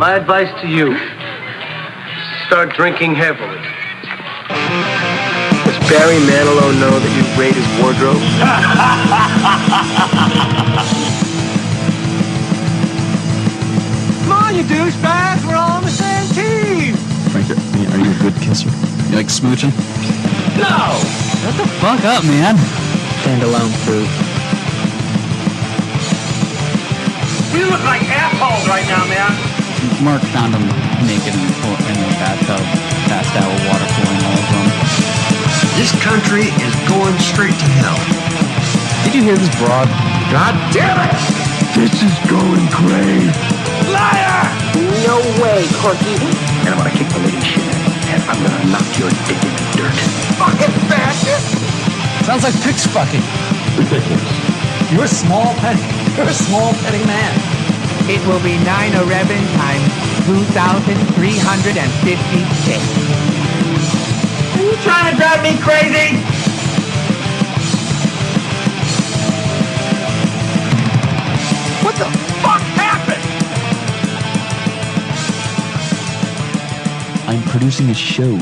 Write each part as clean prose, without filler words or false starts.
My advice to you, start drinking heavily. Does Barry Manilow know that you raid his wardrobe? Come on, you douchebags, we're all on the same team! Frank, are you a good kisser? You like smooching? No! Shut the fuck up, man. Standalone proof. You look like assholes right now, man. Mark found him naked in the bathtub, passed out with water flowing all over him. This country is going straight to hell. Did you hear this broad? God damn it! This is going great. Liar! No way, Corky. And I'm gonna kick the living shit out of you, and I'm gonna knock your dick in the dirt. Fucking fascist! Sounds like pigs fucking. Ridiculous. You're a small petting man. It will be 9/11 times 2,356. Are you trying to drive me crazy? What the fuck happened? I'm producing a show.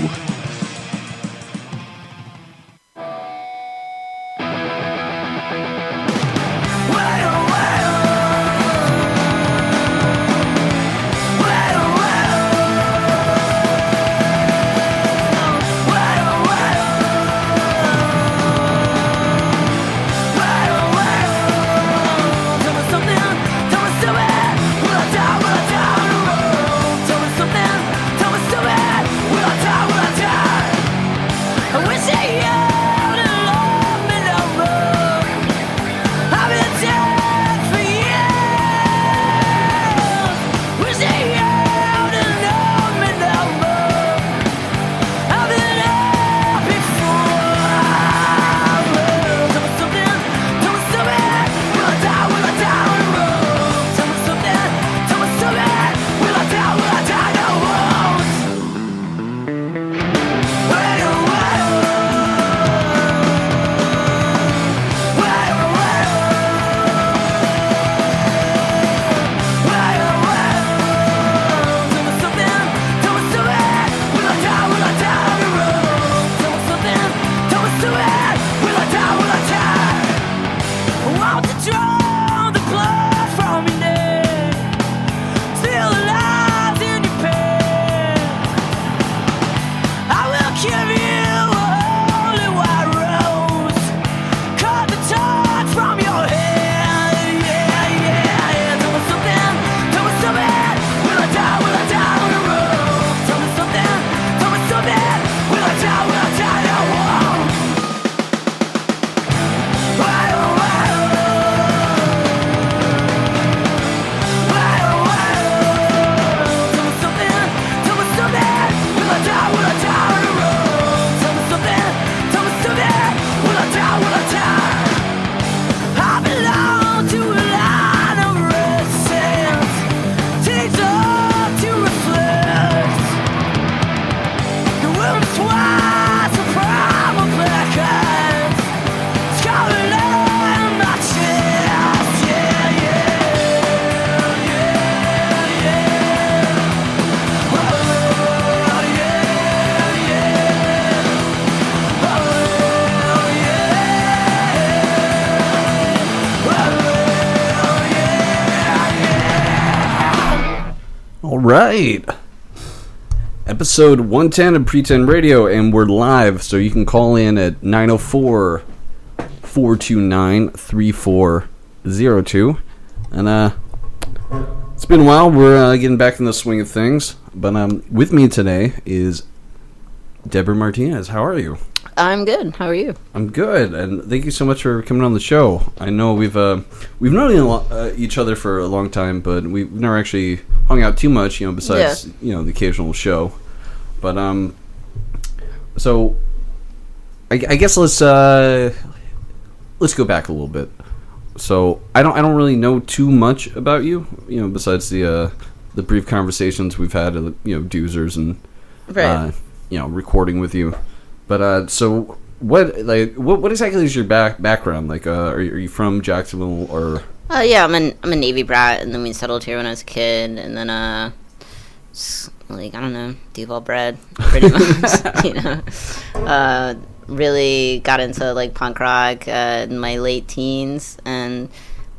Right. Episode 110 of Pretend Radio, and we're live, so you can call in at 904-429-3402. And it's been a while. We're getting back in the swing of things. But with me today is Deborah Martinez. How are you? I'm good. How are you? I'm good, and thank you so much for coming on the show. I know we've known each other for a long time, but we've never actually hung out too much, besides the occasional show. But so I guess let's go back a little bit. So I don't really know too much about you, besides the brief conversations we've had, doozers and right. Recording with you. But so what exactly is your background? Like, are you from Jacksonville or? Yeah, I'm a Navy brat, and then we settled here when I was a kid, and then like, I don't know, Duval bread, pretty much, you know. Really got into, like, punk rock in my late teens, and,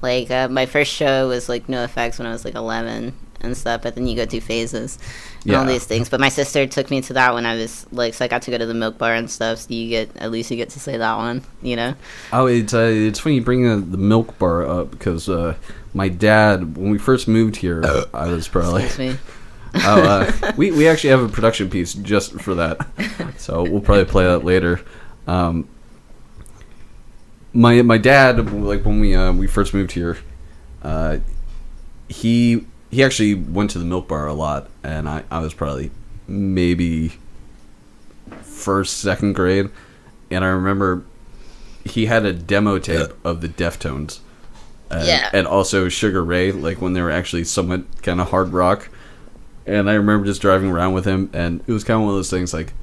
like, my first show was, like, NoFX when I was, like, 11 and stuff, but then you go through phases and all these things. But my sister took me to that when I was, like, so I got to go to the Milk Bar and stuff, so at least you get to say that one, you know. Oh, it's funny you bring the Milk Bar up, because my dad, when we first moved here, I was probably... Excuse me. We actually have a production piece just for that, so we'll probably play that later. My dad, like, when we first moved here, he actually went to the Milk Bar a lot, and I was probably maybe first, second grade, and I remember he had a demo tape of the Deftones, and also Sugar Ray, like when they were actually somewhat kind of hard rock. And I remember just driving around with him, and it was kind of one of those things like,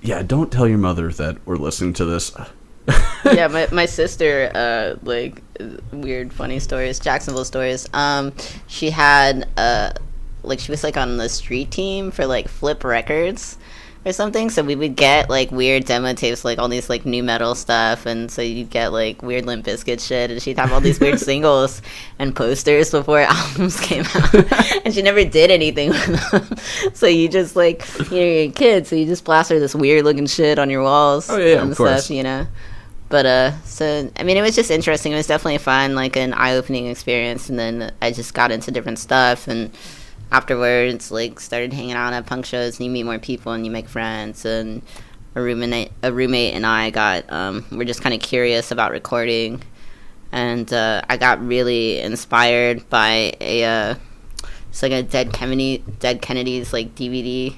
yeah, don't tell your mother that we're listening to this. Yeah, my sister, like, weird, funny stories, Jacksonville stories. She had, like, she was, like, on the street team for, like, Flip Records or something, so we would get, like, weird demo tapes, like, all these, like, new metal stuff, and so you'd get, like, weird Limp Bizkit shit, and she'd have all these weird singles and posters before albums came out, and she never did anything with them, so you just, like, you're a kid, so you just plaster this weird-looking shit on your walls and of course. stuff, you know. But, so, I mean, it was just interesting. It was definitely fun, like, an eye-opening experience, and then I just got into different stuff, and afterwards, like, started hanging out at punk shows, and you meet more people, and you make friends, and a roommate and I we're just kind of curious about recording, and I got really inspired by it's like a Dead Kennedys, like, DVD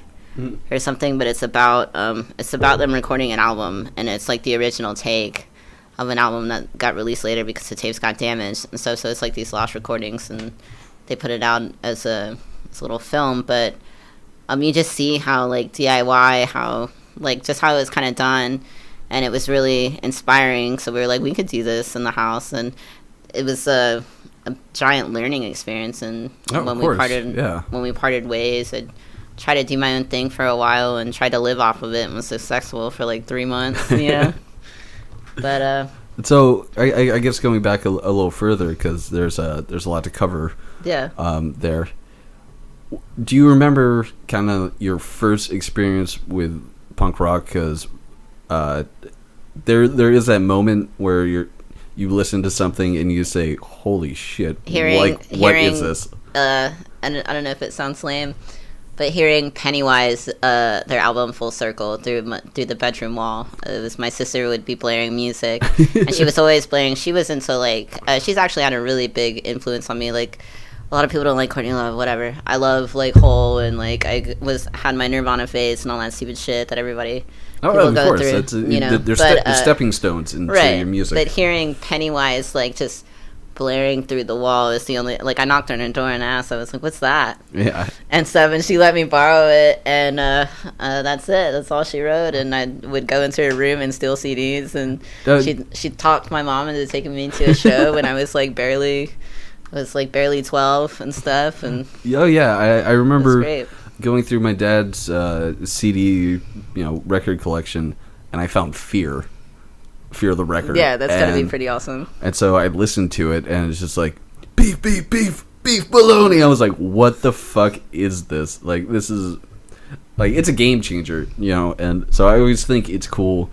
or something, but it's about them recording an album, and it's like the original take of an album that got released later because the tapes got damaged, and so it's like these lost recordings, and they put it out as a little film, but you just see how, like, DIY, how, like, just how it was kind of done, and it was really inspiring, so we were like, we could do this in the house, and it was a giant learning experience, and when we parted ways, I'd try to do my own thing for a while and tried to live off of it and was successful for like 3 months, you know. But so I guess going back a little further, because there's a lot to cover. Yeah. There. Do you remember kind of your first experience with punk rock? Because there is that moment where you listen to something and you say, "Holy shit! What is this?" I don't know if it sounds lame, but hearing Pennywise, their album Full Circle, through the bedroom wall. It was my sister would be blaring music, and she was always blaring. She was into, like, she's actually had a really big influence on me. Like, a lot of people don't like Courtney Love, whatever. I love, like, Hole, and, like, had my Nirvana phase and all that stupid shit that everybody of go course. through. That's, you know, there's stepping stones into your music. But hearing Pennywise, like, just blaring through the wall is the only, like, I knocked on her door and asked, I was like, what's that? Yeah. And stuff, and she let me borrow it, and that's it. That's all she wrote, and I would go into her room and steal CDs, and she talked my mom into taking me to a show when I was, like, barely 12 and stuff, and oh yeah, I remember going through my dad's CD, record collection, and I found Fear the record. Yeah, that's gotta be pretty awesome. And so I listened to it, and it's just like, beef bologna. I was like, what the fuck is this? Like, this is, like, it's a game changer, and so I always think it's cool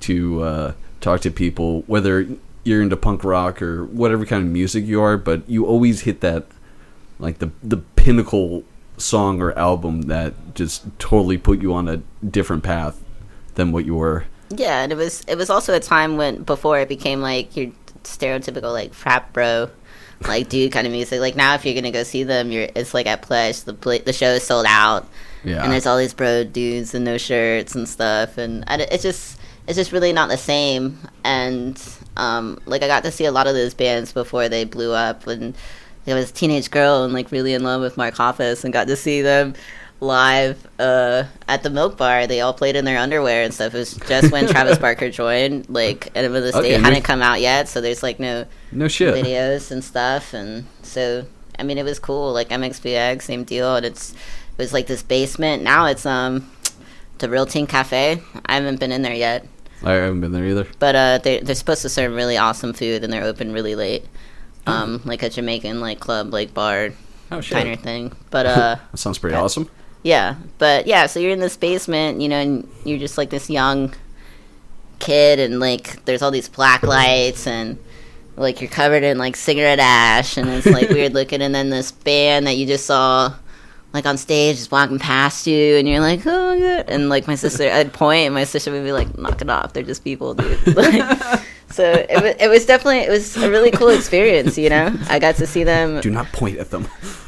to talk to people, whether you're into punk rock or whatever kind of music you are, but you always hit that, like, the pinnacle song or album that just totally put you on a different path than what you were. Yeah, and it was also a time before it became, like, your stereotypical, like, frat bro, like, dude kind of music. Like, now if you're gonna go see them, it's like at Pledge, the show is sold out, and there's all these bro dudes and no shirts and stuff, and it's just really not the same. And like, I got to see a lot of those bands before they blew up, and I was a teenage girl and, like, really in love with Mark Hoppus, and got to see them live at the Milk Bar. They all played in their underwear and stuff. It was just when Travis Barker joined, like, and the state hadn't come out yet, so there's, like, no shit videos and stuff, and so I mean, it was cool. Like MXPX, same deal. And it was like this basement. Now it's the Real Teen Cafe. I haven't been in there yet. I haven't been there either. But they're supposed to serve really awesome food, and they're open really late. Like a Jamaican like club, like bar, kind of thing. But that sounds pretty awesome. Yeah, but yeah, so you're in this basement, you know, and you're just like this young kid, and like there's all these black lights, and like you're covered in like cigarette ash, and it's like weird looking, and then this band that you just saw like on stage is walking past you, and you're like, oh my god, and like my sister, I'd point, and my sister would be like, knock it off, they're just people, dude. Like, so it was a really cool experience, you know. I got to see them. Do not point at them.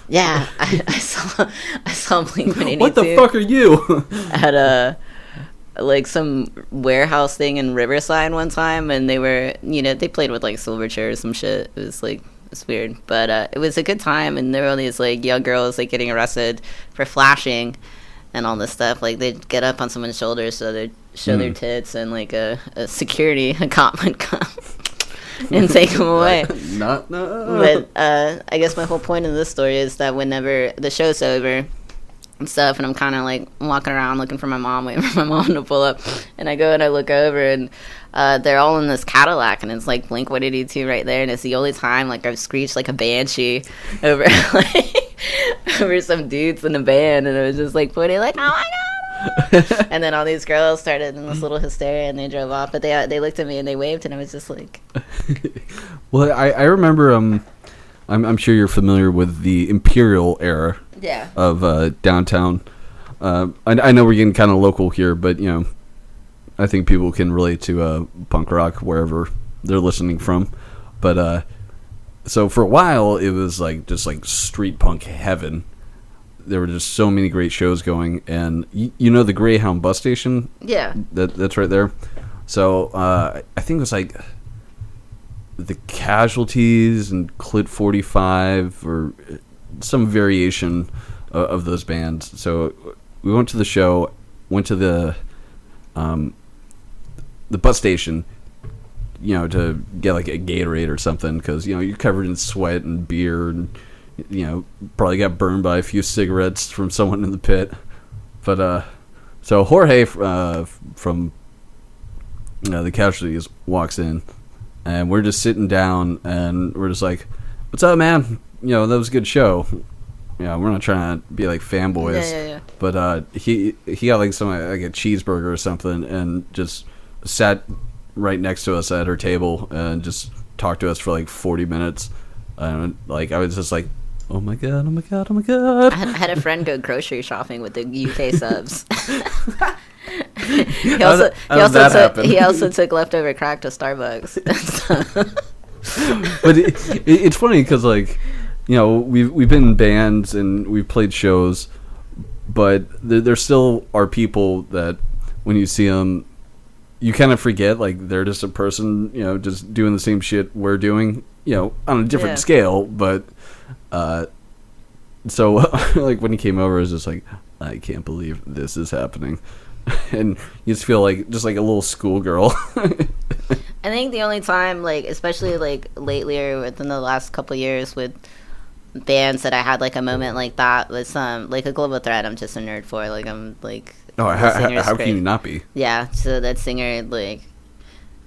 Yeah, I saw Blink-182. What the fuck are you? At a like some warehouse thing in Riverside one time, and they were, you know, they played with like Silverchair or some shit. It was like, it's weird, but it was a good time, and there were all these like young girls like getting arrested for flashing and all this stuff. Like they'd get up on someone's shoulders so they'd show their tits, and like a cop would come and take them away. No. But I guess my whole point of this story is that whenever the show's over and stuff, and I'm kind of like walking around looking for my mom, waiting for my mom to pull up, and I go and I look over, and they're all in this Cadillac, and it's like Blink-182 right there, and it's the only time like I've screeched like a banshee over like over some dudes in a band, and it was just like pointing like, oh my god. And then all these girls started in this little hysteria, and they drove off, but they looked at me and they waved, and I was just like, well, I remember I'm sure you're familiar with the Imperial era of downtown. I know we're getting kind of local here, but you know, I think people can relate to punk rock wherever they're listening from. But so for a while it was like just like street punk heaven. There were just so many great shows going, and you know the Greyhound bus station? yeah. That's right there. So I think it was like the Casualties and Clit 45 or some variation of those bands. So we went to the show, went to the bus station, you know, to get like a Gatorade or something, because you know you're covered in sweat and beer, and you know probably got burned by a few cigarettes from someone in the pit. But so Jorge from the Casualties walks in, and we're just sitting down, and we're just like, "What's up, man? You know, that was a good show." You know, we're not trying to be like fanboys. Yeah. But he got like some like a cheeseburger or something, and just sat right next to us at her table and just talked to us for like 40 minutes. And like I was just like, oh my god. I had a friend go grocery shopping with the UK subs. He also took leftover crack to Starbucks. But it's funny because like, you know, we've been in bands and we've played shows, but there still are people that when you see them, you kind of forget like they're just a person, you know, just doing the same shit we're doing, you know, on a different scale. But so like when he came over, it was just like, I can't believe this is happening. And you just feel like just like a little schoolgirl. I think the only time, like especially like lately or within the last couple of years with bands that I had like a moment like that was like a Global Threat. I'm just a nerd for, like, I'm like, oh, how can you not be? Yeah, so that singer, like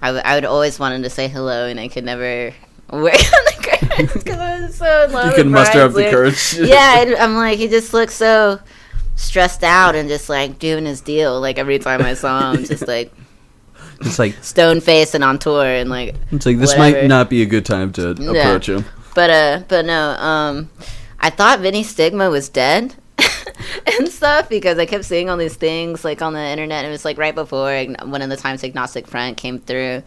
I would always want him to say hello, and I could never work on the courage because I was so in love with couldn't muster up the Brian's courage. Yeah, I'm like, he just looks so stressed out and just like doing his deal. Like every time I saw him, just like it's like stone faced and on tour, and like it's like this whatever. might not be a good time to approach him. But no, I thought Vinny Stigma was dead and stuff because I kept seeing all these things like on the internet. And it was like right before one of the times Agnostic Front came through,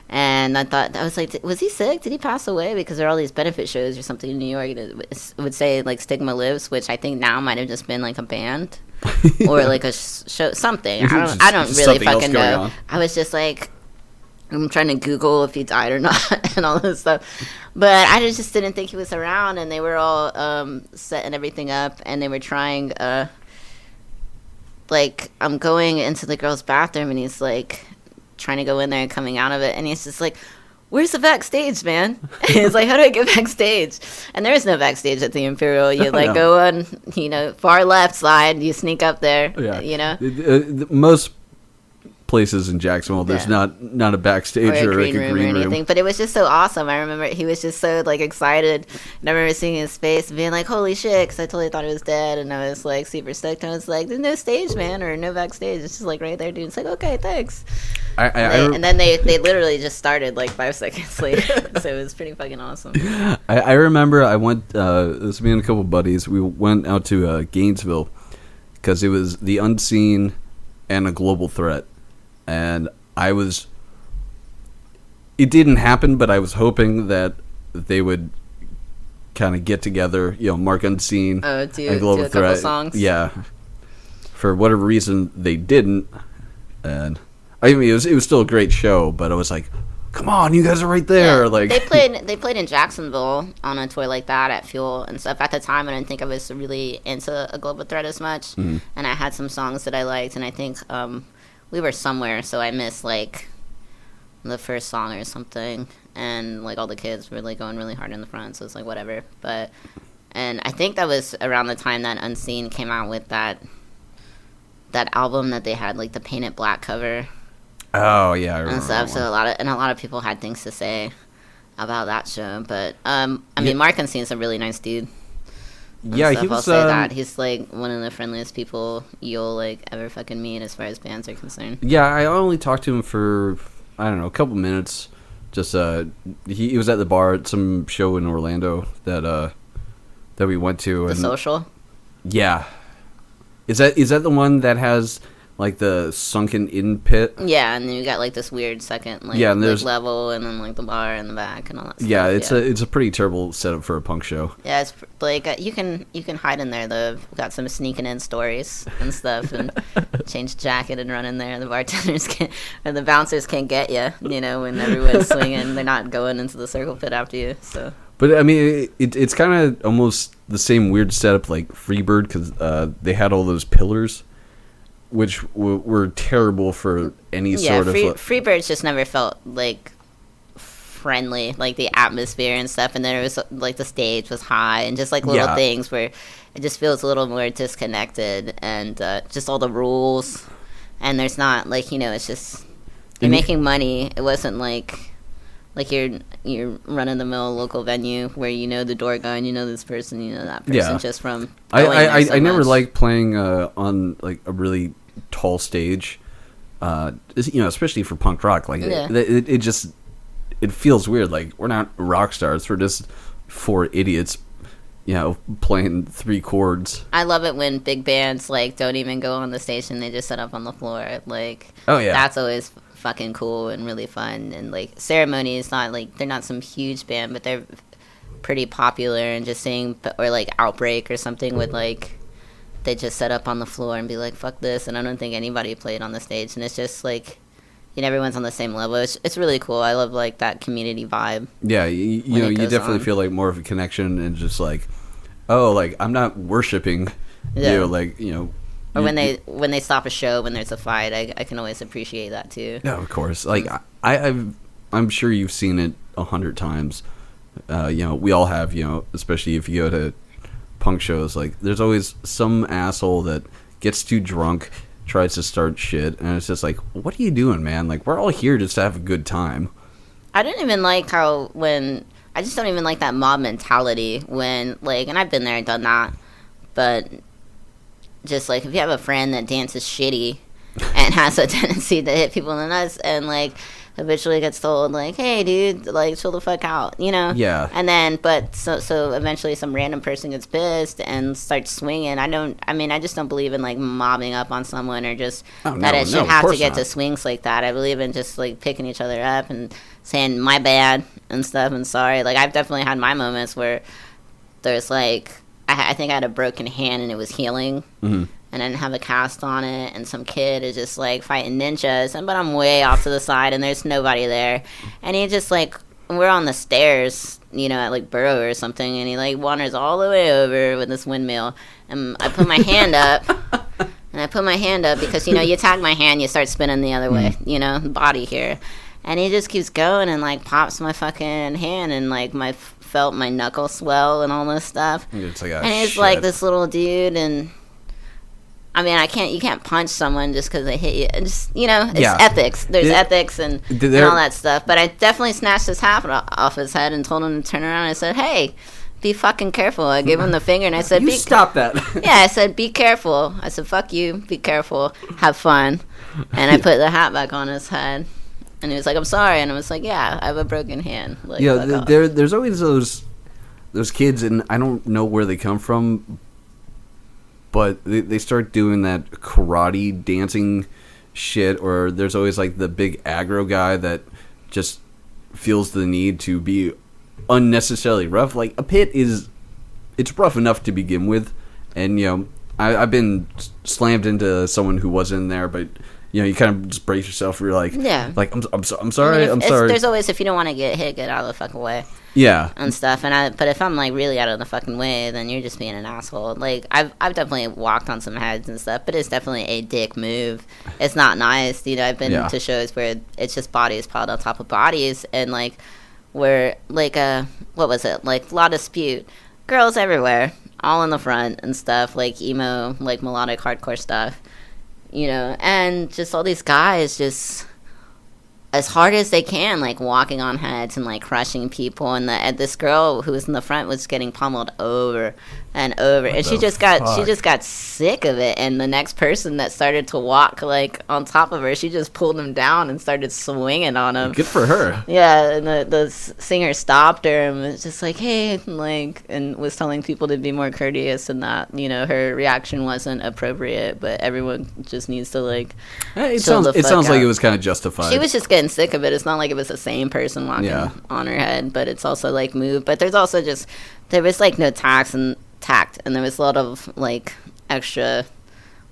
and I thought, I was like, was he sick? Did he pass away? Because there are all these benefit shows or something in New York that would say like Stigma Lives, which I think now might have just been like a band or like a show, something. I don't really fucking know. I was just like, I'm trying to Google if he died or not and all this stuff. But I just didn't think he was around, and they were all setting everything up, and they were trying, like, I'm going into the girl's bathroom, and he's, like, trying to go in there and coming out of it, and he's just like, where's the backstage, man? It's like, how do I get backstage? And there is no backstage at the Imperial. You like No. go on, far left side, you sneak up there, Most places in Jacksonville, there's Yeah. not a backstage or or, a green like a room green or room. anything. But it was just so awesome. I remember he was just so like excited, and I remember seeing his face and being like, "Holy shit!" Because I totally thought he was dead, and I was like super stoked. And I was like, "There's no stage, man, or no backstage. It's just like right there, dude." It's like, "Okay, thanks." And then they literally just started like 5 seconds later, so it was pretty fucking awesome. I remember I went. This was me and a couple buddies. We went out to Gainesville because it was the Unseen and a Global Threat, and it didn't happen, but I was hoping that they would kind of get together, Mark Unseen Do and a Global couple Threat. songs. Yeah. For whatever reason, they didn't, and I mean, it was still a great show, but I was like, come on, you guys are right there. Yeah, Like they played in Jacksonville on a tour like that at Fuel and stuff. At the time, I didn't think I was really into a Global Threat as much, and I had some songs that I liked, and I think we were somewhere, so I missed like the first song or something, and like all the kids were like going really hard in the front, so it's like whatever. And I think that was around the time that Unseen came out with that album that they had like the painted black cover. Oh yeah, I remember And stuff. that So one. a lot of people had things to say about that show. But I mean, Mark Unseen's a really nice dude. And Yeah, stuff, he was. I'll say that he's like one of the friendliest people you'll like ever fucking meet as far as bands are concerned. Yeah, I only talked to him for I don't know a couple minutes. Just he was at the bar at some show in Orlando that we went to. The And Social. yeah, is that the one that has like the sunken in pit? Yeah, and then you got like this weird second like, Yeah, and there's- level, and then like the bar in the back and all that stuff. Yeah, it's a pretty terrible setup for a punk show. Yeah, it's like you can hide in there though. We've got some sneaking in stories and stuff, and change jacket and run in there. The bartenders or the bouncers can't get you. When everyone's swinging, they're not going into the circle pit after you. So. But I mean, it's kind of almost the same weird setup like Freebird because they had all those pillars, which were terrible for any sort of. Freebirds just never felt like friendly, like the atmosphere and stuff. And then it was like the stage was high and just like little things where it just feels a little more disconnected and just all the rules. And there's not like it's just you're making money. It wasn't like you're run-of-the-mill local venue where the door guy and this person, that person just from going there so I never much. liked playing on like a really tall stage, especially for punk rock. Like it just feels weird. Like we're not rock stars. We're just four idiots, playing 3 chords. I love it when big bands like don't even go on the stage and they just set up on the floor. Like, oh yeah, that's always fucking cool and really fun. And like Ceremony is not like they're not some huge band, but they're pretty popular and just saying or like Outbreak or something with like they just set up on the floor and be like fuck this, and I don't think anybody played on the stage, and it's just like everyone's on the same level. It's really cool. I love like that community vibe. Yeah, you definitely on. feel like more of a connection and just like, oh, like I'm not worshiping you, like Or when they stop a show when there's a fight, I can always appreciate that too. No, of course. Like I'm sure you've seen it 100 times. We all have. Especially if you go to punk shows. Like there's always some asshole that gets too drunk, tries to start shit, and it's just like, what are you doing, man? Like we're all here just to have a good time. I didn't even like I just don't even like that mob mentality when like, and I've been there and done that, but. Just like if you have a friend that dances shitty and has a tendency to hit people in the nuts and like habitually gets told like, hey dude, like chill the fuck out, Yeah. And then but so eventually some random person gets pissed and starts swinging. I just don't believe in like mobbing up on someone or just that it should have to get to swings like that. I believe in just like picking each other up and saying my bad and stuff and sorry. Like I've definitely had my moments where there's like I think I had a broken hand and it was healing, and I didn't have a cast on it, and some kid is just like fighting ninjas, but I'm way off to the side and there's nobody there, and he just like we're on the stairs, at like Burrow or something, and he like wanders all the way over with this windmill, and I put my hand up, because you tag my hand, you start spinning the other way, body here. And he just keeps going and, like, pops my fucking hand and, like, felt my knuckle swell and all this stuff. It's like, and he's like this little dude, and I mean, you can't punch someone just because they hit you. And just, you know, it's ethics. There's ethics and all that stuff. But I definitely snatched his hat off his head and told him to turn around. I said, hey, be fucking careful. I gave him the finger, and I said, stop that. Yeah, I said, be careful. I said, fuck you, be careful, have fun. And I put the hat back on his head. And he was like, I'm sorry. And I was like, yeah, I have a broken hand. Like, yeah, there's always those kids, and I don't know where they come from, but they start doing that karate dancing shit, or there's always like the big aggro guy that just feels the need to be unnecessarily rough. Like, a pit it's rough enough to begin with, and you know, I've been slammed into someone who was in there, but you know, you kind of just brace yourself. You're like, like I'm sorry, I'm sorry. There's always, if you don't want to get hit, get out of the fucking way. Yeah. And stuff. But if I'm like really out of the fucking way, then you're just being an asshole. Like, I've definitely walked on some heads and stuff, but it's definitely a dick move. It's not nice. You know, I've been to shows where it's just bodies piled on top of bodies, and like where like what was it? Like La Dispute, girls everywhere, all in the front and stuff, like emo, like melodic hardcore stuff. You know, and just all these guys just as hard as they can, like walking on heads and like crushing people, and this girl who was in the front was getting pummeled over and over, and she just got sick of it. And the next person that started to walk like on top of her, she just pulled him down and started swinging on him. Good for her. Yeah, and the singer stopped her and was just like, hey, like, and was telling people to be more courteous, and that, you know, her reaction wasn't appropriate, but everyone just needs to like it sounds like it was kind of justified. She was just getting sick of it. It's not like it was the same person walking on her head, but it's also like moved. But there's also just, there was like no tact, and there was a lot of like extra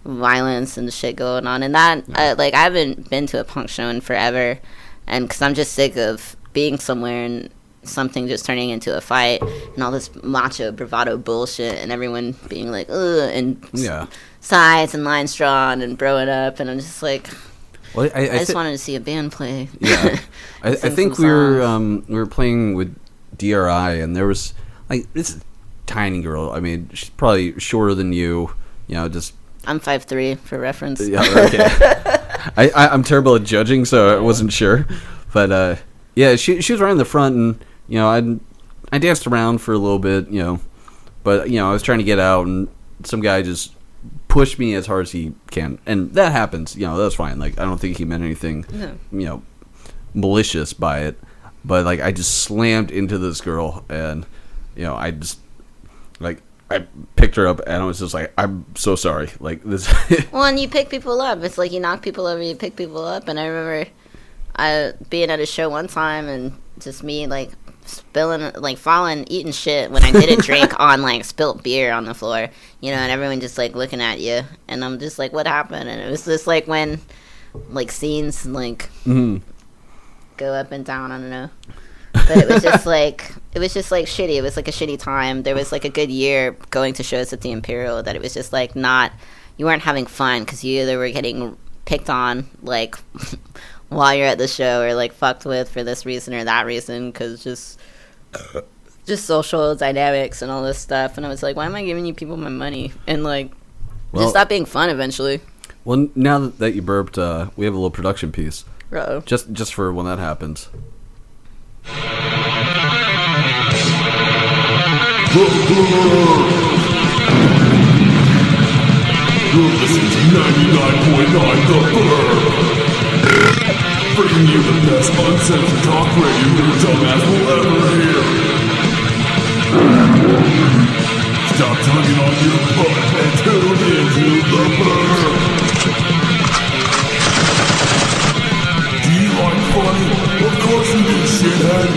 violence and shit going on. And that, like, I haven't been to a punk show in forever, and because I'm just sick of being somewhere and something just turning into a fight and all this macho bravado bullshit, and everyone being like, ugh, and sides and lines drawn and broing up, and I'm just like, well, I just wanted to see a band play. Yeah, I think we were playing with DRI, and there was like this tiny girl. I mean, she's probably shorter than you. You know, just I'm 5'3" for reference. Yeah, okay. I'm terrible at judging, so I wasn't sure. But yeah, she was right in the front, and you know, I danced around for a little bit, you know, but you know, I was trying to get out, and some guy just pushed me as hard as he can, and that happens. You know, that's fine. Like, I don't think he meant anything, you know, malicious by it. But like, I just slammed into this girl, and you know, I just like, I picked her up, and I was just like, I'm so sorry. Like this. Well, and you pick people up. It's like you knock people over, you pick people up. And I remember being at a show one time, and just me like spilling, like falling, eating shit when I didn't drink on like spilt beer on the floor, you know, and everyone just like looking at you, and I'm just like, what happened? And it was just like when like scenes like go up and down, I don't know, but it was just like shitty. It was like a shitty time. There was like a good year going to shows at the Imperial that it was just like not, you weren't having fun because you either were getting picked on like while you're at the show, or like fucked with for this reason or that reason, because just social dynamics and all this stuff. And I was like, why am I giving you people my money? And like, just stop being fun eventually. Well, now that you burped, we have a little production piece. Uh-oh. Just for when that happens. You're listening to 99.9 The Burr. Bringing you the best uncensored talk radio your dumbass will ever hear. Stop tugging on your butt and tune into The Burr. Do you like funny? Of course you do, shithead.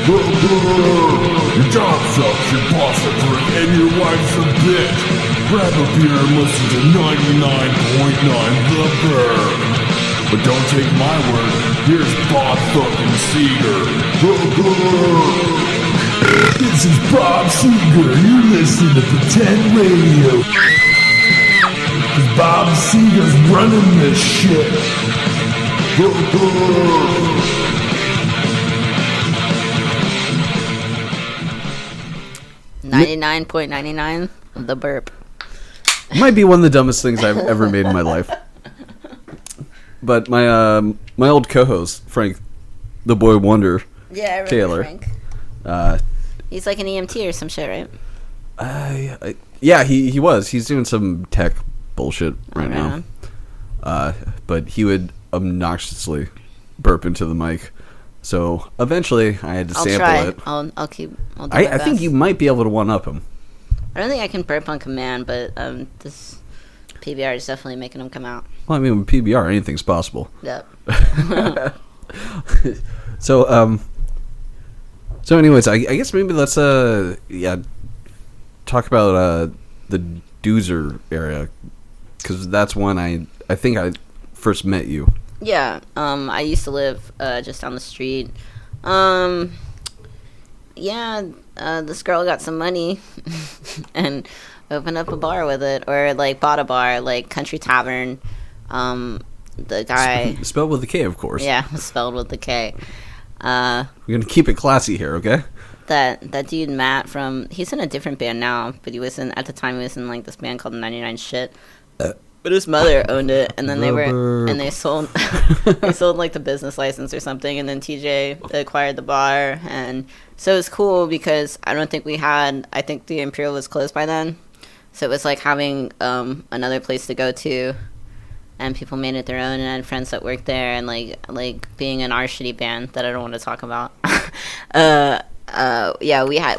The Burr. Your job sucks, your boss a prick, and your wife's a bitch. Grab a beer and listen to 99.9 The Burr. But don't take my word, here's Bob fucking Seger. This is Bob Seger, you listen to Pretend Radio. Cause Bob Seger's running this shit. $99.99 the burp. Might be one of the dumbest things I've ever made in my life. But my old co-host, Frank, the boy wonder, Yeah, I remember Taylor. Frank. He's like an EMT or some shit, right? Yeah, he was. He's doing some tech bullshit right Right now. But he would obnoxiously burp into the mic. So eventually, I had to I'll sample try. it. I'll do my I think best. you might be able to one up him. I don't think I can burp on command, but this PBR is definitely making them come out. Well, I mean, with PBR, anything's possible. Yep. So, anyways, I guess maybe let's talk about the Doozer area, because that's when I think I first met you. Yeah. I used to live just down the street. This girl got some money and opened up a bar with it, or like bought a bar, like Country Tavern. The guy Spelled with a K, of course. Yeah, spelled with the K. We're gonna keep it classy here, okay? That dude Matt he's in a different band now, but at the time he was in like this band called 99 Shit. But his mother owned it, and then they sold like the business license or something, and then TJ acquired the bar, and so it was cool because I think the Imperial was closed by then, so it was like having another place to go to, and people made it their own, and I had friends that worked there, and like being in our shitty band that I don't want to talk about.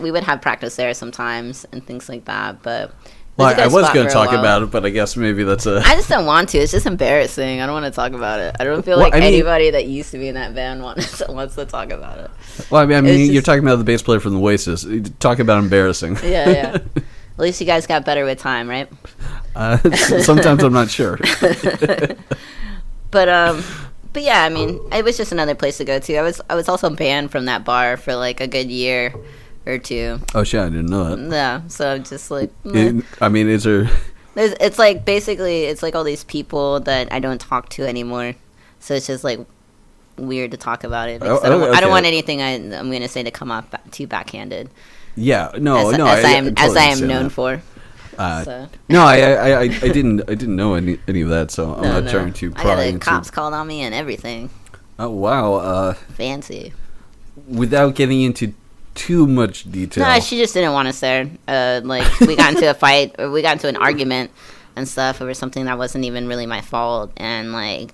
We would have practice there sometimes and things like that, but. Well, I was going to talk about it, but I guess maybe that's I just don't want to. It's just embarrassing. I don't want to talk about it. I don't feel anybody that used to be in that band wants to talk about it. Well, I mean, you're talking about the bass player from the Oasis. Talk about embarrassing. Yeah. At least you guys got better with time, right? Sometimes I'm not sure. But yeah, I mean, it was just another place to go to. I was also banned from that bar for like a good year or two. Oh shit, I didn't know that. Yeah, so I'm just like is there it's like basically it's like all these people that I don't talk to anymore. So it's just like weird to talk about it. I don't want anything I'm going to say to come off too backhanded. Yeah, as I am known that. for. No, I didn't know any of that, so I'm not trying to pry I got the into. cops called on me and everything. Oh wow, fancy. Without getting into too much detail. No, she just didn't want us there. Like we got into a fight, or we got into an argument and stuff over something that wasn't even really my fault, and like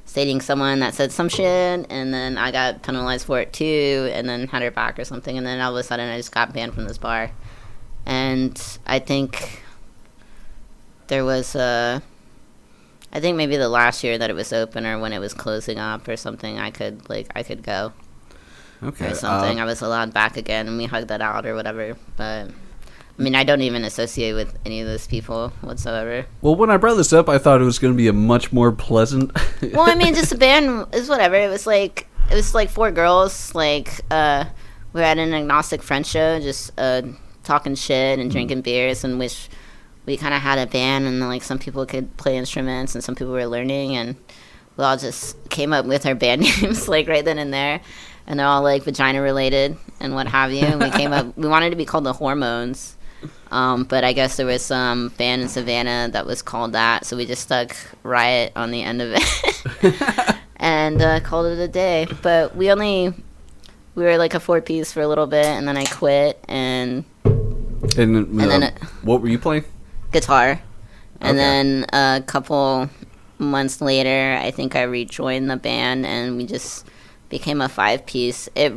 stating someone that said some shit, and then I got penalized for it too, and then had her back or something, and then all of a sudden I just got banned from this bar. And I think there was I think maybe the last year that it was open, or when it was closing up or something, I could go. Okay. Or something. I was allowed back again, and we hugged that out or whatever. But I mean, I don't even associate with any of those people whatsoever. Well, when I brought this up, I thought it was going to be a much more pleasant. Well, I mean, just a band is whatever. It was like 4 girls. Like we were at an agnostic French show, just talking shit and drinking beers, and which we kind of had a band, and like some people could play instruments, and some people were learning, and we all just came up with our band names like right then and there. And they're all like vagina related and what have you. And we wanted to be called the Hormones. But I guess there was some band in Savannah that was called that. So we just stuck Riot on the end of it and called it a day. But we were like a 4-piece for a little bit, and then I quit. And then what were you playing? Guitar. And Okay. then a couple months later, I think I rejoined the band, and we just became a 5-piece. It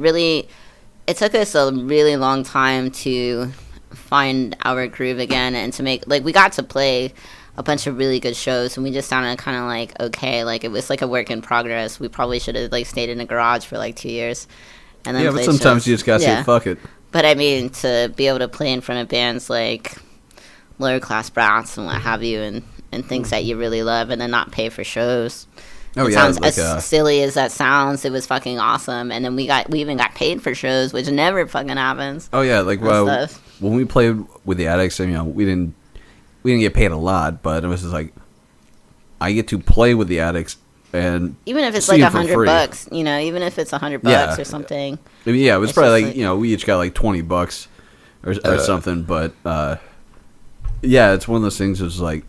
took us a really long time to find our groove again, and to make, like, we got to play a bunch of really good shows, and we just sounded kind of like okay, like it was like a work in progress. We probably should have like stayed in a garage for like 2 years, and then But sometimes shows. you just gotta say fuck it. But I mean, to be able to play in front of bands like Lower Class Brats and what have you, and things that you really love, and then not pay for shows. Oh, It yeah, sounds like, as silly as that sounds. It was fucking awesome, and then we even got paid for shows, which never fucking happens. Oh yeah, like when we played with the Addicts, we didn't get paid a lot, but it was just like I get to play with the Addicts and even if it's see like them for free. $100, you know, even if it's $100 Yeah. or something. I mean, yeah, it was It's probably just like, you know, we each got like $20 or something, but yeah, it's one of those things that's like,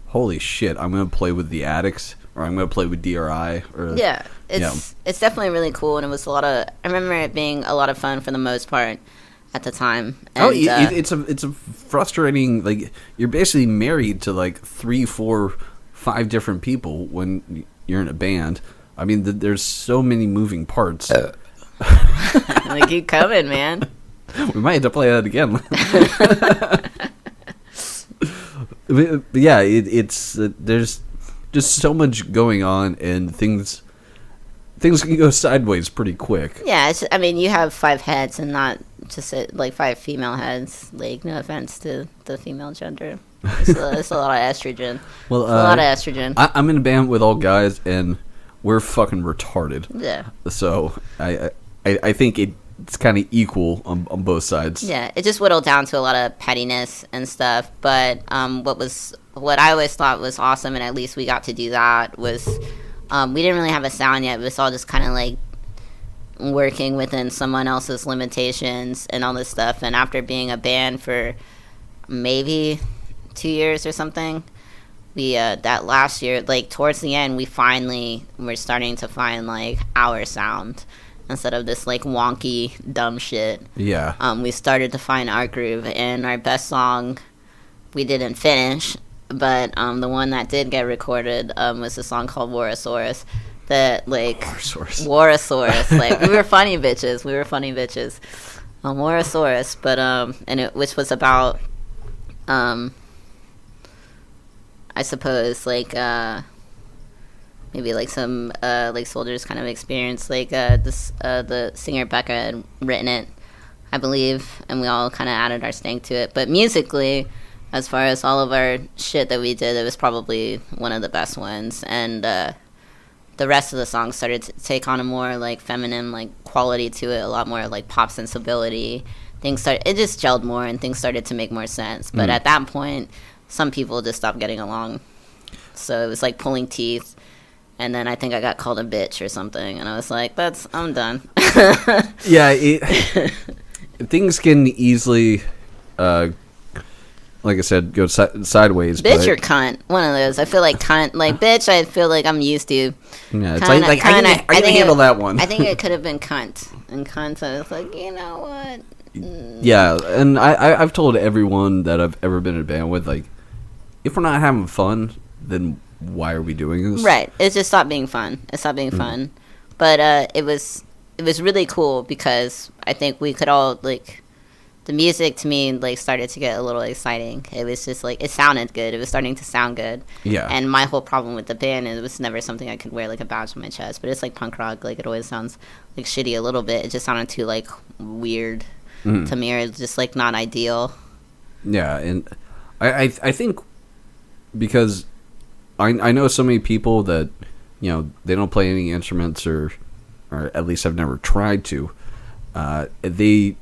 holy shit, I'm gonna play with the Addicts, or I'm gonna play with DRI, or Yeah, it's definitely really cool, and it was a lot of. I remember it being a lot of fun for the most part at the time. And, it's a frustrating, like, you're basically married to like 3, 4, 5 different people when you're in a band. I mean, there's so many moving parts. like, keep coming, man. We might have to play that again. But yeah, it's there's just so much going on, and things can go sideways pretty quick. Yeah, I mean, you have 5 heads and not just like 5 female heads. Like, no offense to the female gender. It's a lot of estrogen. Well, a lot of estrogen. I'm in a band with all guys, and we're fucking retarded. Yeah. So I think it's kind of equal on both sides. Yeah, it just whittled down to a lot of pettiness and stuff. But what I always thought was awesome, and at least we got to do that, was we didn't really have a sound yet. It was all just kind of like working within someone else's limitations and all this stuff. And after being a band for maybe 2 years or something, we that last year, like towards the end, we're starting to find like our sound. Instead of this like wonky dumb shit, we started to find our groove, and our best song we didn't finish, but the one that did get recorded was a song called Warasaurus. That like Warasaurus, like we were funny bitches, Warasaurus, but which was about I suppose like maybe like some like soldiers kind of experience, like the singer Becca had written it, I believe, and we all kind of added our stank to it. But musically, as far as all of our shit that we did, it was probably one of the best ones. And the rest of the songs started to take on a more like feminine like quality to it, a lot more like pop sensibility. It just gelled more, and things started to make more sense. But at that point, some people just stopped getting along, so it was like pulling teeth. And then I think I got called a bitch or something, and I was like, I'm done. Yeah, things can easily, like I said, go sideways. Bitch or cunt, one of those. I feel like cunt, like bitch. I feel like I'm used to. Yeah, it's like I can handle that one. I think it could have been cunt, and cunt. I was like, you know what? Yeah, and I've told everyone that I've ever been in a band with, like, if we're not having fun, then why are we doing this? Right. It just stopped being fun. Fun. But it was really cool, because I think we could all, like, the music to me like started to get a little exciting. It was just like, it sounded good. It was starting to sound good. Yeah. And my whole problem with the band, it was never something I could wear like a badge on my chest, but it's like punk rock, like it always sounds like shitty a little bit. It just sounded too like weird to me, or it's just like not ideal. Yeah, and I think because I know so many people that, you know, they don't play any instruments, or at least have never tried to. They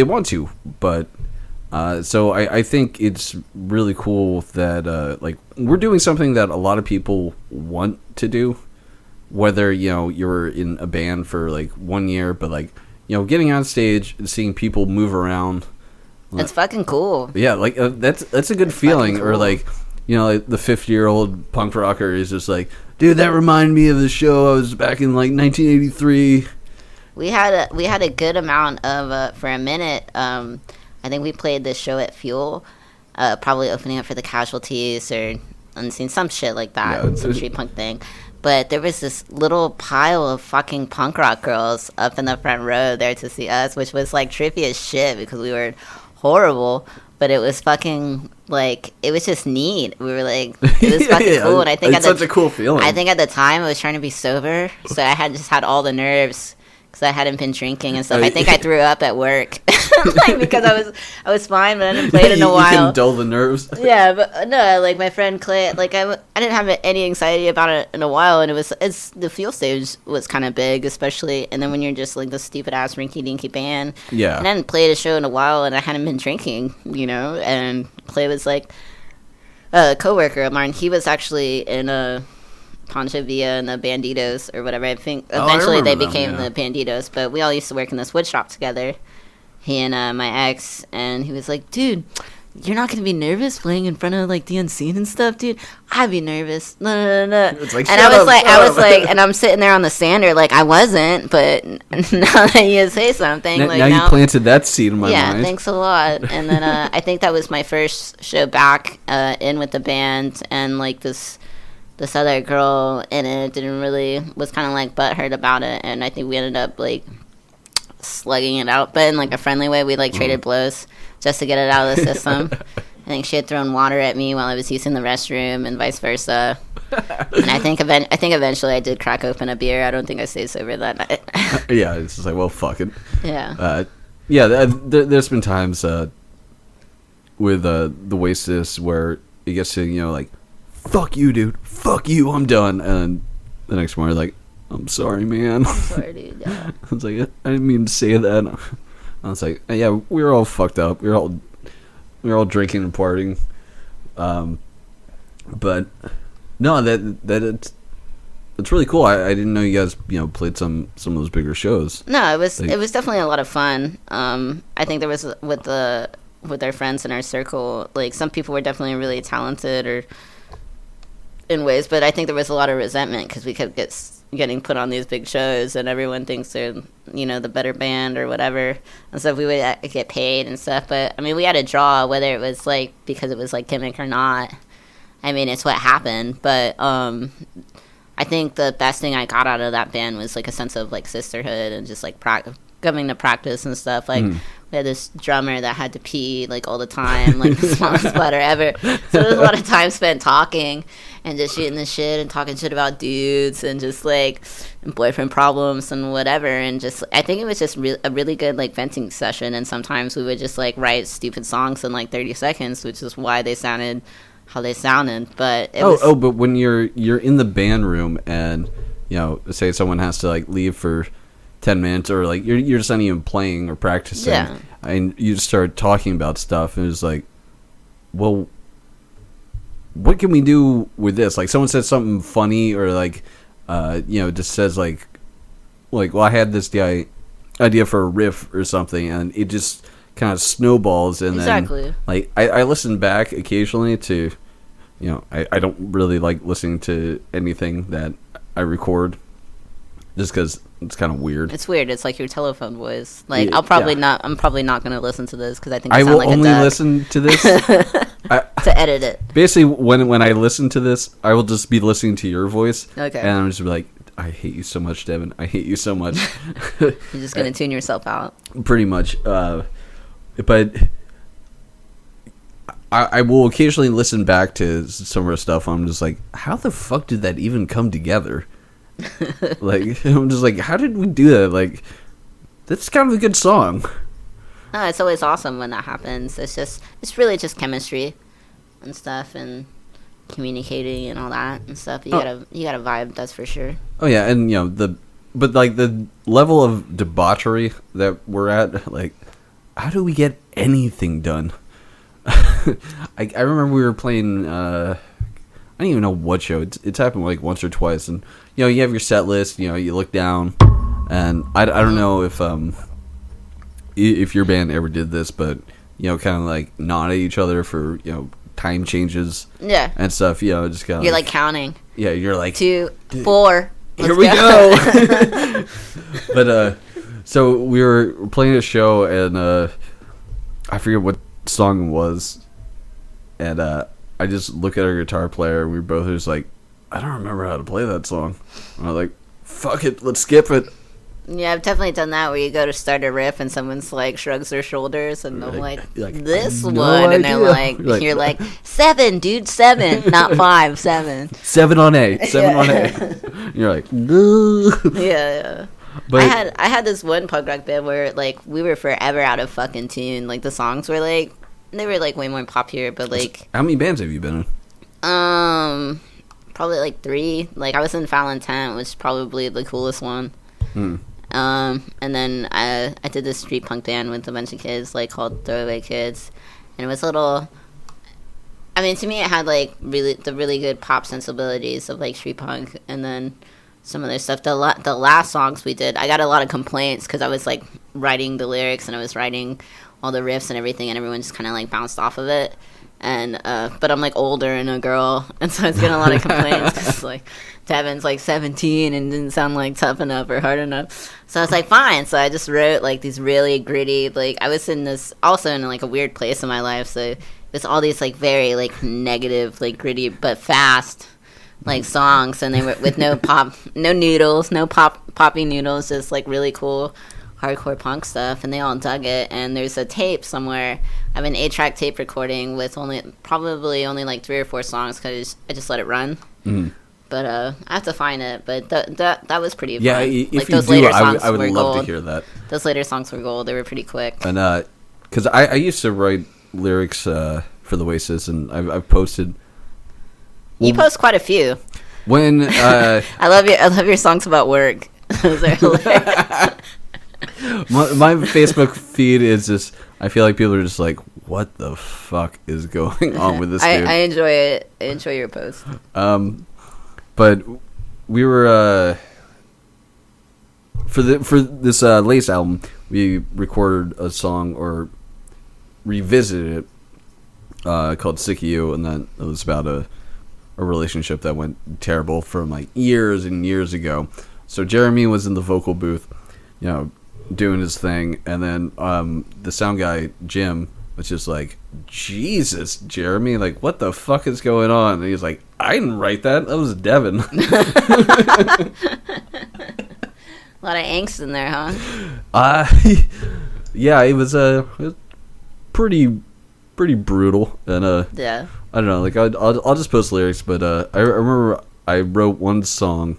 want to, but so I think it's really cool that like we're doing something that a lot of people want to do, whether, you know, you're in a band for like 1 year, but like, you know, getting on stage and seeing people move around. That's fucking cool. Yeah, like that's a good feeling. Cool. Or like, you know, like the 50-year-old punk rocker is just like, dude, that reminded me of the show I was back in like 1983. We had a good amount of for a minute. I think we played this show at Fuel, probably opening up for the Casualties or Unseen, some shit like that, some street punk thing. But there was this little pile of fucking punk rock girls up in the front row there to see us, which was like trippy as shit because we were horrible. But it was fucking like, it was just neat. We were like, it was fucking cool. And I think it's such a cool feeling. I think at the time I was trying to be sober, so I had just had all the nerves. Because I hadn't been drinking and stuff. I think I threw up at work, like, because I was fine, but I hadn't played in a while. You can dull the nerves. Yeah, but no, like my friend Clay, like I didn't have any anxiety about it in a while, and it's the Fuel stage was kind of big, especially, and then when you're just like the stupid ass rinky dinky band. Yeah. And I hadn't played a show in a while, and I hadn't been drinking, you know. And Clay was like a coworker of mine. He was actually in a Pancho Villa and the Banditos or whatever. I think I eventually they remember them, became yeah. the Banditos, but we all used to work in this wood shop together. He and my ex, and he was like, dude, you're not gonna be nervous playing in front of like the unseen and stuff, dude. I'd be nervous. No. It's like, And shut I up, was like, and I'm sitting there on the sander, like I wasn't, but now that you say something, Now, like now you planted that seed in my yeah, mind. thanks a lot. And then I think that was my first show back in with the band, and like this other girl in it was kind of like butthurt about it, and I think we ended up like slugging it out, but in like a friendly way. We like traded blows just to get it out of the system. I think she had thrown water at me while I was using the restroom, and vice versa. And I think eventually I did crack open a beer. I don't think I stayed sober that night. Yeah, it's just like, well, fuck it. Yeah. There's been times with the Oasis where it gets to, like, fuck you, dude. Fuck you, I'm done. And the next morning, like, I'm sorry, man. Sorry, dude. Yeah. I was like, I didn't mean to say that. I was like, yeah, we were all fucked up. We were all drinking and partying. But no, it's really cool. I didn't know you guys played some of those bigger shows. No, it was Like- it was definitely a lot of fun. I think there was with our friends in our circle, like some people were definitely really talented or in ways, but I think there was a lot of resentment because we kept getting put on these big shows, and everyone thinks they're the better band or whatever, and so we would get paid and stuff. But I mean, we had a draw whether it was like because it was like gimmick or not. I mean, it's what happened, but I think the best thing I got out of that band was like a sense of like sisterhood and just like coming to practice and stuff. Like we had this drummer that had to pee like all the time, like the smallest bladder ever. So there was a lot of time spent talking and just shooting the shit and talking shit about dudes and just like boyfriend problems and whatever. And just I think it was just a really good like venting session. And sometimes we would just like write stupid songs in like 30 seconds, which is why they sounded how they sounded. But but when you're in the band room and say someone has to like leave for 10 minutes or like you're just not even playing or practicing, Yeah. and you just start talking about stuff and it's like, well, what can we do with this? Like someone says something funny or like just says like well, I had this idea for a riff or something, and it just kind of snowballs. And Exactly. then like I listen back occasionally to I don't really like listening to anything that I record just because it's kind of weird. It's weird. It's like your telephone voice. Like Yeah, I'm probably yeah. not going to listen to this because I think I sound will like only a duck listen to this. to edit it. Basically, when I listen to this, I will just be listening to your voice. Okay. And I'm just be like, I hate you so much, Devin. I hate you so much. You're just going to tune yourself out. Pretty much. But I will occasionally listen back to some of our stuff. I'm just like, how the fuck did that even come together? Like, I'm just like, how did we do that? Like, that's kind of a good song. No, it's always awesome when that happens. It's really just chemistry and stuff and communicating and all that and stuff. You gotta vibe, that's for sure. Oh yeah, and but like the level of debauchery that we're at, like, how do we get anything done? I remember we were playing. I don't even know what show. It's happened like once or twice, and you have your set list. You look down, and I don't know if your band ever did this, but kind of like nod at each other for time changes. Yeah. And stuff. Just kind of. You're like counting. Yeah, you're like 2, 4. Here we go. But so we were playing a show, and I forget what song it was, and I just look at our guitar player, and we were both just like, I don't remember how to play that song. And I was like, fuck it, let's skip it. Yeah, I've definitely done that where you go to start a riff and someone's like shrugs their shoulders and I'm like this no one, and they're idea. like, you're like 7, dude, 7, not 5, 7. 7 on A, 7 on A. You're like, no. Yeah. But I had this one punk rock band where like we were forever out of fucking tune. Like the songs were like they were like way more popular, but like how many bands have you been in? Probably like 3. Like I was in Foul Intent, which is probably the coolest one. And then I did this street punk band with a bunch of kids like called Throwaway Kids, and it was a little. I mean, to me, it had like really good pop sensibilities of like street punk, and then some other stuff. The last songs we did, I got a lot of complaints because I was like writing the lyrics and I was writing all the riffs and everything, and everyone just kind of like bounced off of it. And but I'm like older and a girl, and so I was getting a lot of complaints because like Devin's like 17 and didn't sound like tough enough or hard enough. So I was like, fine. So I just wrote like these really gritty, like I was in this also in like a weird place in my life, so it's all these like very like negative, like gritty but fast like songs, and they were with no noodles, no poppy noodles, just like really cool hardcore punk stuff, and they all dug it. And there's a tape somewhere. I have an 8-track tape recording with probably only like 3 or 4 songs because I just let it run. Mm-hmm. But I have to find it. But that was pretty fun. Yeah, if like, you those do, later I songs would were love gold. to hear that. Those later songs were gold. They were pretty quick. And because I used to write lyrics for the Oasis, and I've posted. You post quite a few. When I love your songs about work. Those are hilarious. my Facebook feed is just. I feel like people are just like, "What the fuck is going on with this dude?" I enjoy it. I enjoy your posts. But we were for this latest album, we recorded a song or revisited it called "Sick of You," and then it was about a relationship that went terrible from like years and years ago. So Jeremy was in the vocal booth, doing his thing, and then the sound guy Jim was just like, Jesus, Jeremy, like what the fuck is going on? And he's like, I didn't write that was Devin. A lot of angst in there, huh? Yeah, it was pretty brutal, and yeah, I don't know, like I'll just post lyrics, but I remember I wrote one song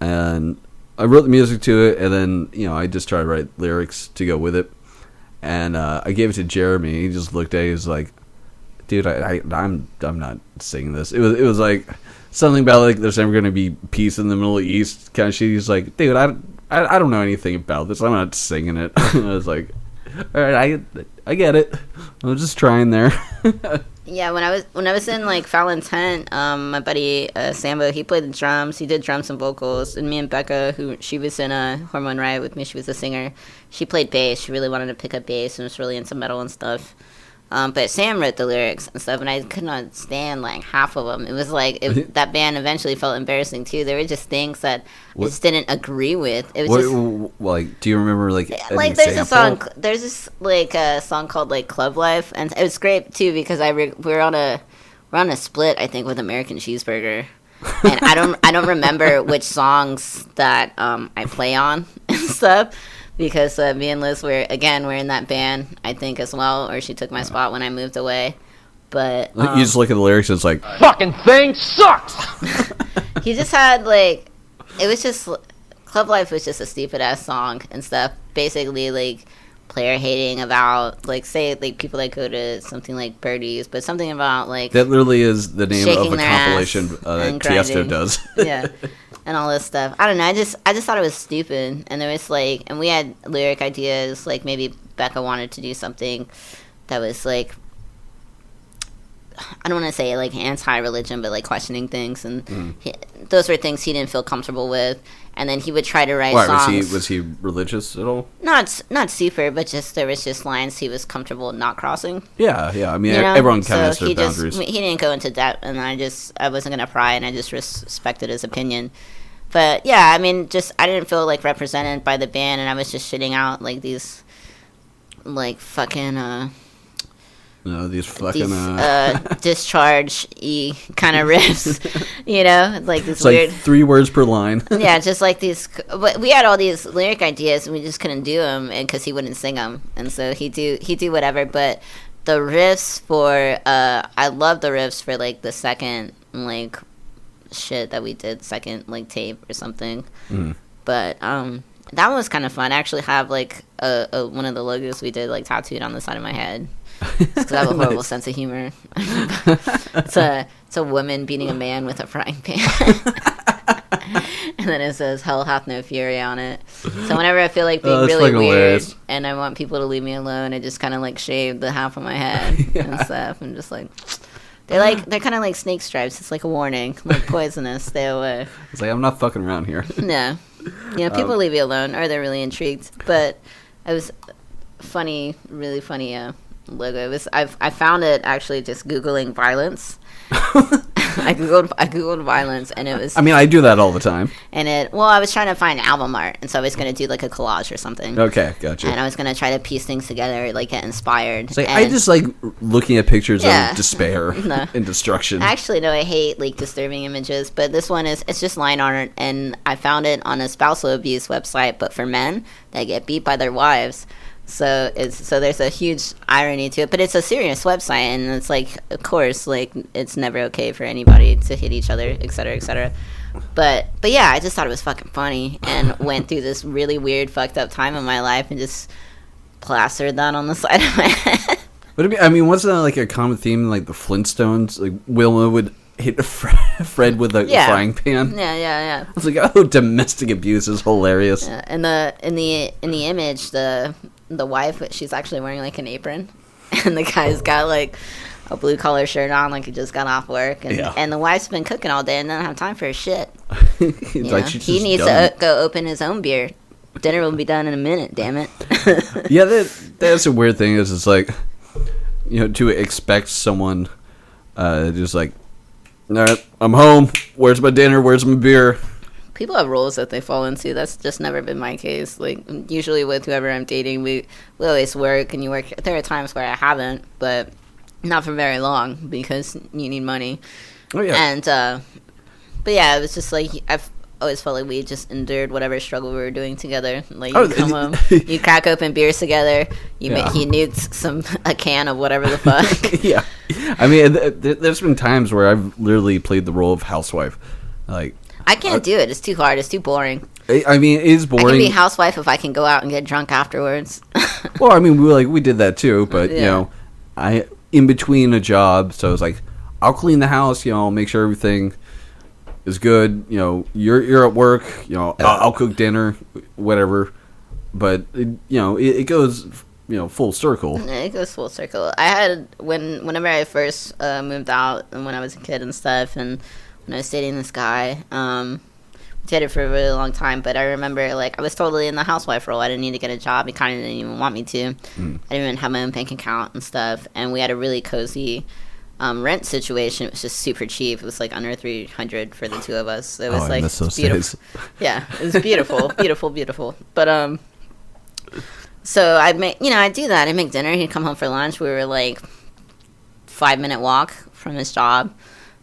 and I wrote the music to it, and then I just tried to write lyrics to go with it, and I gave it to Jeremy. He just looked at it. He was like, "Dude, I'm not singing this." It was like something about like there's never going to be peace in the Middle East kind of shit. He's like, "Dude, I don't know anything about this. I'm not singing it." I was like, "All right, I get it. I was just trying there." Yeah, when I was in like Foul Intent, my buddy Sambo, he played the drums. He did drums and vocals, and me and Becca, she was in a Hormone Riot with me, she was a singer. She played bass. She really wanted to pick up bass and was really into metal and stuff. But Sam wrote the lyrics and stuff, and I could not stand like half of them. It was like that band eventually felt embarrassing too. There were just things that I just didn't agree with. It was like, do you remember like there's a song? There's this like a song called like Club Life, and it was great too because we're on a split, I think, with American Cheeseburger, and I don't remember which songs that I play on and stuff. Because me and Liz we're in that band, I think, as well, or she took my spot when I moved away. But you just look at the lyrics and it's like, Fucking thing sucks! he just had like, it was just, Club Life was just a stupid ass song and stuff. Basically, like, player hating about, like, say, like, people that go to something like Birdies, but something about, like, that literally is the name of a compilation that Tiesto grinding. does. Yeah. And all this stuff. I don't know. I just thought it was stupid. And there was like, and we had lyric ideas. Like maybe Becca wanted to do something that was like, I don't want to say like anti-religion, but like questioning things. And those were things he didn't feel comfortable with. And then he would try to write songs. Was he religious at all? Not super, but just there was just lines he was comfortable not crossing. Yeah. I mean, everyone kind of has their boundaries. He didn't go into depth, and I wasn't gonna pry, and I just respected his opinion. But yeah, I mean, I didn't feel like represented by the band, and I was just shitting out like these, like fucking discharge-y kind of riffs, like this it's weird. Like 3 words per line. Yeah, just like these. But we had all these lyric ideas, and we just couldn't do them, and because he wouldn't sing them, and so he do whatever. But the riffs for I love the riffs for like the second like shit that we did, second like tape or something. But that one was kind of fun. I actually have like one of the logos we did like tattooed on the side of my head because I have a horrible sense of humor. It's a woman beating a man with a frying pan. And then it says "Hell hath no fury" on it. So whenever I feel like being really weird hilarious. and I want people to leave me alone, I just kind of like shave the half of my head and stuff, and just like They're kind of like snake stripes. It's like a warning, like poisonous. Stay away. It's like, I'm not fucking around here. No, people leave you alone, or they're really intrigued. But it was funny, really funny logo. It was I found it actually just googling violence. I googled violence, and it was. I mean, I do that all the time. And I was trying to find album art, and so I was going to do like a collage or something. Okay, gotcha. And I was going to try to piece things together, like get inspired. It's like, I just like looking at pictures Yeah. of despair No. and destruction. Actually, no, I hate like disturbing images, but this one it's just line art, and I found it on a spousal abuse website, but for men that get beat by their wives. So there's a huge irony to it, but it's a serious website, and it's like, of course, like it's never okay for anybody to hit each other, et cetera, et cetera. But yeah, I just thought it was fucking funny, and went through this really weird, fucked up time in my life, and just plastered that on the side of my head. But I mean, wasn't that like a common theme in like the Flintstones? Like Wilma would hit Fred with a frying pan. Yeah. I was like, oh, domestic abuse is hilarious. Yeah, and in the image, the wife, she's actually wearing like an apron, and the guy's got like a blue collar shirt on, like he just got off work, and the wife's been cooking all day and doesn't have time for his shit. Like, He needs to go open his own beer. Dinner will be done in a minute. Damn it. Yeah, that's a weird thing. Is it's like, to expect someone just like, all right, I'm home. Where's my dinner? Where's my beer? People have roles that they fall into. That's just never been my case. Like, usually with whoever I'm dating, we always work, and you work. There are times where I haven't, but not for very long, because you need money. Oh yeah. And but yeah, it was just like, I've always felt like we just endured whatever struggle we were doing together. Like, you come home, you crack open beers together. He needs a can of whatever the fuck. Yeah. I mean, there's been times where I've literally played the role of housewife. Like, I can't do it. It's too hard. It's too boring. I mean, it is boring. I can be housewife if I can go out and get drunk afterwards. Well, I mean, we did that too, but I in between a job, so it's like, I'll clean the house, I'll make sure everything is good. You're at work, I'll cook dinner, whatever. But it goes full circle. It goes full circle. I had whenever I first moved out, and when I was a kid and stuff, and when I was dating this guy, we dated for a really long time, but I remember, like, I was totally in the housewife role. I didn't need to get a job. He kind of didn't even want me to. I didn't even have my own bank account and stuff, and we had a really cozy rent situation. It was just super cheap. It was like under $300 for the two of us. It was I like miss those beautiful. days. Yeah, it was beautiful, beautiful. But so I'd do that. I'd make dinner. He'd come home for lunch. We were like 5-minute walk from his job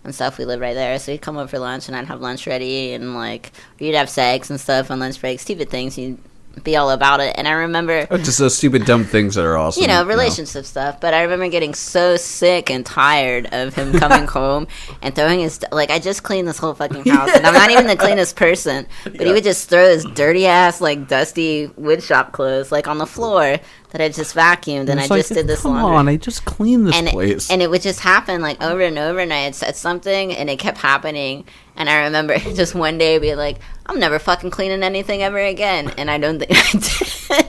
and stuff. We lived right there, so he'd come over for lunch, and I'd have lunch ready, and like we'd have sex and stuff on lunch breaks, stupid things. He'd be all about it, and I remember just those stupid dumb things that are awesome. Relationship stuff. But I remember getting so sick and tired of him coming home and throwing his I just cleaned this whole fucking house, and I'm not even the cleanest person, but he would just throw his dirty ass, like, dusty wood shop clothes, like, on the floor that I just vacuumed, and I just did this laundry. Come on, I just cleaned this place. And it would just happen, like, over and over, and I had said something, and it kept happening. And I remember just one day being like, I'm never fucking cleaning anything ever again. And I don't think I did.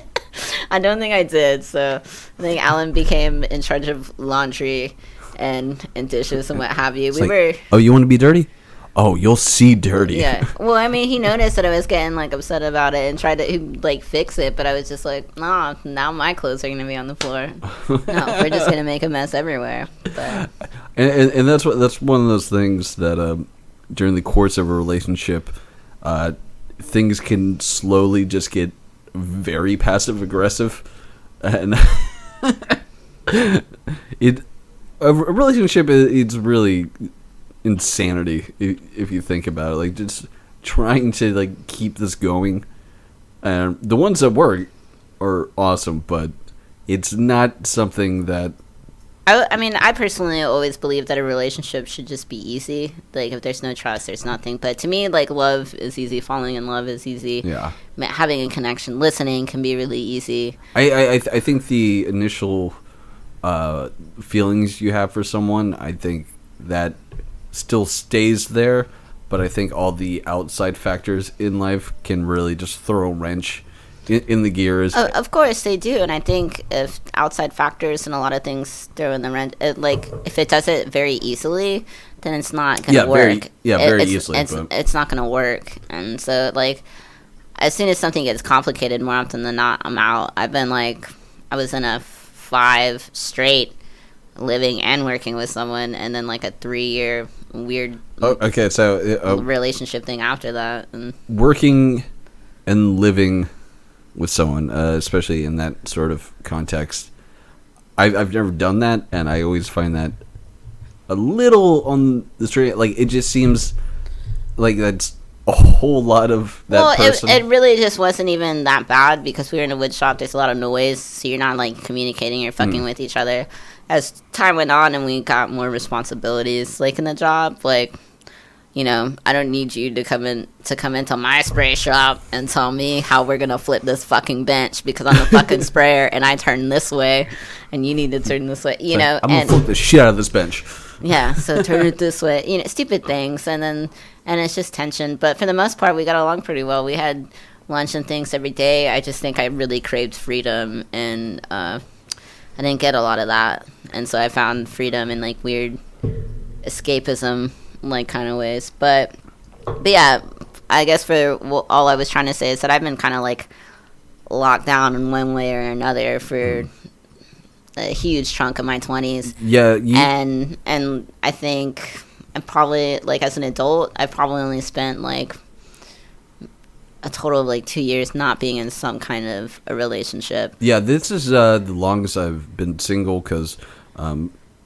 I don't think I did. So I think Alan became in charge of laundry and dishes and what have you. Oh, you want to be dirty? Oh, you'll see dirty. Yeah. Well, I mean, he noticed that I was getting, like, upset about it and tried to, like, fix it. But I was just like, nah, now my clothes are going to be on the floor. No, we're just going to make a mess everywhere. But. And that's one of those things that during the course of a relationship, things can slowly just get very passive aggressive, and a relationship it's really insanity if you think about it. Like, just trying to, like, keep this going, and the ones that work are awesome, but it's not something that. I mean, I personally always believe that a relationship should just be easy. Like, if there's no trust, there's nothing. But to me, like, love is easy. Falling in love is easy. Yeah. Having a connection, listening can be really easy. I think the initial feelings you have for someone, I think that still stays there. But I think all the outside factors in life can really just throw a wrench in the gears. Of course they do, and I think if outside factors and a lot of things throw in the rent, like if it does it very easily, then it's not gonna work. Very easily. It's not gonna work, and so like as soon as something gets complicated, more often than not, I'm out. I was in a 5 straight living and working with someone, and then like a 3-year weird relationship thing after that. And working and living with someone, especially in that sort of context, I've never done that, and I always find that a little on the straight. Like it just seems like that's a whole lot of that person. It really just wasn't even that bad because we were in a wood shop. There's a lot of noise, so you're not like communicating or fucking with each other. As time went on and we got more responsibilities, like in the job, like, you know, I don't need you to come into my spray shop and tell me how we're gonna flip this fucking bench because I'm the fucking sprayer and I turn this way and you need to turn this way, you know. I'm gonna flip the shit out of this bench. Yeah, so turn it this way, you know, stupid things, and it's just tension. But for the most part, we got along pretty well. We had lunch and things every day. I just think I really craved freedom, and I didn't get a lot of that, and so I found freedom in like weird escapism like kind of ways. But yeah, I guess for all I was trying to say is that I've been kind of like locked down in one way or another for a huge chunk of my 20s. Yeah, and I think I'm probably like as an adult, I've probably only spent like a total of like 2 years not being in some kind of a relationship. Yeah, this is the longest I've been single because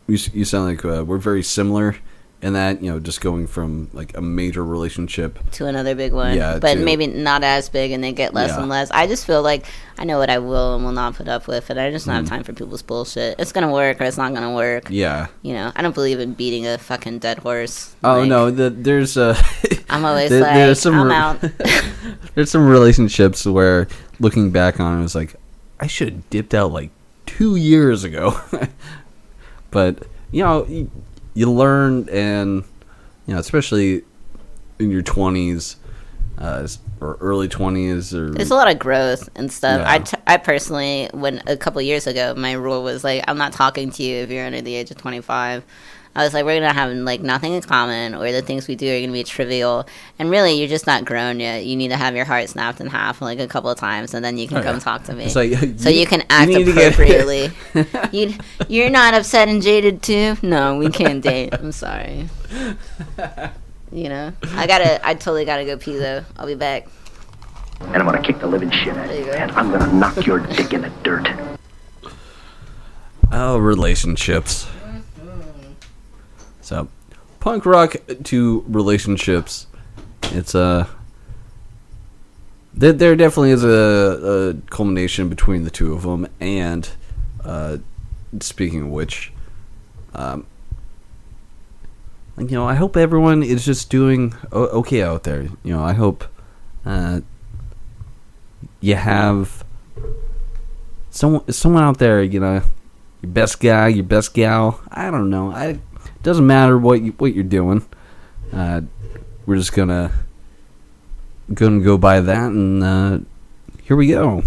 you sound like we're very similar in that, you know, just going from like a major relationship to another big one. Yeah, but maybe not as big, and they get less and less. I just feel like I know what I will and will not put up with, and I just don't have time for people's bullshit. It's gonna work or it's not gonna work. Yeah. You know, I don't believe in beating a fucking dead horse. Oh, like, no, there's I'm always I'm out. There's some relationships where looking back on it, was like, I should have dipped out like 2 years ago. But, you know, you learn, and, you know, especially in your 20s or early 20s. There's a lot of growth and stuff. Yeah. I personally, when a couple years ago, my rule was like, I'm not talking to you if you're under the age of 25. I was like, we're going to have like nothing in common, or the things we do are going to be trivial. And really, you're just not grown yet. You need to have your heart snapped in half like a couple of times, and then you can come talk to me. Like, so you can act appropriately. You're not upset and jaded too? No, we can't date. I'm sorry. You know? I totally gotta go pee though. I'll be back. And I'm gonna kick the living shit out of you, and I'm gonna knock your dick in the dirt. Oh, relationships. So, punk rock to relationships. It's there definitely is a culmination between the two of them. And speaking of which, you know, I hope everyone is just doing okay out there. You know, I hope you have someone out there. You know, your best guy, your best gal. I don't know. It doesn't matter what you're doing. We're just gonna go by that, and here we go.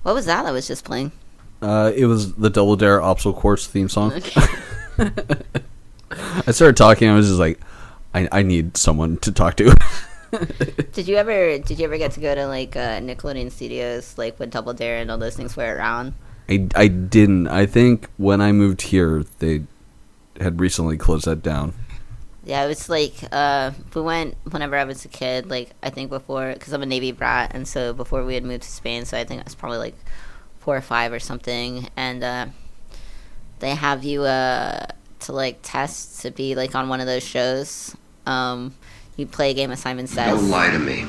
What was that I was just playing? It was the Double Dare Obstacle Course theme song. Okay. I started talking. I was just like, I need someone to talk to. Did you ever get to go to like Nickelodeon Studios, like when Double Dare and all those things were around? I didn't. I think when I moved here, they had recently closed that down. Yeah, it was like we went whenever I was a kid. Like I think before, because I'm a Navy brat, and so before we had moved to Spain, so I think I was probably like 4 or 5 or something. And they have you to like test to be like on one of those shows. You play a game of Simon Says. Don't lie to me.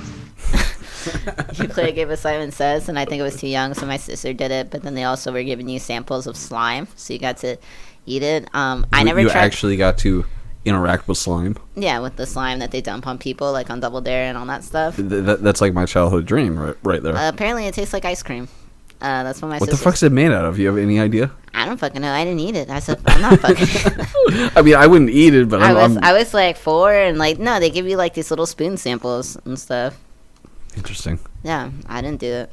You play a game of Simon Says, and I think it was too young, so my sister did it. But then they also were giving you samples of slime, so you got to eat it. I never You tried. actually got to interact with slime. Yeah, with the slime that they dump on people, like on Double Dare and all that stuff. That's like my childhood dream, right there. Apparently, it tastes like ice cream. That's what my What sister. the fuck's it made out of? You have any idea? I don't fucking know. I didn't eat it. I said I'm not fucking. I mean, I wouldn't eat it, but I was like 4, and like no, they give you like these little spoon samples and stuff. Interesting. Yeah, I didn't do it.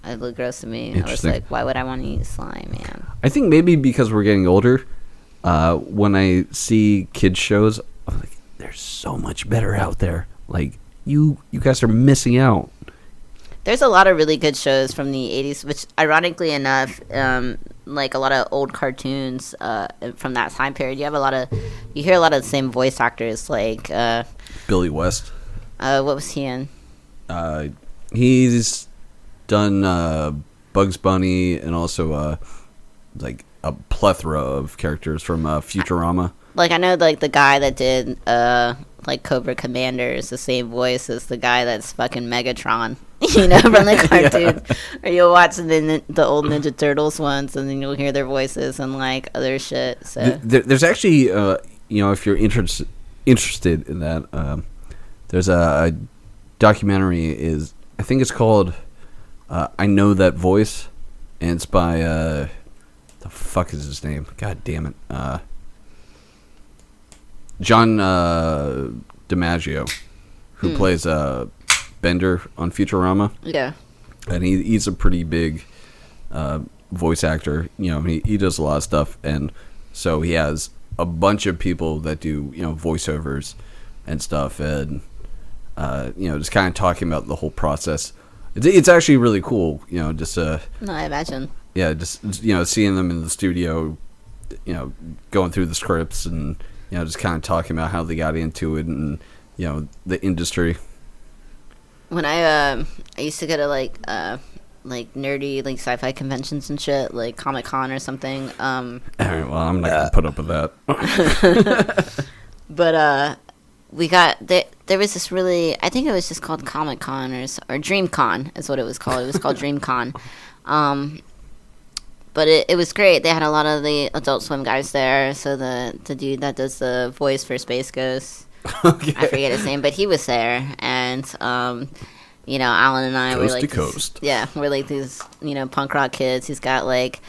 It looked gross to me. I was Interesting. like, why would I want to eat slime, man? I think maybe because we're getting older, when I see kids shows, I'm like, there's so much better out there. Like you guys are missing out. There's a lot of really good shows from the 80s, which ironically enough, like a lot of old cartoons from that time period, you hear a lot of the same voice actors, like Billy West. what was he in? He's done Bugs Bunny and also like a plethora of characters from Futurama. Like I know like the guy that did like Cobra Commander is the same voice as the guy that's fucking Megatron. You know, from the cartoon. Or you'll watch the old Ninja Turtles ones, and then you'll hear their voices and like other shit. So There's actually, if you're interested in that, there's a documentary. I think it's called "I Know That Voice," and it's by the fuck is his name? God damn it, John DiMaggio, who plays Bender on Futurama. yeah. And he's a pretty big voice actor. He does a lot of stuff, and so he has a bunch of people that do voiceovers and stuff, and just kind of talking about the whole process. It's actually really cool. Just No, I imagine. just seeing them in the studio, going through the scripts and just kind of talking about how they got into it and the industry. When I used to go to like nerdy like sci-fi conventions and shit, like Comic-Con or something. All right, well, I'm not gonna put up with that. But we got there was this really, I think it was just called Comic-Con or DreamCon is what it was called. It was called DreamCon. But it was great. They had a lot of the Adult Swim guys there. So the dude that does the voice for Space Ghost, Okay. I forget his name, but he was there, and Alan and I were Coast like to these- coast. yeah, we're like these punk rock kids. He's got like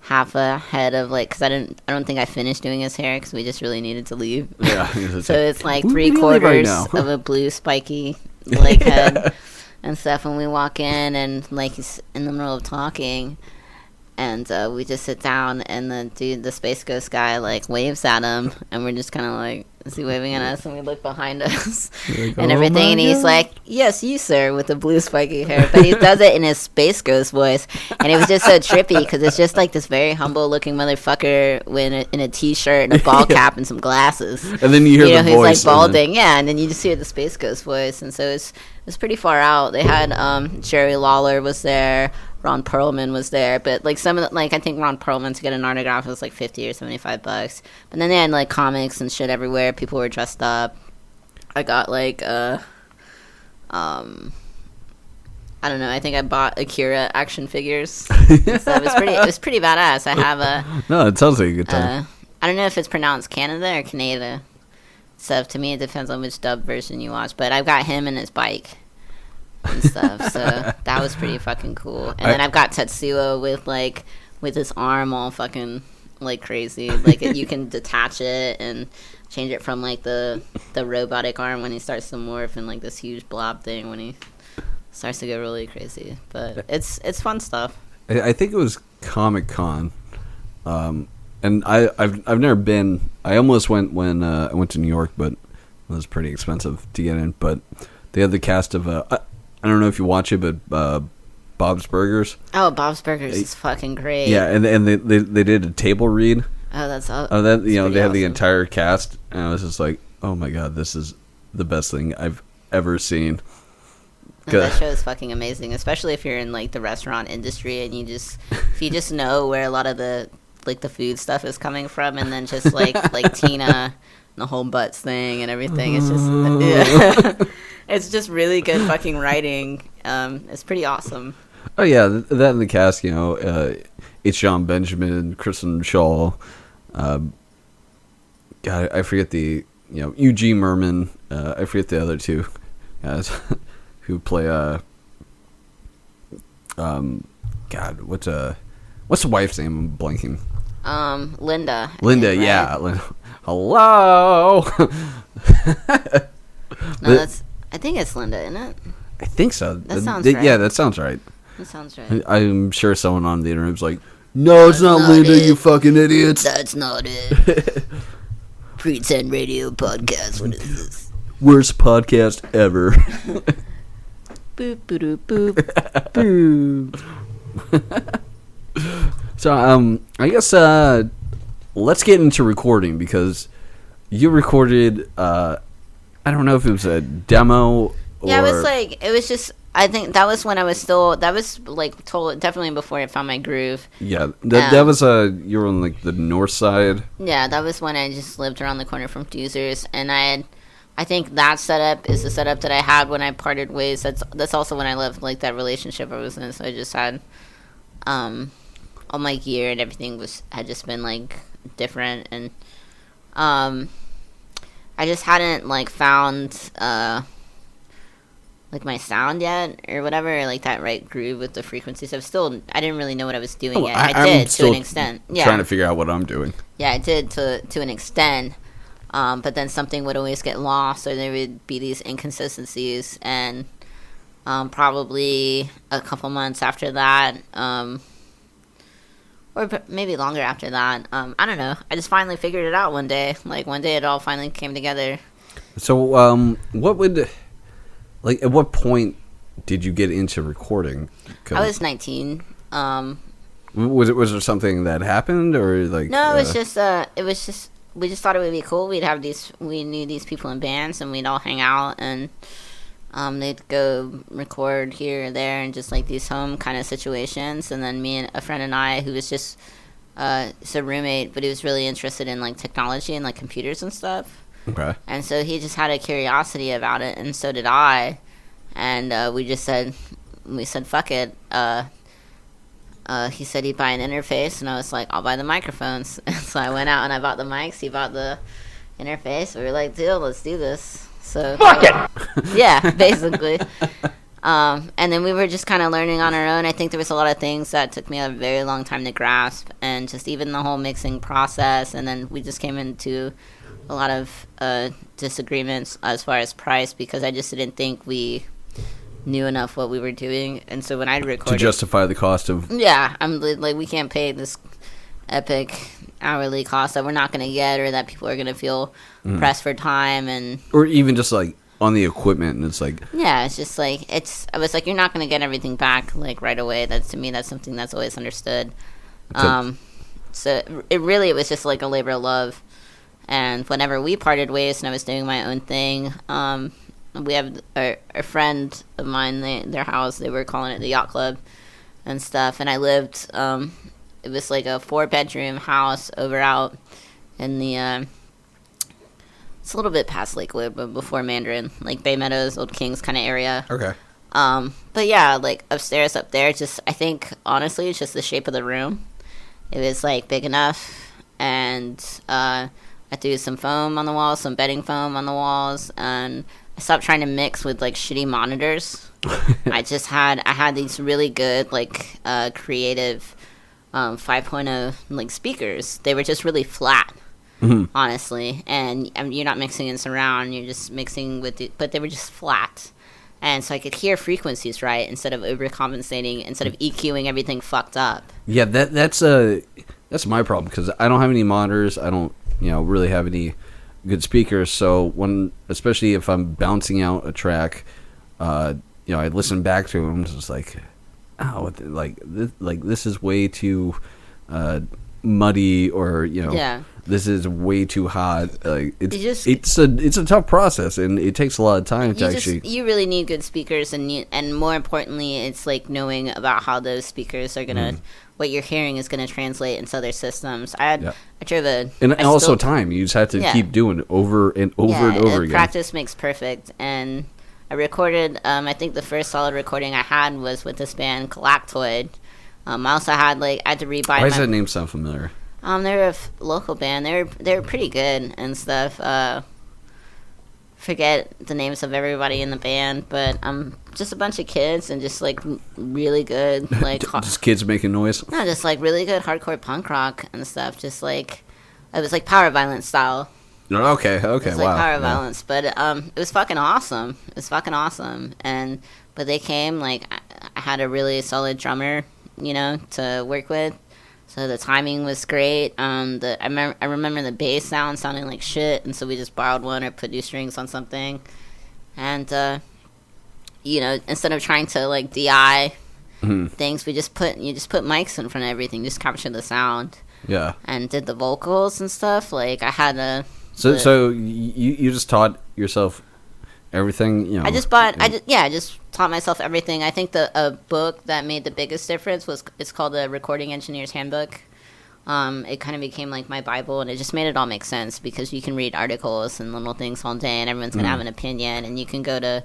half a head of like, because I don't think I finished doing his hair because we just really needed to leave. Yeah. So it's like Where do you live 3/4 right now? of a blue spiky like head and stuff. When we walk in and like he's in the middle of talking, and we just sit down, and the Space Ghost guy like waves at him, and we're just kind of like, is he waving at us? And we look behind us Like, and "Oh everything, my and he's God." like, yes, you sir, with the blue spiky hair, but he does it in his Space Ghost voice, and it was just so trippy because it's just like this very humble looking motherfucker in a t-shirt and a ball cap and some glasses. And then you hear the who's voice. like and then- balding, yeah, and then you just hear the Space Ghost voice, and so it's pretty far out. They had Jerry Lawler was there, Ron Perlman was there, but like some of the, like I think Ron Perlman to get an autograph was like $50 or $75. But then they had like comics and shit everywhere. People were dressed up. I got like I don't know. I think I bought Akira action figures. So it was pretty badass. I have a No, it sounds like a good time. I don't know if it's pronounced Canada or Canada. So to me, it depends on which dub version you watch. But I've got him and his bike and stuff. So that was pretty fucking cool. And then I've got Tetsuo with his arm all fucking like crazy. Like you can detach it and change it from like the robotic arm when he starts to morph and like this huge blob thing when he starts to go really crazy. But it's fun stuff. I think it was Comic-Con. And I've never been. I almost went when I went to New York, but it was pretty expensive to get in. But they had the cast of I don't know if you watch it, but Bob's Burgers. Oh, Bob's Burgers is fucking great. Yeah, and they did a table read. Oh, that's That that's they pretty had the awesome. entire cast, and I was just like, oh my god, this is the best thing I've ever seen. No, that show is fucking amazing, especially if you're in like the restaurant industry and if you just know where a lot of the like the food stuff is coming from, and then just like Tina and the whole butts thing and everything. It's just it's just really good fucking writing. It's pretty awesome. Oh yeah, that in the cast, it's John Benjamin, Kristen Shaw, God, I forget the Eugene Merman. I forget the other two guys who play God, what's the wife's name? I'm blanking. Linda. Linda, right? yeah. Hello. No, I think it's Linda, isn't it? I think so. That sounds right. Yeah, that sounds right. That sounds right. I'm sure someone on the internet was like, "No, it's not Linda, you fucking idiots." That's not it. Pretend radio podcast. What is this? Worst podcast ever. Boop boop boop boop. So, I guess let's get into recording, because you recorded. I don't know if it was a demo. Yeah, it was just. I think that was when I was still. That was like definitely before I found my groove. Yeah, that was you were on like the north side. Yeah, that was when I just lived around the corner from Doozers, and I think that setup is the setup that I had when I parted ways. That's also when I left like that relationship I was in. So I just had, all my gear and everything had just been like different, and I just hadn't like found like my sound yet or whatever, or like that right groove with the frequencies. I didn't really know what I was doing yet. I did to an extent. Yeah, trying to figure out what I'm doing. Yeah, I did to an extent. But then something would always get lost, or there would be these inconsistencies, and probably a couple months after that, or maybe longer after that, I don't know. I just finally figured it out one day. Like one day, it all finally came together. So, at what point did you get into recording? I was 19. Was there something that happened, or like? No, it was just. We just thought it would be cool. We knew these people in bands, and we'd all hang out, and they'd go record here or there, and just like these home kind of situations. And then me and a friend and I, who was just a roommate, but he was really interested in like technology and like computers and stuff. Okay. And so he just had a curiosity about it, and so did I. And we said, fuck it. He said he'd buy an interface, and I was like, I'll buy the microphones. And so I went out and I bought the mics. He bought the interface. We were like, deal, let's do this. So Fuck it! Yeah, basically. And then we were just kind of learning on our own. I think there was a lot of things that took me a very long time to grasp, and just even the whole mixing process. And then we just came into a lot of disagreements as far as price, because I just didn't think we knew enough what we were doing. And so when I recorded, to justify the cost of, I'm like, we can't pay this epic hourly cost that we're not going to get, or that people are going to feel pressed for time, and or even just like on the equipment. And it's like, yeah, it's just like, I was like, you're not going to get everything back like right away. That's, to me, that's something that's always understood. So it was just like a labor of love. And whenever we parted ways and I was doing my own thing, we have a friend of mine, their house, they were calling it the Yacht Club and stuff. And I lived, it was like a 4-bedroom house over out in the, it's a little bit past Lakewood, but before Mandarin, like Bay Meadows, Old Kings kind of area. okay. But yeah, like upstairs up there, just, I think, honestly, it's just the shape of the room. It was like big enough, and, I threw some foam on the walls, some bedding foam on the walls, and I stopped trying to mix with like shitty monitors. I had these really good like creative 5.0 like speakers. They were just really flat, honestly. And you're not mixing in surround, you're just mixing but they were just flat. And so I could hear frequencies right instead of overcompensating, instead of EQing everything fucked up. Yeah, that's my problem, because I don't have any monitors. I don't really have any good speakers. So especially if I'm bouncing out a track, I listen back to them, just like, oh, this is way too muddy, or this is way too hot. Like just- it's a tough process, and it takes a lot of time to actually. You really need good speakers, and more importantly, it's like knowing about how those speakers are gonna, what you're hearing is gonna translate into other systems. I drove a, And I also still- time. You just have to Yeah. keep doing it over and over and over again. Practice makes perfect, and I recorded. I think the first solid recording I had was with this band Galactoid. I also had I had to rebuy. Why does that name sound familiar? They're a local band. They're pretty good and stuff. Forget the names of everybody in the band, but just a bunch of kids and just really good Just kids making noise. no, just really good hardcore punk rock and stuff. Just it was power violence style. Okay, It was wow. power Yeah. violence, but it was fucking awesome. It was fucking awesome, but they came I had a really solid drummer, to work with, so the timing was great. I remember the bass sound sounding like shit, and so we just borrowed one or put new strings on something, and instead of trying to DI things, you just put mics in front of everything, just capture the sound, Yeah. and did the vocals and stuff. I had a. So you just taught yourself everything, I just bought. I just taught myself everything. I think a book that made the biggest difference it's called the Recording Engineer's Handbook. It kind of became my Bible, and it just made it all make sense because you can read articles and little things all day, and everyone's gonna have an opinion, and you can go to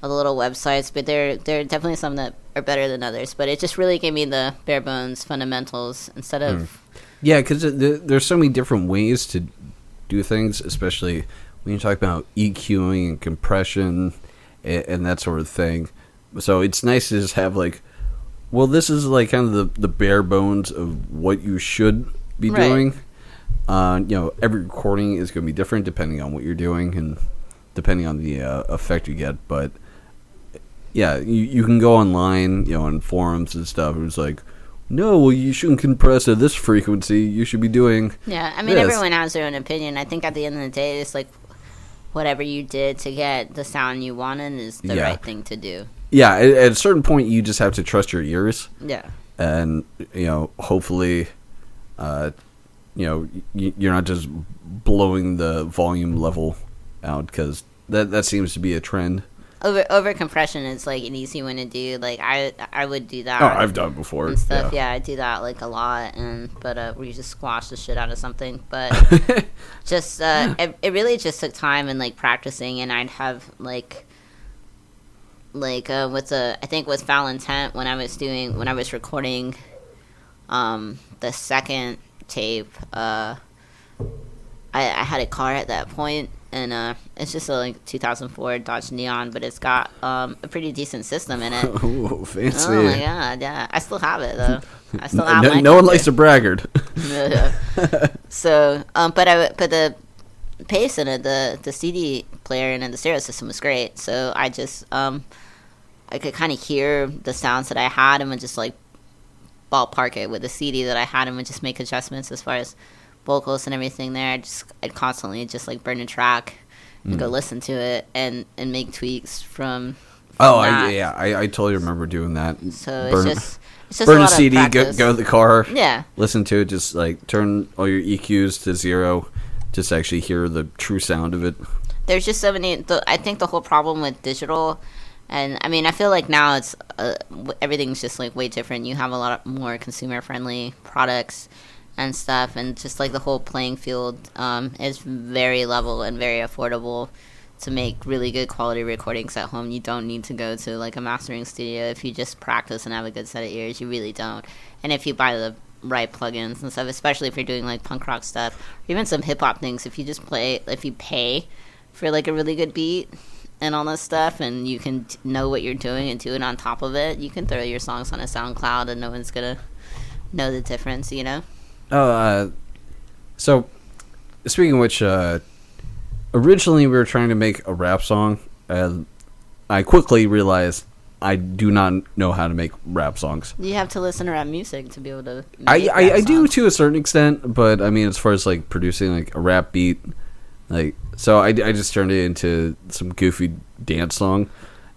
all the little websites, but there are definitely some that are better than others. But it just really gave me the bare bones fundamentals instead of. Yeah, because there's so many different ways to do things, especially when you talk about EQing and compression and that sort of thing. So it's nice to just have this is kind of the bare bones of what you should be doing. Every recording is going to be different depending on what you're doing and depending on the effect you get. But yeah, you can go online, on forums and stuff. It's no, well, you shouldn't compress at this frequency. You should be doing. Yeah, I mean, everyone has their own opinion. I think at the end of the day, it's whatever you did to get the sound you wanted is the right thing to do. Yeah, at a certain point, you just have to trust your ears. Yeah. And, hopefully, you're not just blowing the volume level out, because that seems to be a trend. Over compression is an easy one to do. I would do that. Oh, I've done it before. And stuff. Yeah, I do that a lot. But we just squash the shit out of something. But just it really just took time and practicing. And I'd have with I think with Foul Intent when I was recording the second tape. I had a car at that point. And it's just a 2004 Dodge Neon, but it's got a pretty decent system in it. Oh, fancy! Oh my god, yeah! I still have it though. I still have no one likes a braggart. So, but I put the pace in it, the CD player and the stereo system was great. So I just I could kind of hear the sounds that I had and would just ballpark it with the CD that I had and would just make adjustments as far as vocals and everything there. I'd constantly just burn a track and go listen to it and make tweaks from that. I totally remember doing that. So it's just burn a a lot CD, of go practice. to the car, Yeah. listen to it, just turn all your EQs to 0, just actually hear the true sound of it. There's just so many. I think the whole problem with digital, and I mean, I feel now it's everything's just way different. You have a lot more consumer friendly products and stuff, and just the whole playing field is very level and very affordable to make really good quality recordings at home. You don't need to go to a mastering studio. If you just practice and have a good set of ears, you really don't. And if you buy the right plugins and stuff, especially if you're doing punk rock stuff or even some hip hop things, if you pay for a really good beat and all this stuff, and you can know what you're doing and do it on top of it, you can throw your songs on a SoundCloud and no one's gonna know the difference, So, speaking of which, originally we were trying to make a rap song, and I quickly realized I do not know how to make rap songs. You have to listen to rap music to be able to make I rap do songs. to a certain extent, but I mean, as far as producing a rap beat, so I just turned it into some goofy dance song,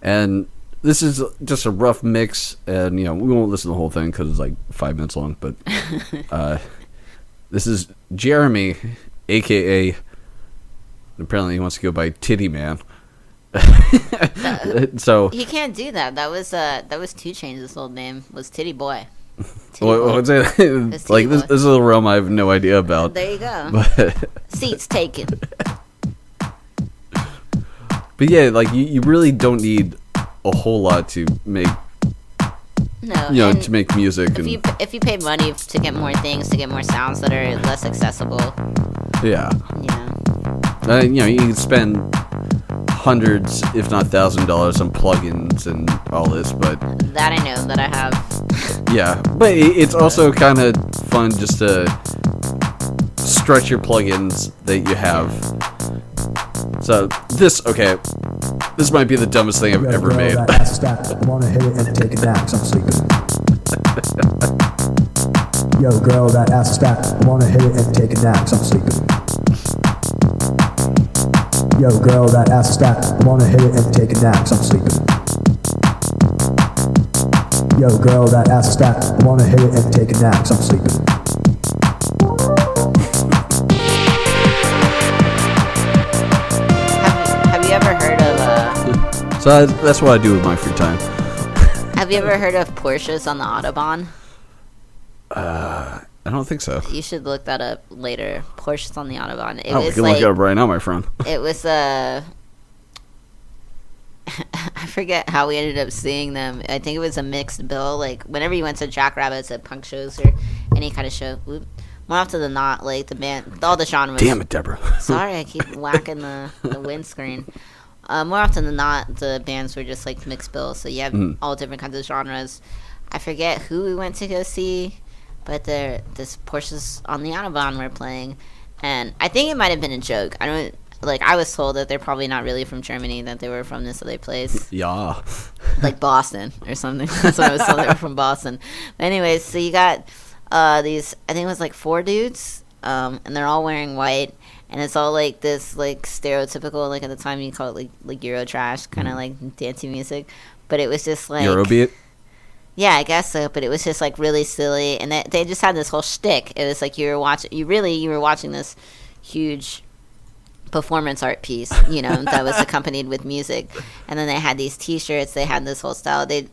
and this is just a rough mix, and we won't listen to the whole thing because it's 5 minutes long, but This is Jeremy, a.k.a. apparently he wants to go by Titty Man. So he can't do that. That was 2 Chainz' old name was Titty Boy. what's it? Like this is a realm I have no idea about. There you go. But Seats taken. But yeah, like you really don't need a whole lot to make to make music. If you pay money to get more things, to get more sounds that are less accessible. Yeah. Yeah. You can spend hundreds, if not $1,000 on plugins and all this, but that I know that I have. Yeah, but it's also kind of fun just to stretch your plugins that you have. So this might be the dumbest thing I've ever made. That ass is stacked. I wanna hit it and take a nap 'cause I'm sleeping. Yo, girl, that ass is stacked. I wanna hit it and take a nap 'cause I'm sleeping. Yo, girl, that ass is stacked. I wanna hit it and take a nap 'cause I'm sleeping. Yo, girl, that ass is stacked. I wanna hit it and take a nap 'cause I'm sleeping. Have you ever heard of So that's what I do with my free time. Have you ever heard of Porsches on the Autobahn? I don't think so. You should look that up later. Porsches on the Autobahn. It We was can like, look it up right now, my friend. It was I forget how we ended up seeing them. I think it was a mixed bill. Like whenever you went to Jackrabbits at punk shows or any kind of show, more often than not, like the band, all the genres. Damn it, Deborah. Sorry, I keep whacking the windscreen. More often than not, the bands were just like mixed bills. So you have all different kinds of genres. I forget who we went to go see, but this Porsches on the Autobahn were playing, and I think it might have been a joke. I was told that they're probably not really from Germany, that they were from this other place. Yeah. Like Boston or something. That's what I was told, they were from Boston. But anyways, so you got these, I think it was like 4 dudes, and they're all wearing white, and it's all like this like stereotypical, like at the time you call it like Euro trash, kind of like dancey music. But it was just like Eurobeat? Yeah, I guess so, but it was just like really silly, and they just had this whole shtick. It was like you were watching this huge performance art piece, that was accompanied with music, and then they had these T-shirts. They had this whole style. They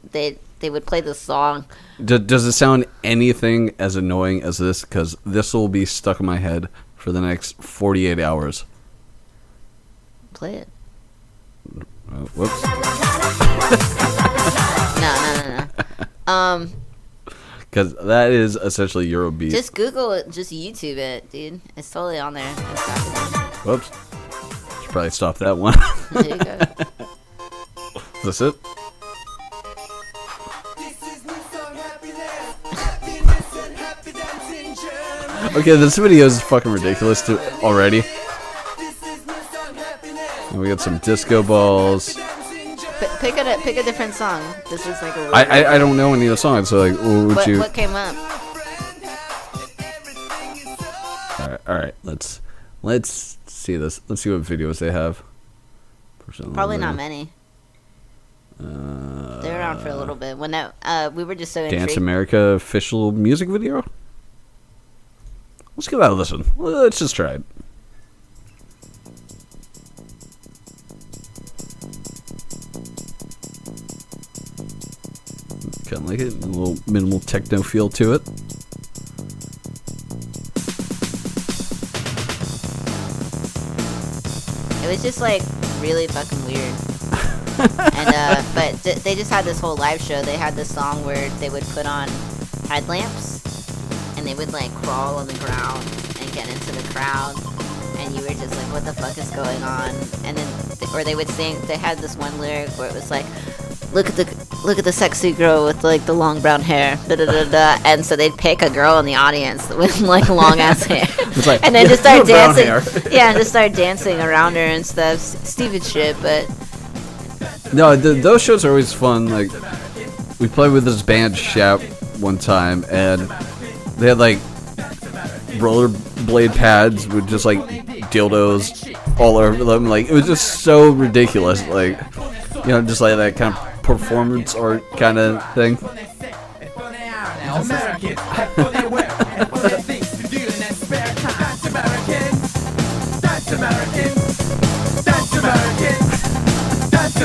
would play this song. Does it sound anything as annoying as this? Because this will be stuck in my head for the next 48 hours. Play it. Whoops. No. Because that is essentially Eurobeat. Just Google it. Just YouTube it, dude. It's totally on there. Whoops. Should probably stop that one. There you go. Is this it? Okay, this video is fucking ridiculous already. And we got some disco balls. Pick a different song. This is like a. I don't know any of the songs, so like, what came up? All right. Let's see this. Let's see what videos they have. Probably not many. They're around for a little bit. When that we were just so intrigued. Dance America official music video. Let's give that a listen. Let's just try it. Kind of like it. A little minimal techno feel to it. It was just like really fucking weird. And but they just had this whole live show. They had this song where they would put on headlamps and they would like crawl on the ground and get into the crowd, and you were just like, what the fuck is going on? And then or they would sing. They had this one lyric where it was like, look at the sexy girl with like the long brown hair, da da da da. And so they'd pick a girl in the audience with like long ass hair, like, and then just start dancing. Yeah, just start dancing around her and stuff. Stupid shit, but no, those shows are always fun. Like, we played with this band Shap one time, and they had like rollerblade pads with just like dildos all over them. Like, it was just so ridiculous. Like, just like that kind of performance art kind of thing.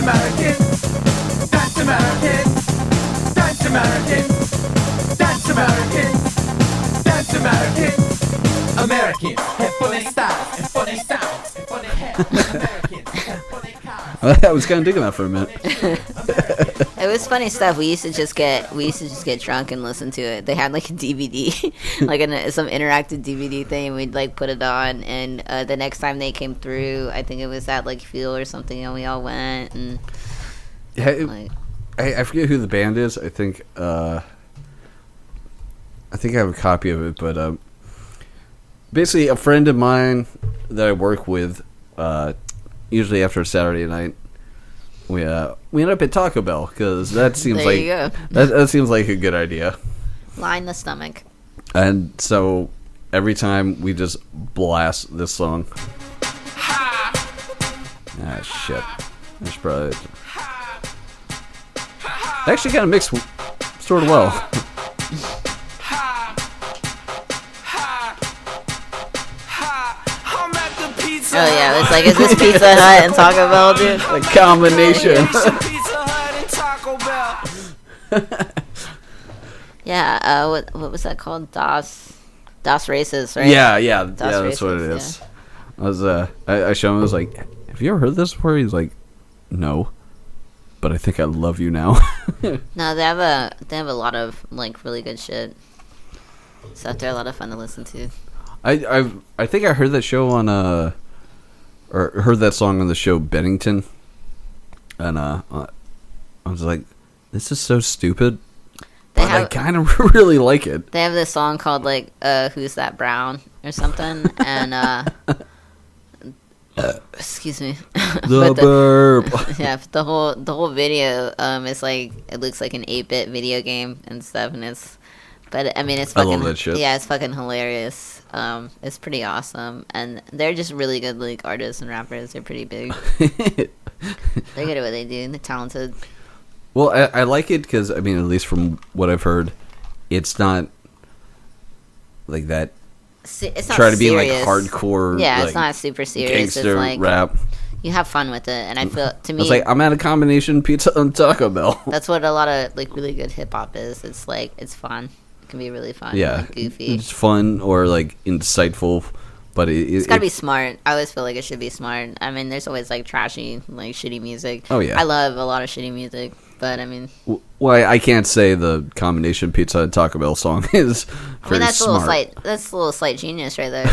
American. That's American. That's American. That's American. That's American. American. Have funny style and funny sounds and funny hair. American. Have funny cars. I was kind of digging that for a minute. It was funny stuff. We used to just get drunk and listen to it. They had like a DVD, like some interactive DVD thing. We'd like put it on, and the next time they came through, I think it was at like Fuel or something, and we all went. And Yeah, I forget who the band is. I think I have a copy of it, but basically a friend of mine that I work with, usually after a Saturday night, we end up at Taco Bell because that seems There you go. that seems like a good idea. line the stomach. And so every time we just blast this song. Ah, shit. That's probably it. It actually kind of mixed sort of well. Oh yeah, it's like, is this Pizza Hut and Taco Bell, dude? A combination. Yeah, what was that called? DOS Races, right? Yeah, DOS that's Races, what it is. I showed him, I was like, have you ever heard this before? He's like, no. But I think I love you now. No, they have a lot of like really good shit. So they're a lot of fun to listen to. I think I heard that show on or heard that song on the show Bennington, and I was like, this is so stupid, but I kind of really like it. They have this song called like "Who's That Brown" or something, and excuse me, The burp. Yeah, the whole video is like, it looks like an 8-bit video game and stuff, and it's. But I mean, it's fucking. I love that shit. Yeah, it's fucking hilarious. It's pretty awesome, and they're just really good like artists and rappers. They're pretty big. They're good at what they do. They're talented. Well, I like it because, I mean, at least from what I've heard, it's not like that. It's not try to be like serious. hardcore. Yeah, like, it's not super serious. gangster It's like rap. you have fun with it, and I feel, to me, It's like, I'm at a combination pizza and Taco Bell. that's what a lot of like really good hip hop is. It's like, it's fun. It can be really fun. Yeah, and goofy. it's fun or like insightful, but It's gotta be smart. I always feel like it should be smart. I mean, there's always like trashy, like shitty music. Oh, yeah. I love a lot of shitty music, but I mean, Well, I can't say the combination pizza and Taco Bell song is very that's smart. That's a little slight genius right there.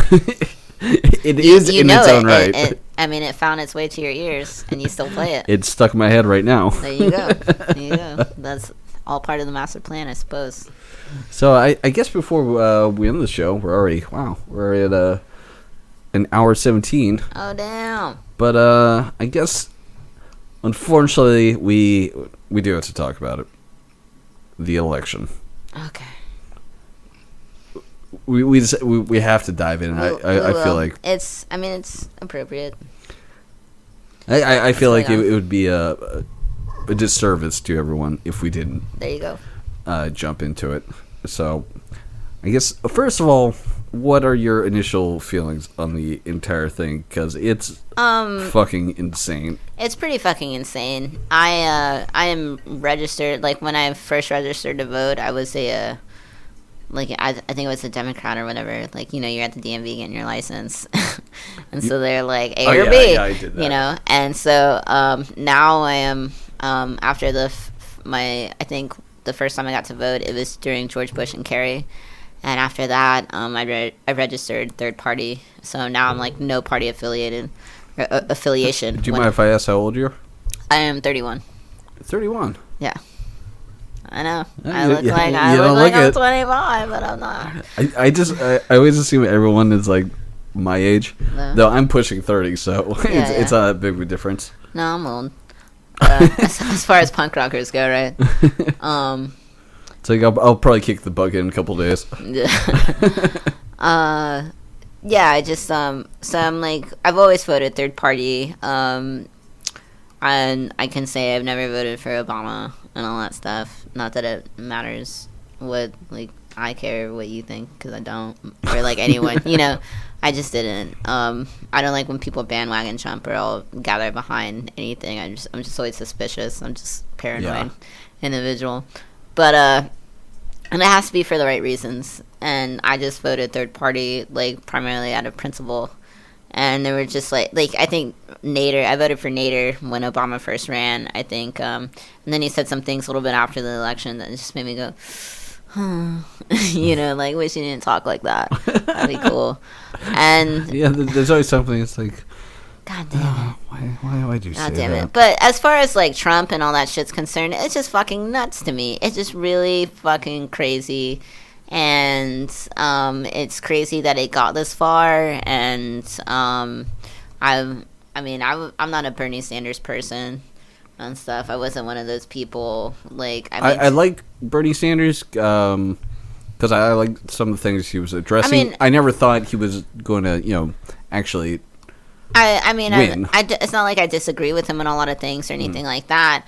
It is in its own right. I mean, it found its way to your ears, and you still play it. It's stuck in my head right now. There you go. There you go. That's all part of the master plan, I suppose. So I guess before we end the show, we're already at an hour 17. Oh damn! But I guess unfortunately we do have to talk about it. The election. Okay. We have to dive in. I feel like it's appropriate. I feel like it would be a disservice to everyone if we didn't. There you go. Jump into it. So, I guess first of all, what are your initial feelings on the entire thing? Because it's fucking insane. It's pretty fucking insane. I am registered. Like when I first registered to vote, I was I think it was a Democrat or whatever. Like, you know, you're at the DMV getting your license, and so they're like A or B. Yeah, I did that. You know, and so now I am after I think the first time I got to vote, it was during George Bush and Kerry, and after that, I registered third party. So now I'm like no party affiliation. Do you mind if I ask how old you are? I am 31. 31. Yeah. I know. Yeah, I look like I'm 25, but I'm not. I always assume everyone is like my age. No. Though I'm pushing 30, so it's not that big of a difference. No, I'm old. As far as punk rockers go, right? So I'll probably kick the bucket in a couple days. Yeah, I just so I'm like, I've always voted third party. And I can say I've never voted for Obama and all that stuff. Not that it matters what, like, I care what you think, because I don't, or like anyone, you know. I just didn't. I don't like when people bandwagon Trump or all gather behind anything. I'm just always suspicious. I'm just paranoid individual. But and it has to be for the right reasons. And I just voted third party, like primarily out of principle. And they were just like I think Nader. I voted for Nader when Obama first ran. I think, and then he said some things a little bit after the election that just made me go, you know, like wish he didn't talk like that. That'd be cool. And yeah, there's always something. It's like, God damn it. Why do I do God say damn that? it. But as far as like Trump and all that shit's concerned, it's just fucking nuts to me. It's just really fucking crazy. And it's crazy that it got this far. And I'm not a Bernie Sanders person and stuff. I wasn't one of those people. Like I like Bernie Sanders because I like some of the things he was addressing. I never thought he was going to, actually. Win. It's not like I disagree with him on a lot of things or anything like that.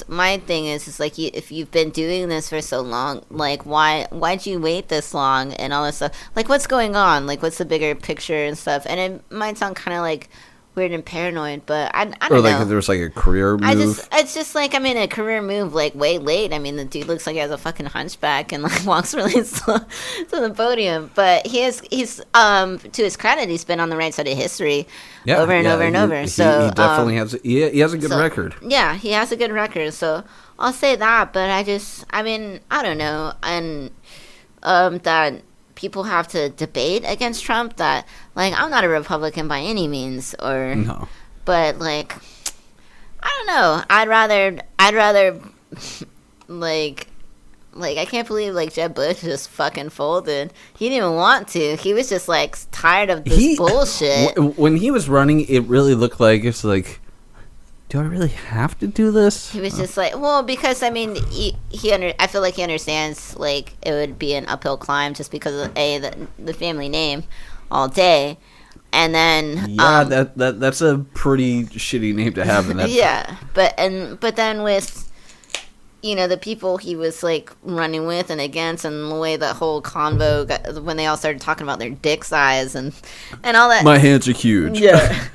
My thing is like, if you've been doing this for so long, like, why'd you wait this long and all this stuff? Like, what's going on? Like, what's the bigger picture and stuff? And it might sound kind of like weird and paranoid, but I don't know. Or like there was like a career move. It's just like, a career move, like way late. The dude looks like he has a fucking hunchback and like walks really slow to the podium. But he's to his credit, he's been on the right side of history over and over and over. So he definitely has. He has a good record. Yeah, he has a good record. So I'll say that. But I don't know, and that people have to debate against Trump. That, like, I'm not a Republican by any means, no. But like, I don't know. I'd rather like I can't believe like Jeb Bush just fucking folded. He didn't even want to. He was just like tired of this bullshit. When he was running, it really looked like it's like, do I really have to do this? He was just like, well, because I feel like he understands like it would be an uphill climb just because of the family name all day, and then that's a pretty shitty name to have in that. Yeah, but then with the people he was like running with and against, and the way that whole convo got, when they all started talking about their dick size and all that. My hands are huge. Yeah,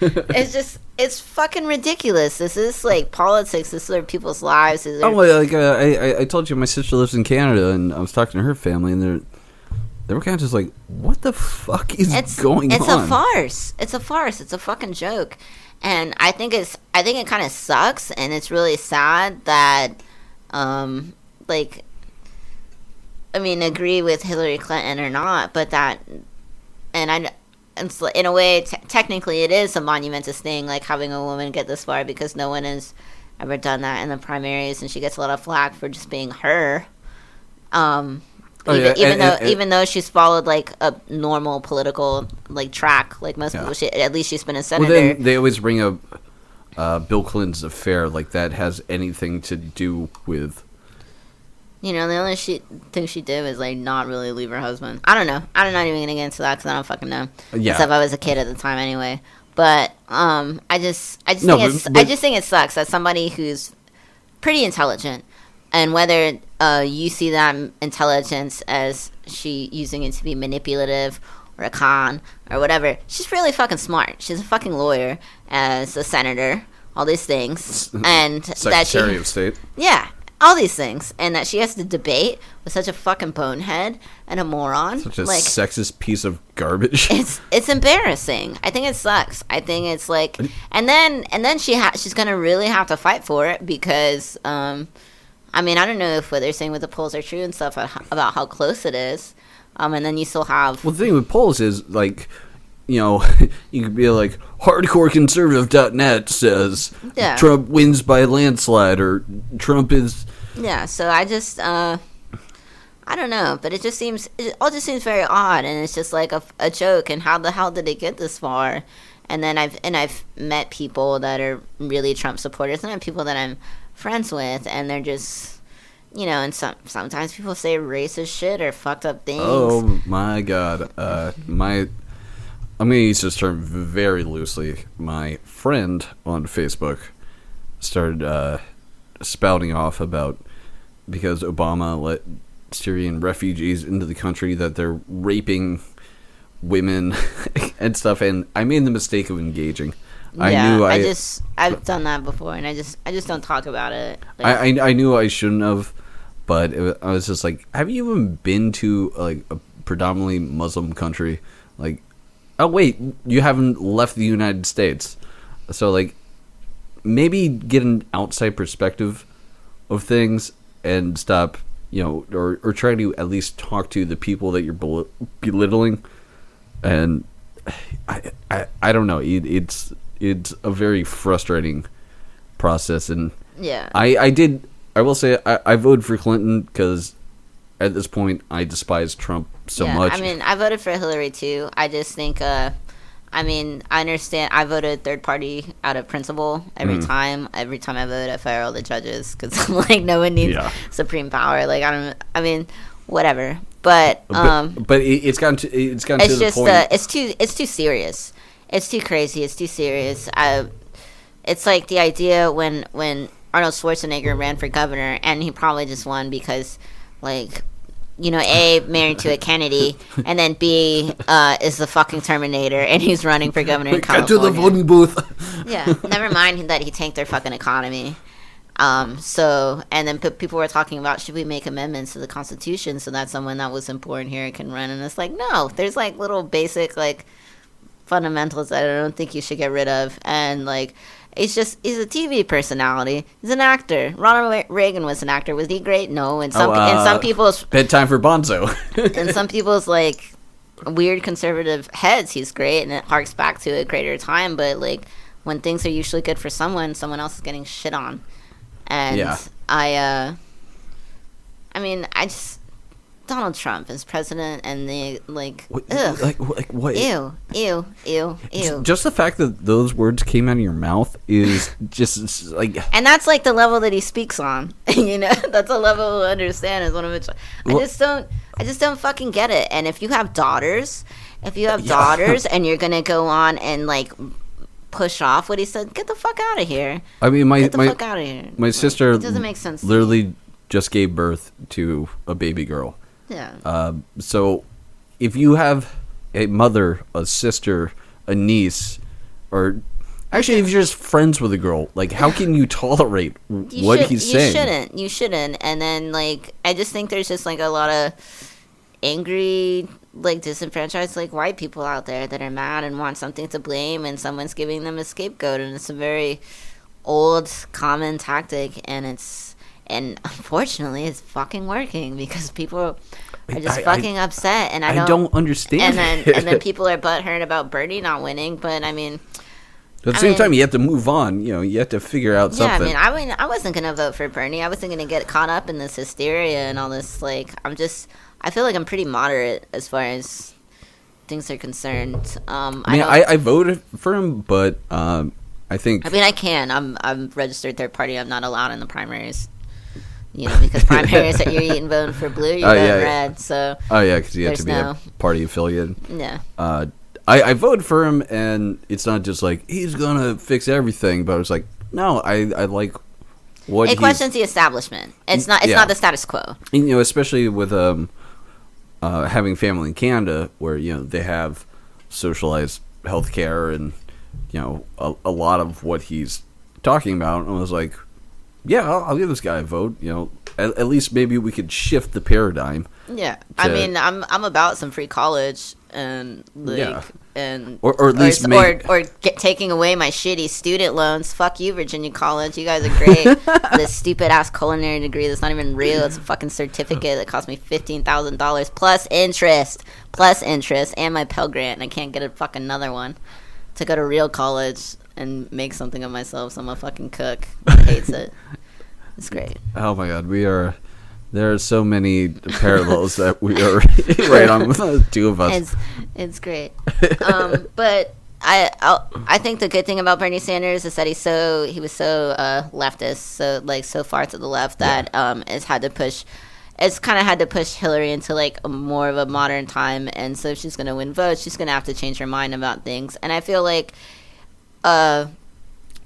it's fucking ridiculous. This is like politics. This is their people's lives. I told you my sister lives in Canada, and I was talking to her family, and they were kind of just like, what the fuck is going on? It's a farce. It's a farce. It's a fucking joke. And I think it kind of sucks, and it's really sad that, agree with Hillary Clinton or not, but that, and in a way, technically it is a monumentous thing, like having a woman get this far, because no one has ever done that in the primaries, and she gets a lot of flack for just being her. Even though she's followed like a normal political like track, like most people, at least she's been a senator. Well, then they always bring up Bill Clinton's affair, like that has anything to do with. The only thing she did was like not really leave her husband. I don't know. I'm not even gonna get into that because I don't fucking know. Yeah. Except I was a kid at the time anyway. But I just think it sucks that somebody who's pretty intelligent, and whether you see that intelligence as she using it to be manipulative or a con or whatever, she's really fucking smart. She's a fucking lawyer, as a senator, all these things, and Secretary of State. Yeah, all these things, and that she has to debate with such a fucking bonehead and a moron, such a sexist piece of garbage. It's embarrassing. I think it sucks. I think it's like, and then she's gonna really have to fight for it because I don't know if what they're saying with the polls are true and stuff about how close it is. And then you still have. Well, the thing with polls is like, you could be like, hardcoreconservative.net says Trump wins by a landslide, or Trump is. Yeah, so I just, I don't know, but it all just seems very odd, and it's just like a joke, and how the hell did it get this far? And then I've met people that are really Trump supporters, and I have people that I'm friends with, and they're just, and sometimes people say racist shit or fucked up things. Oh my god, I'm going to use this term very loosely. My friend on Facebook started spouting off about, because Obama let Syrian refugees into the country, that they're raping women and stuff, and I made the mistake of engaging. Yeah, I've done that before, and I just don't talk about it. Like, I knew I shouldn't have, but I was just like, have you even been to like a predominantly Muslim country? Like, oh wait, you haven't left the United States, so like, maybe get an outside perspective of things and stop, or try to at least talk to the people that you're belittling. And I don't know, it's a very frustrating process. And yeah, I will say I voted for Clinton because at this point I despise Trump so much. I mean, I voted for Hillary too. I just think I understand. I voted third party out of principle every time. Every time I vote, I fire all the judges because like no one needs supreme power. Like whatever. But it's gotten to the point. It's too serious. It's too crazy. It's too serious. It's like the idea when Arnold Schwarzenegger ran for governor, and he probably just won because like. A, married to a Kennedy, and then B, is the fucking Terminator, and he's running for governor in California. Get to the voting booth. Yeah, never mind that he tanked their fucking economy. And then people were talking about, should we make amendments to the Constitution so that someone that wasn't born here can run? And it's like, no, there's like little basic like fundamentals that I don't think you should get rid of. And like, he's a TV personality. He's an actor. Ronald Reagan was an actor. Was he great? No. And some people's bedtime for Bonzo. And some people's like weird conservative heads, he's great, and it harks back to a greater time. But like when things are usually good for someone else is getting shit on. And I just. Donald Trump as president, and the like what? Ew. Just the fact that those words came out of your mouth is just like, and that's like the level that he speaks on. That's a level to understand. Is one of which I just don't fucking get it. And if you have daughters, and you're gonna go on and like push off what he said, get the fuck out of here. I mean, get the fuck out of here. My sister it doesn't make sense. Literally just gave birth to a baby girl. Yeah. So if you have a mother, a sister, a niece, or actually if you're just friends with a girl, like how can you tolerate what he's saying? You shouldn't. And then like I just think there's just like a lot of angry, like disenfranchised like white people out there that are mad and want something to blame, and someone's giving them a scapegoat, and it's a very old common tactic, and unfortunately, it's fucking working because people are just fucking upset, and I don't understand. And then people are butthurt about Bernie not winning, but I mean, at the same time, you have to move on. You have to figure out something. Yeah, I mean, I wasn't gonna vote for Bernie. I wasn't gonna get caught up in this hysteria and all this. Like, I feel like I'm pretty moderate as far as things are concerned. I voted for him, but I think. I mean, I can. I'm registered third party. I'm not allowed in the primaries. Because primaries you're voting for blue, you're voting red. So because you have to be a party affiliate. Yeah. I voted for him, and it's not just like he's gonna fix everything, but I was like, no, I like what. It questions the establishment. It's not the status quo. And, especially with having family in Canada, where they have socialized healthcare and a lot of what he's talking about, and I was like. Yeah, I'll give this guy a vote. At least maybe we could shift the paradigm. Yeah, I mean, I'm about some free college and or at least taking away my shitty student loans. Fuck you, Virginia College. You guys are great. This stupid ass culinary degree that's not even real. It's a fucking certificate that cost me $15,000 plus interest, and my Pell Grant, and I can't get a fucking another one to go to real college and make something of myself, so I'm a fucking cook. Hates it. It's great. Oh my god, there are so many parallels that we are right on with the two of us. It's great. But I think the good thing about Bernie Sanders is that he was so leftist, so far to the left that it's kind of had to push Hillary into like more of a modern time, and so if she's gonna win votes, she's gonna have to change her mind about things. And I feel like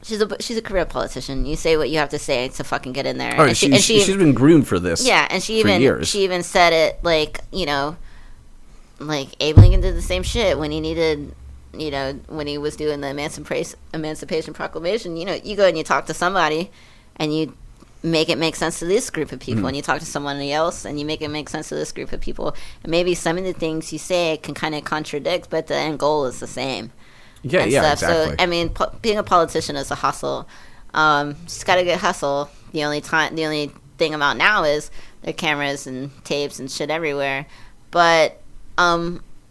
she's a career politician. You say what you have to say to fucking get in there. Oh, she's been groomed for this. Yeah, and she even said it like like Abe Lincoln did the same shit when he needed, when he was doing the Emancipation Proclamation. You go and you talk to somebody, and you make it make sense to this group of people, and you talk to somebody else, and you make it make sense to this group of people, and maybe some of the things you say can kind of contradict, but the end goal is the same. Yeah, exactly. So I mean, being a politician is a hustle. Just gotta get hustle. The only thing about now is there are cameras and tapes and shit everywhere. But I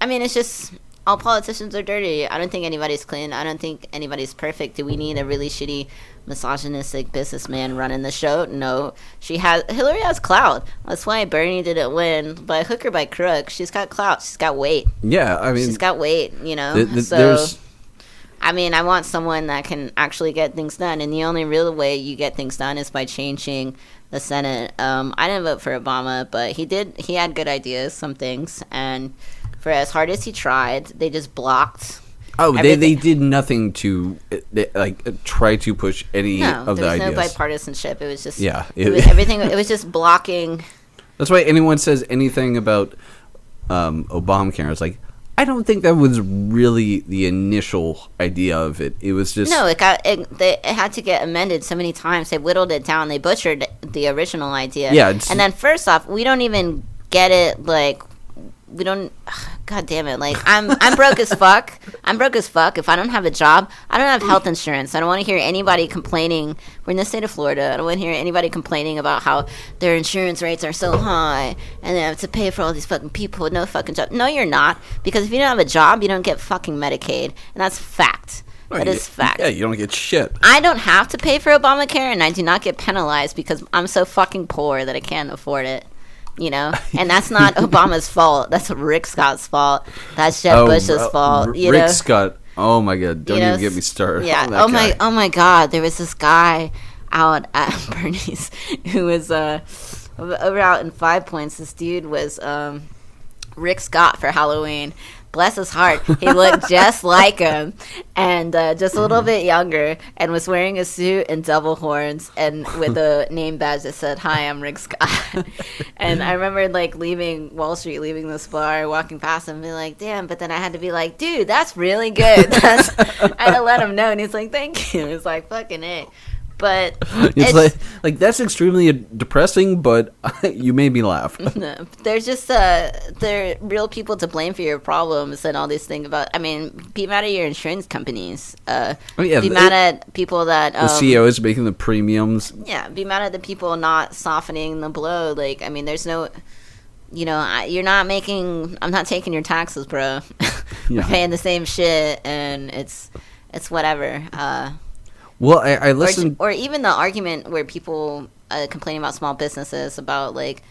mean, it's just all politicians are dirty. I don't think anybody's clean. I don't think anybody's perfect. Do we need a really shitty, misogynistic businessman running the show? No. Hillary has clout. That's why Bernie didn't win. By hook or by crook, she's got clout. She's got weight. Yeah, I mean, she's got weight. I mean, I want someone that can actually get things done, and the only real way you get things done is by changing the Senate. I didn't vote for Obama, but he had good ideas, some things, and for as hard as he tried, they just blocked. Oh, they did nothing to try to push any of the ideas. No, there was no bipartisanship. It was just everything. It was just blocking. That's why anyone says anything about Obamacare, it's like, I don't think that was really the initial idea of it. It was just it had to get amended so many times. They whittled it down. They butchered the original idea. Yeah, and then first off, we don't even get it. Like, we don't. God damn it! Like, I'm broke as fuck. I'm broke as fuck. If I don't have a job, I don't have health insurance. I don't want to hear anybody complaining. We're in the state of Florida. I don't want to hear anybody complaining about how their insurance rates are so high and they have to pay for all these fucking people with no fucking job. No, you're not. Because if you don't have a job, you don't get fucking Medicaid, and that's fact. That is fact. Yeah, you don't get shit. I don't have to pay for Obamacare, and I do not get penalized because I'm so fucking poor that I can't afford it. And that's not Obama's fault. That's Rick Scott's fault. That's Jeb Bush's fault. Rick Scott. Oh my God! Don't even get me started. Yeah. Oh my God! There was this guy out at Bernie's who was over out in 5 Points. This dude was Rick Scott for Halloween. Bless his heart. He looked just like him and just a little bit younger and was wearing a suit and double horns and with a name badge that said, "Hi, I'm Rick Scott." And I remember leaving Wall Street, leaving this bar, walking past him and being like, damn, but then I had to be like, dude, that's really good. I had to let him know, and he's like, thank you. It's like, fucking A. But it's like that's extremely depressing, but you made me laugh. No, there's just they're real people to blame for your problems and all these things about. I mean, be mad at your insurance companies. Be mad at people that the CEO is making the premiums. Yeah, be mad at the people not softening the blow. Like, I mean, there's no. You're not making. I'm not taking your taxes, bro. We're paying the same shit, and it's whatever. Well, I listened... Or even the argument where people complain about small businesses about, like,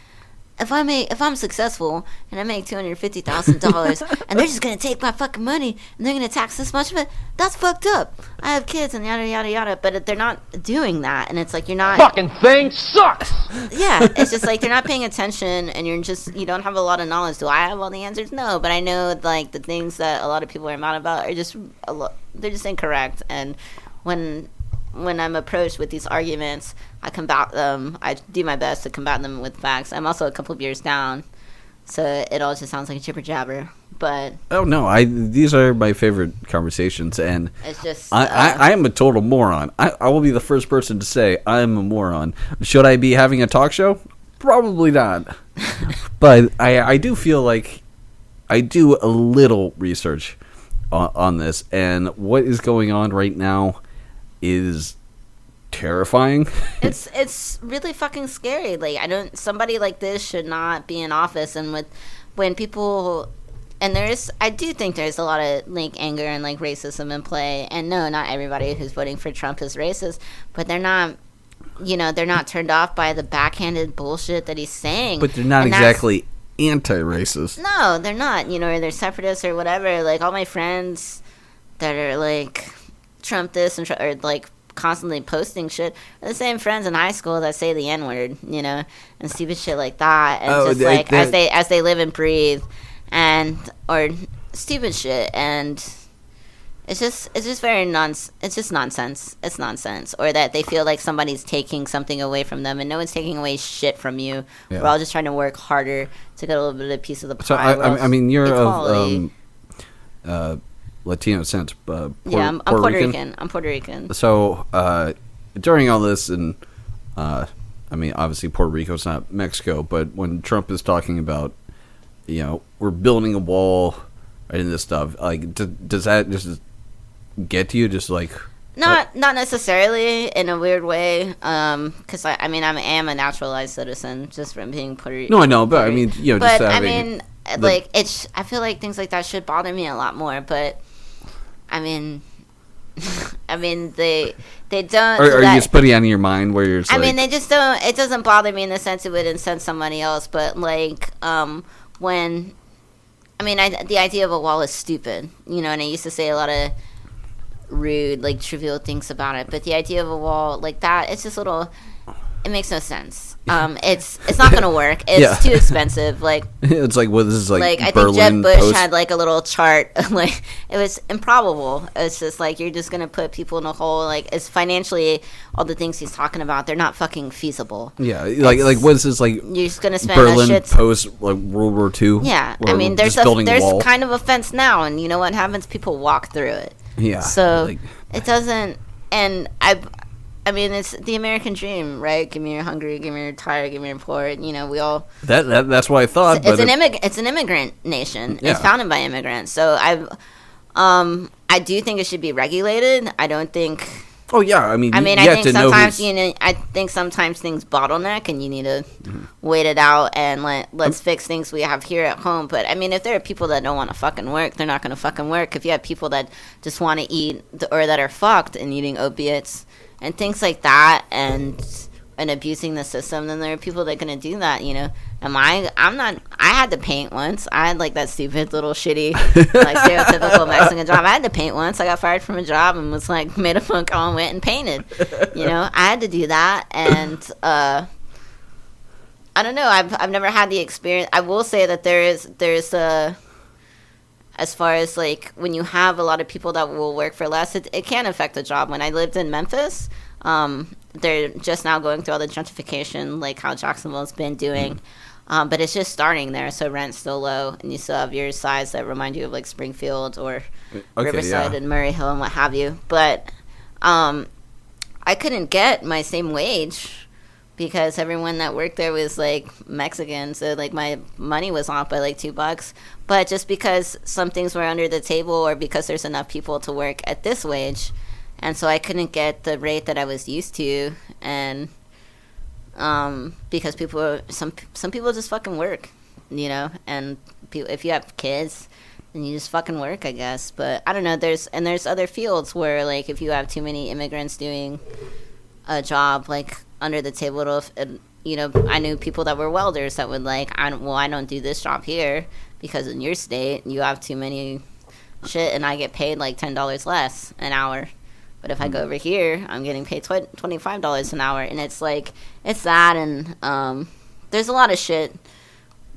if I'm successful and I make $250,000 and they're just going to take my fucking money and they're going to tax this much of it, that's fucked up. I have kids and yada, yada, yada. But they're not doing that. And it's like, you're not... Fucking thing sucks! Yeah, it's just like they're not paying attention and you don't have a lot of knowledge. Do I have all the answers? No, but I know, like, the things that a lot of people are mad about are just... they're just incorrect. And when I'm approached with these arguments, I combat them. I do my best to combat them with facts. I'm also a couple of years down, so it all just sounds like a jibber jabber. But oh no, these are my favorite conversations, and it's just I am a total moron. I will be the first person to say I am a moron. Should I be having a talk show? Probably not. But I do feel like I do a little research on this, and what is going on right now is terrifying. It's really fucking scary. Like, somebody like this should not be in office. And when people, and I do think there's a lot of like anger and like racism in play. And no, not everybody who's voting for Trump is racist, but they're not turned off by the backhanded bullshit that he's saying. But they're not exactly anti-racist. No, they're not. Or they're separatists or whatever. Like, all my friends that are like Trump this or like constantly posting shit are the same friends in high school that say the N-word, and stupid shit like that, and as they live and breathe, and or stupid shit, and It's just very it's just nonsense. It's nonsense. Or that they feel like somebody's taking something away from them, and no one's taking away shit from you. Yeah. We're all just trying to work harder to get a little bit of piece of the pie. So I mean, you're equality. of Latino descent. I'm Puerto Rican. I'm Puerto Rican. So during all this, and I mean, obviously Puerto Rico's not Mexico, but when Trump is talking about, we're building a wall and this stuff, like, does that just get to you? Just like not necessarily in a weird way, because I mean I am a naturalized citizen just from being Puerto Rican. No, I know, but I mean, but just I mean, like I feel like things like that should bother me a lot more, but I mean, they don't. Are you just putting it out of your mind where you're? Just mean, they just don't. It doesn't bother me in the sense it would incent somebody else, but like when. I mean, the idea of a wall is stupid, and I used to say a lot of rude, like, trivial things about it, but the idea of a wall like that, it's just it makes no sense. It's not gonna work. It's too expensive. Like, it's like, this is like I Berlin think Jeb Bush had like a little chart. Like, it was improbable. It's just like you're just gonna put people in a hole. Like, it's financially, all the things he's talking about, they're not fucking feasible. Yeah, like what is this, like, you're just gonna spend Berlin a shit post like World War II? Yeah, I mean, there's kind of a fence now, and you know what happens? People walk through it. Yeah. So it doesn't, and I mean, it's the American dream, right? Give me your hungry, give me your tired, give me your poor. We all. That's what I thought. It's an immigrant nation. Yeah. It's founded by immigrants. So I do think it should be regulated. I don't think. Oh yeah, I mean, I think sometimes I think sometimes things bottleneck, and you need to wait it out and let's fix things we have here at home. But I mean, if there are people that don't want to fucking work, they're not going to fucking work. If you have people that just want to eat or that are fucked and eating opiates and things like that, and abusing the system, then there are people that are going to do that. I'm not. I had to paint once. I had like that stupid little shitty, like stereotypical Mexican job. I had to paint once. I got fired from a job and was like made a phone call and went and painted. I had to do that, and I don't know. I've never had the experience. I will say that there's as far as like when you have a lot of people that will work for less, it can affect the job. When I lived in Memphis, they're just now going through all the gentrification, like how Jacksonville's been doing. But it's just starting there, so rent's still low, and you still have your sides that remind you of like Springfield or Riverside and Murray Hill and what have you. But I couldn't get my same wage because everyone that worked there was like Mexican, so like my money was off by like $2. But just because some things were under the table, or because there's enough people to work at this wage, and so I couldn't get the rate that I was used to, and because some people just fucking work, and if you have kids, then you just fucking work, I guess. But I don't know. There's other fields where like if you have too many immigrants doing a job like under the table, I knew people that were welders that would like, I don't do this job here because in your state you have too many shit, and I get paid like $10 less an hour. But if I go over here, I'm getting paid $25 an hour, and it's like, it's that, and there's a lot of shit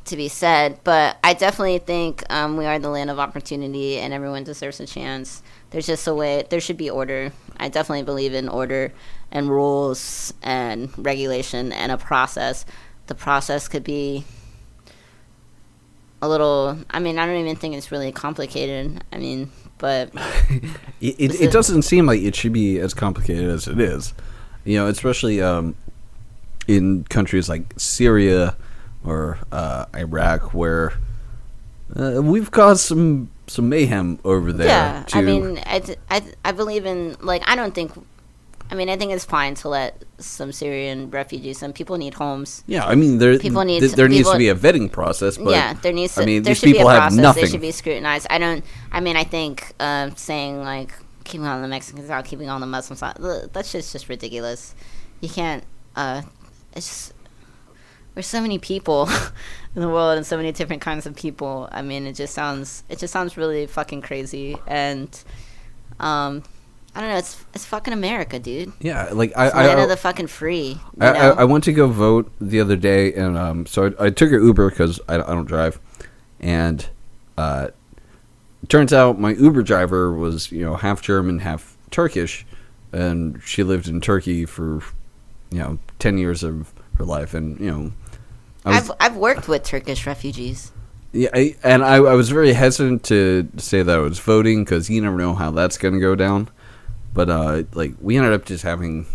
to be said. But I definitely think we are the land of opportunity, and everyone deserves a chance. There's just a way. There should be order. I definitely believe in order and rules and regulation and a process. The process could be a little. I mean, I don't even think it's really complicated. I mean. But it doesn't seem like it should be as complicated as it is, especially in countries like Syria or Iraq, where we've caused some mayhem over there. Yeah, I mean, I believe in, like, I think it's fine to let some Syrian refugees. Some people need homes. Yeah, I mean, there needs to be a vetting process. But yeah, there needs to. I mean, there these should people be a have process. nothing. They should be scrutinized. I think saying like keeping all the Mexicans out, keeping all the Muslims out, that shit's just ridiculous. You can't. It's just, there's so many people in the world and so many different kinds of people. I mean, it just sounds really fucking crazy, and I don't know. It's fucking America, dude. Yeah, like it's land of the fucking free. I went to go vote the other day, and so I took an Uber because I don't drive, and turns out my Uber driver was, half German, half Turkish, and she lived in Turkey for, 10 years of her life, and I've worked with Turkish refugees. Yeah, I was very hesitant to say that I was voting because you never know how that's going to go down, but we ended up just having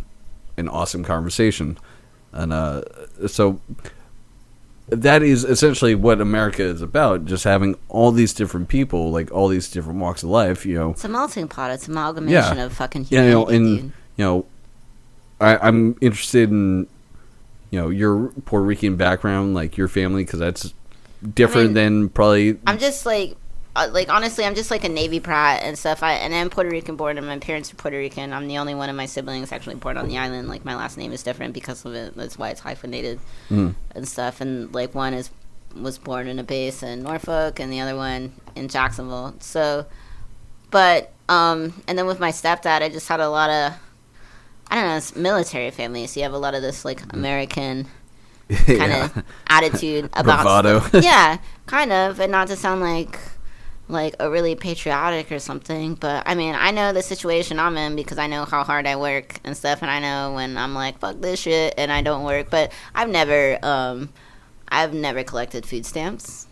an awesome conversation, and so that is essentially what America is about, just having all these different people, like all these different walks of life, It's a melting pot. It's an amalgamation of fucking humanity. dude. I'm interested in, your Puerto Rican background, like your family, because that's different than probably... I'm just honestly, I'm just like a Navy brat and stuff. And I'm Puerto Rican born, and my parents are Puerto Rican. I'm the only one of my siblings actually born on the island. Like, my last name is different because of it. That's why it's hyphenated and stuff. And like, one was born in a base in Norfolk, and the other one in Jacksonville. So, but and then with my stepdad, I just had a lot of, I don't know, it's military family. So you have a lot of this like American kind of attitude about bravado. Yeah, kind of, and not to sound like a really patriotic or something, but I mean, I know the situation I'm in because I know how hard I work and stuff, and I know when I'm like, fuck this shit, and I don't work. But I've never collected food stamps.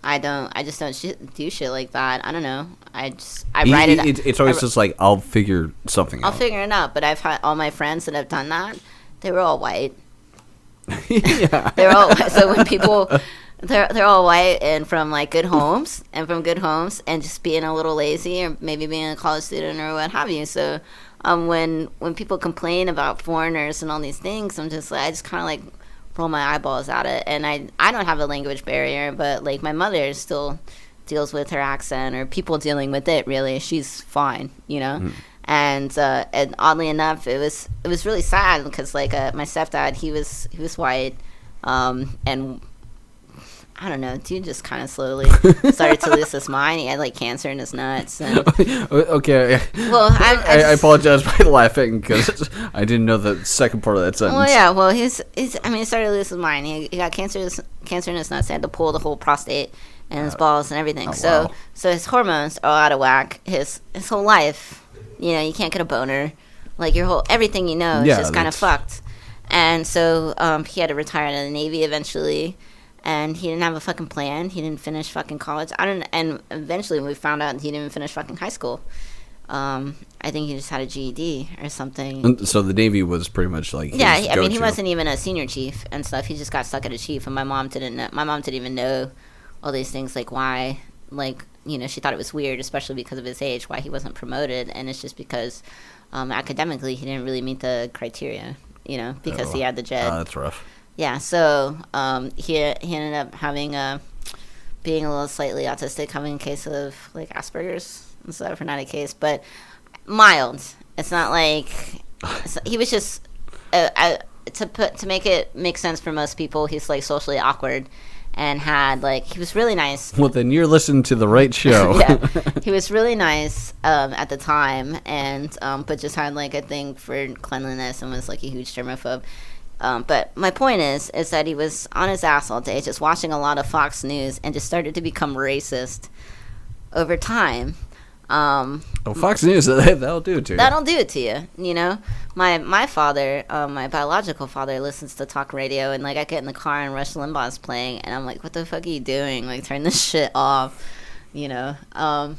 I just don't do shit like that. I don't know. I write it. It's always just like, I'll figure something out. I'll figure it out. But I've had all my friends that have done that. They were all white. Yeah. They're all white. So when people, they're all white and from like good homes and just being a little lazy or maybe being a college student or what have you. So when people complain about foreigners and all these things, I just kind of like roll my eyeballs at it. And I don't have a language barrier, but like my mother still deals with her accent, or people dealing with it. Really, she's fine, And oddly enough, it was really sad because like my stepdad, he was white, and I don't know, dude just kind of slowly started to lose his mind. He had like cancer in his nuts. And, okay. Well, I apologize by laughing because I didn't know the second part of that sentence. Well, yeah. Well, he started to lose his mind. He got cancer in his nuts. They had to pull the whole prostate and his balls and everything. So his hormones are all out of whack. His whole life, you can't get a boner. Like everything is just kind of fucked. And so he had to retire out of the Navy eventually. And he didn't have a fucking plan. He didn't finish fucking college. And eventually we found out he didn't even finish fucking high school. I think he just had a GED or something. And so the Navy was pretty much like he wasn't even a senior chief and stuff. He just got stuck at a chief. And my mom didn't even know all these things, like why, like, she thought it was weird, especially because of his age, why he wasn't promoted. And it's just because academically he didn't really meet the criteria, because he had the JED. That's rough. Yeah, so he ended up having being a little slightly autistic, having a case of like Asperger's and stuff, or not a case, but mild. It's not like he was just to make it make sense for most people. He's like socially awkward and he was really nice. Well, then you're listening to the right show. Yeah, he was really nice at the time, and but just had like a thing for cleanliness and was like a huge germaphobe. But my point is that he was on his ass all day, just watching a lot of Fox News, and just started to become racist over time. Fox News, that'll do it to you. That'll do it to you, My father, my biological father, listens to talk radio, and like I get in the car and Rush Limbaugh's playing, and I'm like, what the fuck are you doing? Like, turn this shit off, But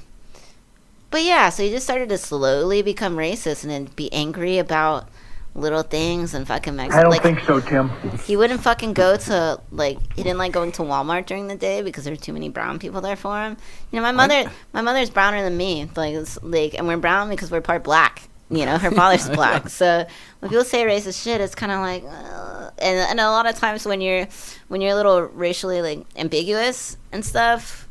yeah, so he just started to slowly become racist and then be angry about little things and fucking Mexico. I don't think so, Tim. He wouldn't fucking go to he didn't like going to Walmart during the day because there were too many brown people there for him. My mother's browner than me. And we're brown because we're part black. Her father's black. So when people say racist shit, it's kind of like, and a lot of times when you're a little racially like ambiguous and stuff,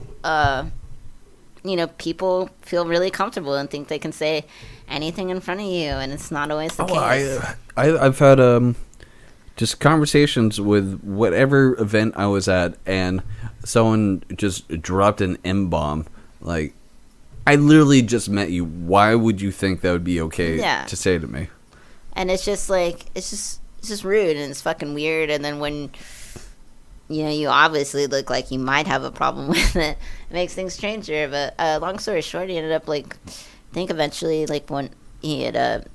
people feel really comfortable and think they can say anything in front of you, and it's not always the case. I've had just conversations with whatever event I was at, and someone just dropped an M-bomb. Like, I literally just met you. Why would you think that would be okay to say to me? And it's just like, it's just rude, and it's fucking weird. And then when you obviously look like you might have a problem with it. It makes things stranger. But long story short, he ended up like, I think eventually like when he had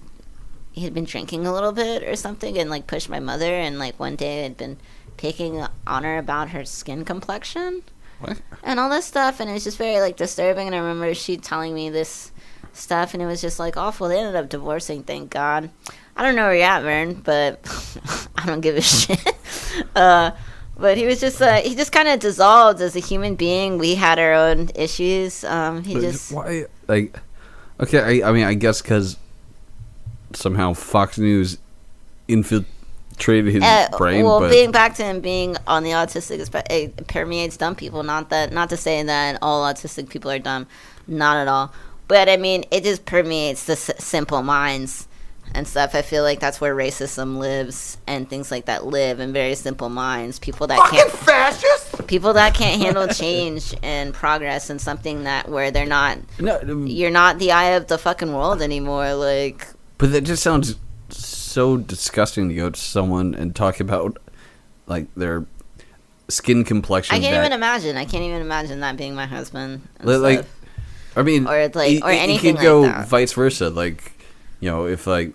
been drinking a little bit or something and like pushed my mother, and like one day had been picking on her about her skin complexion. What? And all this stuff, and it was just very like disturbing. And I remember she telling me this stuff, and it was just like awful. They ended up divorcing, thank God. I don't know where you're at, Vern, but I don't give a shit. But he was just he just kind of dissolved as a human being. We had our own issues. Why, like, okay, I mean, I guess because somehow Fox News infiltrated his brain. Well, but being back to him being on the autistic, it permeates dumb people. Not to say that all autistic people are dumb, not at all. But I mean, it just permeates the simple minds and stuff. I feel like that's where racism lives and things like that live in very simple minds. People that can't handle change and progress and something that where they're not. You're not the eye of the fucking world anymore. Like, but that just sounds so disgusting to go to someone and talk about like their skin complexion. I can't even imagine that being my husband. Like, I mean, or like, or anything it could go like that. vice versa. Like, you know, if like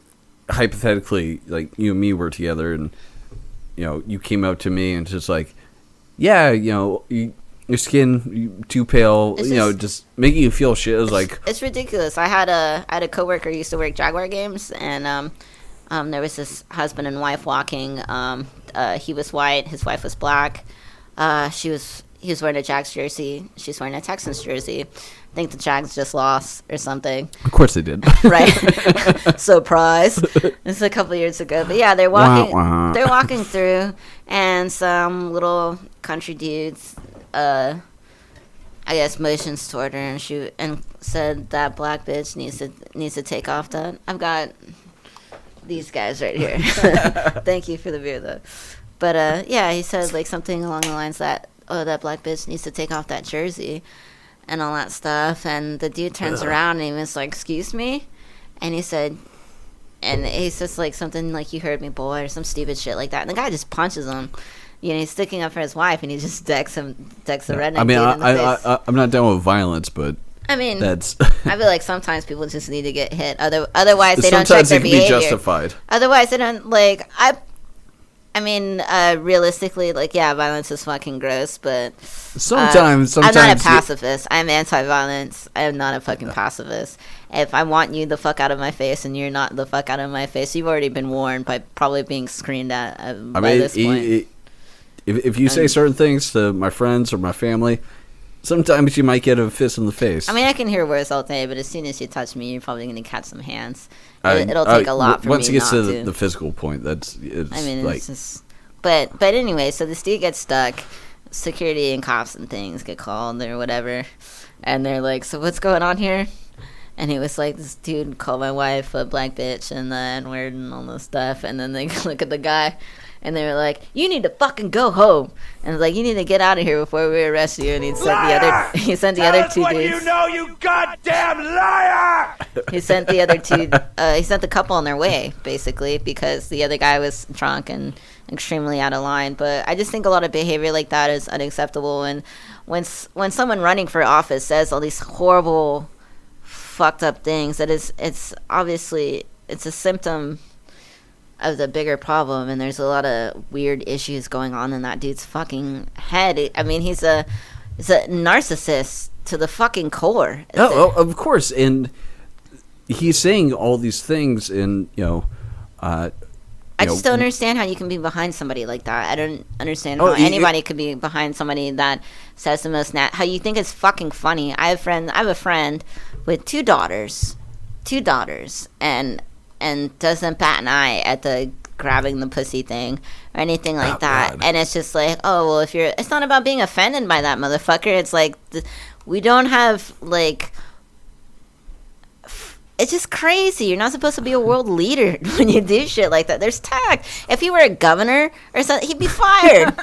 hypothetically, like you and me were together, and you know, you came up to me and just like, yeah, you know, your skin too pale, just making you feel shit. It was like, it's ridiculous. I had a coworker who used to work Jaguar games, and there was this husband and wife walking. He was white, his wife was black. He was wearing a Jags jersey. She's wearing a Texans jersey. I think the Jags just lost or something. Of course they did. Right. Surprise. This is a couple years ago. But yeah, they're walking they're walking through, and some little country dudes I guess motions toward her and said that black bitch needs to take off that. I've got these guys right here. Thank you for the beer though. But yeah, he said like something along the lines that, oh, that black bitch needs to take off that jersey and all that stuff. And the dude turns around and he was like, excuse me? And he said, and he's just like something like, you heard me, boy, or some stupid shit like that. And the guy just punches him. You know, he's sticking up for his wife, and he just decks the redneck I mean, dude in the face. I'm not down with violence, but I mean, that's. I feel like sometimes people just need to get hit. Otherwise, they don't check their behavior. Sometimes it can be justified. Otherwise, they don't like. I mean, realistically, like, yeah, violence is fucking gross, but sometimes I'm not a pacifist. I'm anti-violence. I am not a fucking pacifist. If I want you the fuck out of my face and you're not the fuck out of my face, you've already been warned by probably being screamed at by this point. If you say certain things to my friends or my family, sometimes you might get a fist in the face. I mean, I can hear words all day, but as soon as you touch me, you're probably going to catch some hands. It'll take a lot for me not to. Once it gets to the physical point, it's like... it's just... But anyway, so this dude gets stuck. Security and cops and things get called or whatever. And they're like, so what's going on here? And he was like, this dude called my wife a black bitch and the N-word and all this stuff. And then they look at the guy. And they were like, you need to fucking go home. And like, you need to get out of here before we arrest you. And he sent the other two dudes. You know, you goddamn liar! He sent the other two, he sent the couple on their way, basically, because the other guy was drunk and extremely out of line. But I just think a lot of behavior like that is unacceptable. And when someone running for office says all these horrible, fucked up things, it's obviously, it's a symptom of the bigger problem, and there's a lot of weird issues going on in that dude's fucking head. I mean, he's a narcissist to the fucking core. Of course, and he's saying all these things, and I just don't understand how you can be behind somebody like that. I don't understand how anybody could be behind somebody that says the most how you think it's fucking funny. I have a friend with two daughters, and doesn't bat an eye at the grabbing the pussy thing or anything like that. God. And it's just like, oh, well, it's not about being offended by that motherfucker. It's like, we don't have, like, it's just crazy. You're not supposed to be a world leader when you do shit like that. There's tact. If he were a governor or something, he'd be fired.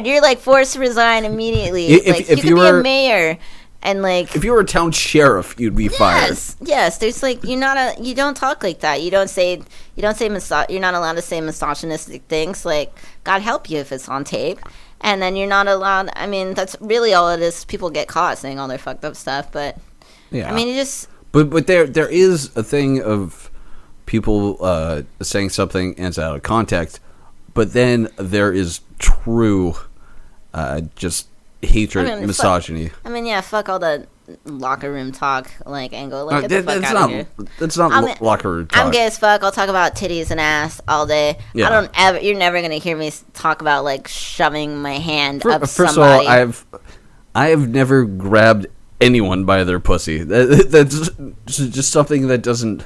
You're, like, forced to resign immediately. If you could be a mayor. And like, if you were a town sheriff, you'd be fired. Yes. There's like, you don't talk like that. You're not allowed to say misogynistic things. Like, God help you if it's on tape. And then you're not allowed. I mean, that's really all it is. People get caught saying all their fucked up stuff, but Yeah. I mean, you just. But there is a thing of people saying something and it's out of context, but then there is true just hatred, misogyny. Fuck all the locker room talk, like, angle. Like, get the fuck out of here. That's not locker room talk. I'm gay as fuck. I'll talk about titties and ass all day. Yeah. You're never gonna hear me talk about, like, shoving my hand up First somebody. of all, I have never grabbed anyone by their pussy. That's just something that doesn't.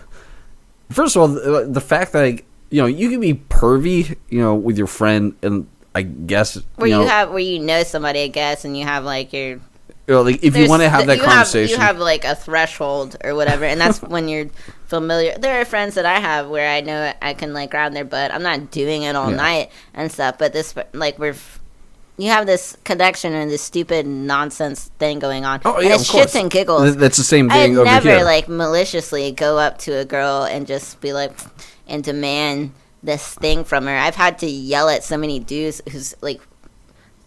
First of all, the fact that you can be pervy, with your friend, and I guess where you know somebody, I guess, and you have like your. Like if you want to have that conversation, you have like a threshold or whatever, and that's when you're familiar. There are friends that I have where I know I can like grab their butt. I'm not doing it all night and stuff, but this like you have this connection and this stupid nonsense thing going on. Oh, and yeah, it's shits and giggles. That's the same thing I'd over never here. like maliciously go up to a girl and just be like and demand this thing from her. I've had to yell at so many dudes who's like,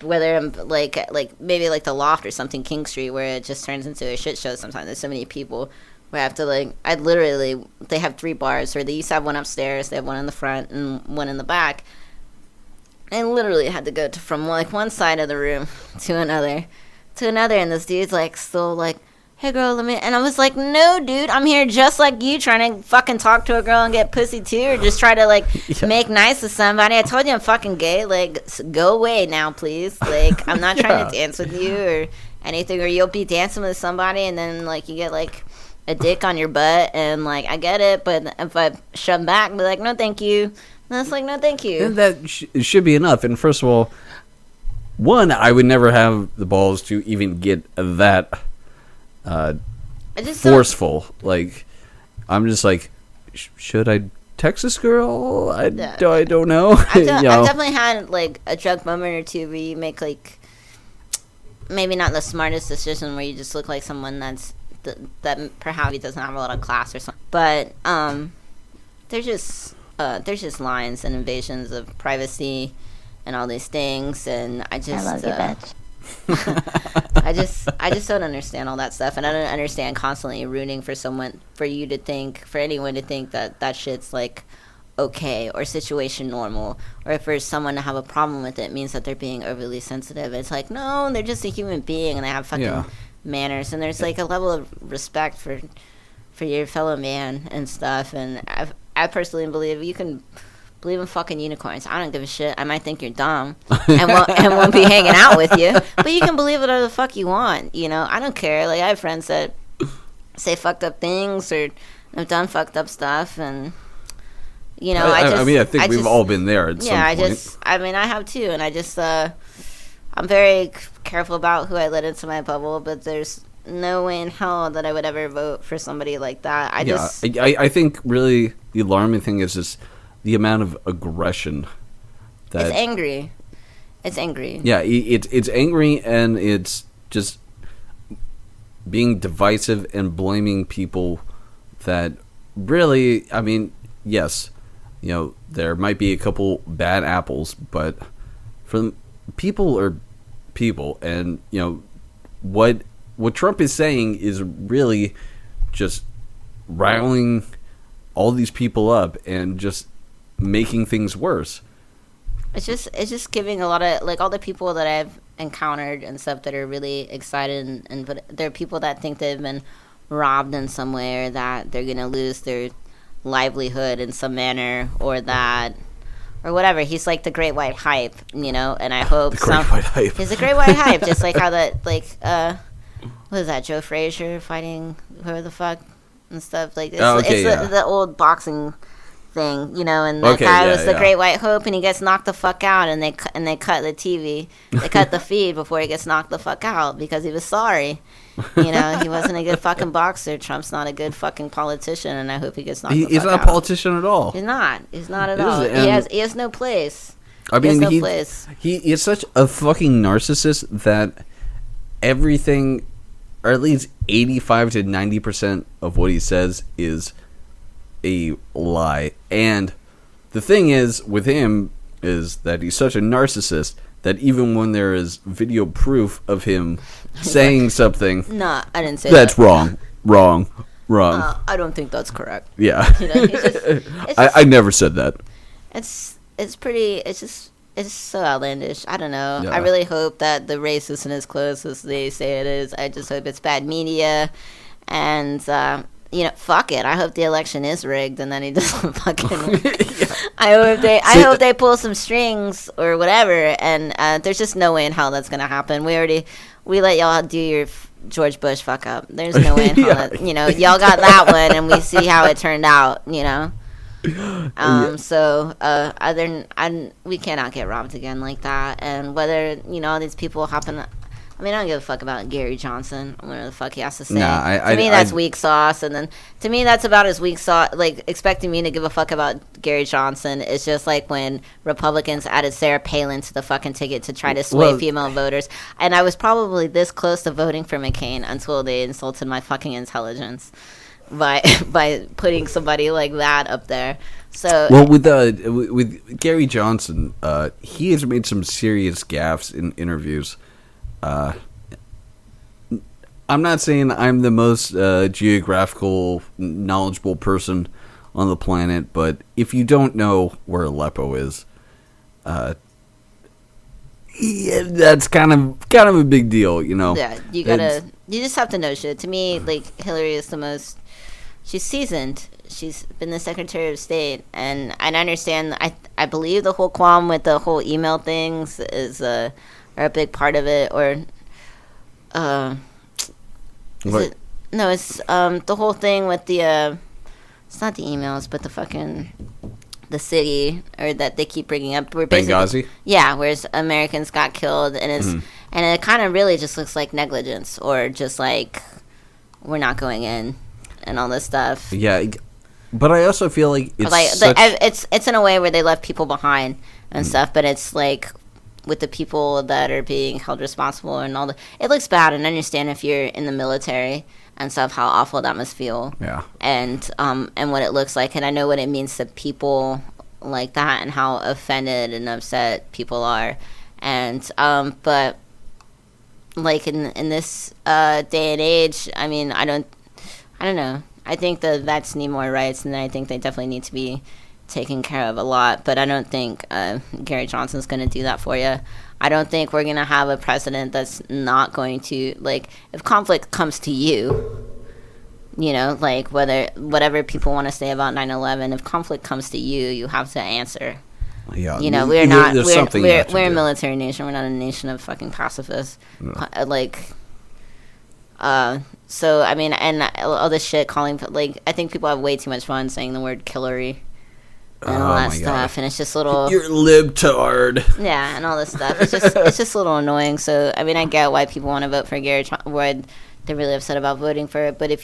whether I'm like maybe like the Loft or something, King Street, where it just turns into a shit show sometimes. There's so many people where I have to they have 3 bars, or they used to have one upstairs, they have one in the front and one in the back. I literally had to go from like one side of the room to another, and this dude's like still like, hey girl, let me, and I was like, no dude, I'm here just like you, trying to fucking talk to a girl and get pussy too, or just try to like make nice with somebody. I told you I'm fucking gay, like go away now please, like I'm not trying to dance with you or anything, or you'll be dancing with somebody and then like you get like a dick on your butt, and like I get it, but if I shove back, be like, no thank you. And it's like, no thank you. And that should be enough. And first of all, one, I would never have the balls to even get that forceful. Like, I'm just like, should I text this girl? I don't know. I've definitely had like a drunk moment or two where you make like maybe not the smartest decision, where you just look like someone that perhaps doesn't have a lot of class or something. But there's just lines and invasions of privacy and all these things, and I love you, bitch. I just don't understand all that stuff, and I don't understand constantly rooting for anyone to think that shit's like okay or situation normal, or if for someone to have a problem with it means that they're being overly sensitive. It's like, no, they're just a human being and they have fucking manners, and there's like a level of respect for your fellow man and stuff. And I personally believe you can believe in fucking unicorns. I don't give a shit. I might think you're dumb and won't be hanging out with you, but you can believe whatever the fuck you want. I don't care. Like, I have friends that say fucked up things or have done fucked up stuff, and I think we've all been there at some point. I have too, and I'm very careful about who I let into my bubble, but there's no way in hell that I would ever vote for somebody like that. I think really the alarming thing is just the amount of aggression. It's angry. It's angry. Yeah, it's angry, and it's just being divisive and blaming people that really, yes, there might be a couple bad apples, but people are people, and what Trump is saying is really just riling all these people up and just making things worse. It's just giving a lot of, like, all the people that I've encountered and stuff that are really excited, but there are people that think they've been robbed in some way, or that they're gonna lose their livelihood in some manner, or whatever. He's like the great white hype, and I hope he's the great white hype, just like how that, like, what is that, Joe Frazier fighting whoever the fuck and stuff, like, it's the old boxing thing, and that guy was the great white hope, and he gets knocked the fuck out, and they cut the TV, they cut the feed before he gets knocked the fuck out because he was sorry. He wasn't a good fucking boxer. Trump's not a good fucking politician, and I hope he gets knocked the fuck out. He's not a politician at all. He's not at all. He has no place. He is such a fucking narcissist that everything, or at least 85 to 90% of what he says is a lie. And the thing is with him is that he's such a narcissist that even when there is video proof of him saying something, No, I didn't say that's that. wrong. I don't think that's correct. Yeah. You know, it's just, I never said that. it's so outlandish. I don't know. Yeah. I really hope that the race isn't as close as they say it is. I just hope it's bad media, and fuck it. I hope the election is rigged, and then he doesn't fucking. I hope they pull some strings or whatever, and there's just no way in hell that's gonna happen. We let y'all do your George Bush fuck up. There's no way in hell that y'all got that one, and we see how it turned out. So we cannot get robbed again like that. And whether all these people hopping, I mean, I don't give a fuck about Gary Johnson, whatever the fuck he has to say. To me, that's weak sauce. And then to me, that's about as weak sauce. Like, expecting me to give a fuck about Gary Johnson is just like when Republicans added Sarah Palin to the fucking ticket to try to sway female voters. And I was probably this close to voting for McCain until they insulted my fucking intelligence by putting somebody like that up there. So with Gary Johnson, he has made some serious gaffes in interviews. I'm not saying I'm the most geographical knowledgeable person on the planet, but if you don't know where Aleppo is, that's kind of a big deal, Yeah, you just have to know shit. To me, like, Hillary is the most. She's seasoned. She's been the Secretary of State, and I understand. I believe the whole qualm with the whole email things is are a big part of it, or it's the whole thing with the it's not the emails, but the city, or that they keep bringing up. Benghazi? Yeah, where Americans got killed, and and it kind of really just looks like negligence, or just like we're not going in, and all this stuff. Yeah, but I also feel like it's in a way where they left people behind and stuff, but it's like with the people that are being held responsible and all it looks bad, and I understand if you're in the military and stuff how awful that must feel. Yeah. And what it looks like, and I know what it means to people like that, and how offended and upset people are, and but like in this day and age, I mean, I don't know. I think the vets need more rights, and I think they definitely need to be taken care of a lot, but I don't think Gary Johnson's going to do that for you. I don't think we're going to have a president that's not going to, like, if conflict comes to you, like whatever people want to say about 9/11, if conflict comes to you, you have to answer. Yeah, we're a military nation. We're not a nation of fucking pacifists. No. So I mean, and all this shit calling, like, I think people have way too much fun saying the word Killary and all that stuff, and it's just little. You're libtard. Yeah, and all this stuff. It's just a little annoying. So I mean, I get why people want to vote for Gary. Why they're really upset about voting for it. But if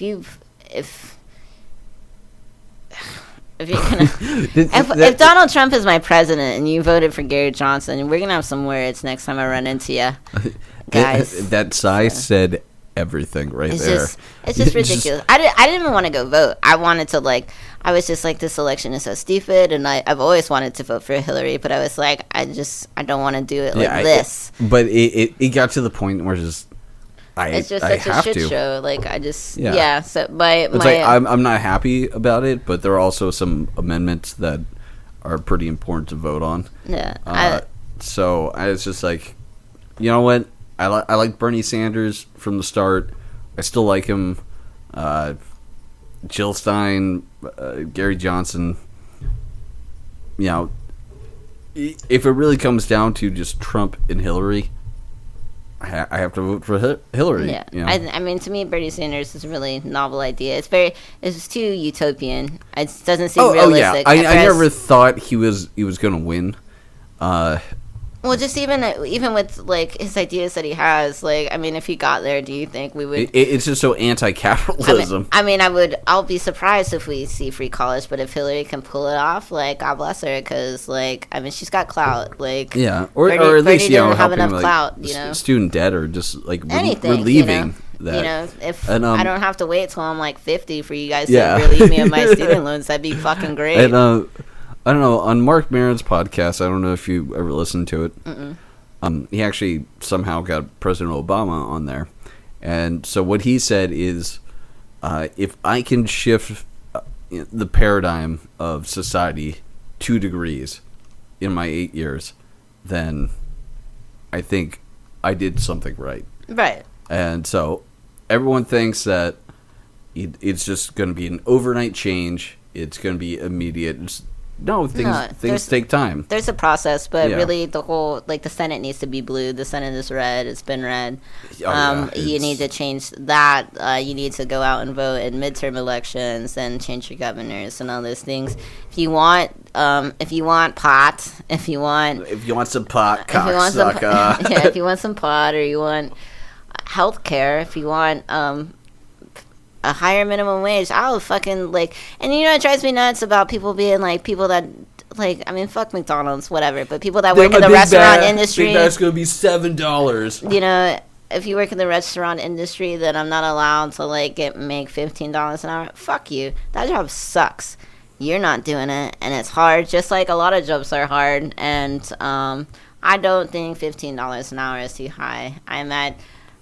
Donald Trump is my president and you voted for Gary Johnson, we're gonna have some words next time I run into you, guys. That size said everything there. It's just ridiculous. I didn't even want to go vote. I wanted to, I was just like, this election is so stupid, and I've always wanted to vote for Hillary, but I was like, I don't want to do it this. But it got to the point where it's just such a shit show. Like, So I'm not happy about it, but there are also some amendments that are pretty important to vote on. Yeah. So I was just like, you know what? I like Bernie Sanders from the start. I still like him. Jill Stein, Gary Johnson. If it really comes down to just Trump and Hillary, I have to vote for Hillary. Yeah, I mean, to me, Bernie Sanders is a really novel idea. It's too utopian. It doesn't seem realistic. I never thought he was going to win. Well, just even with, like, his ideas that he has, like, I mean, if he got there, do you think we would... It's just so anti-capitalism. I'll be surprised if we see free college, but if Hillary can pull it off, like, God bless her, because, like, I mean, she's got clout, like... Yeah, or at least, have helping, enough like, clout, student debt, or just, like, anything, relieving that. If I don't have to wait till I'm, like, 50 for you guys to relieve me of my student loans, that'd be fucking great. And, I don't know, on Mark Maron's podcast, I don't know if you ever listened to it. He actually somehow got President Obama on there. And so what he said is, if I can shift the paradigm of society 2 degrees in my 8 years, then I think I did something right. Right. And so everyone thinks that it's just going to be an overnight change. It's going to be immediate. Things take time. There's a process, but Yeah. really the whole, like, the Senate needs to be blue. The Senate is red. It's been red. You need to change that. You need to go out and vote in midterm elections and change your governors and all those things. If you want pot, if you want some pot, cocksucker. Yeah, if you want some pot, or you want health care, if you want a higher minimum wage, I'll fucking, like, and you know, it drives me nuts about people being like, people that, like, I mean, fuck McDonald's, whatever, but people that work in the restaurant industry. Big Bag's gonna be $7. You know, if you work in the restaurant industry, then I'm not allowed to, like, make $15 an hour. Fuck you. That job sucks. You're not doing it, and it's hard, just like a lot of jobs are hard, and I don't think $15 an hour is too high. I'm at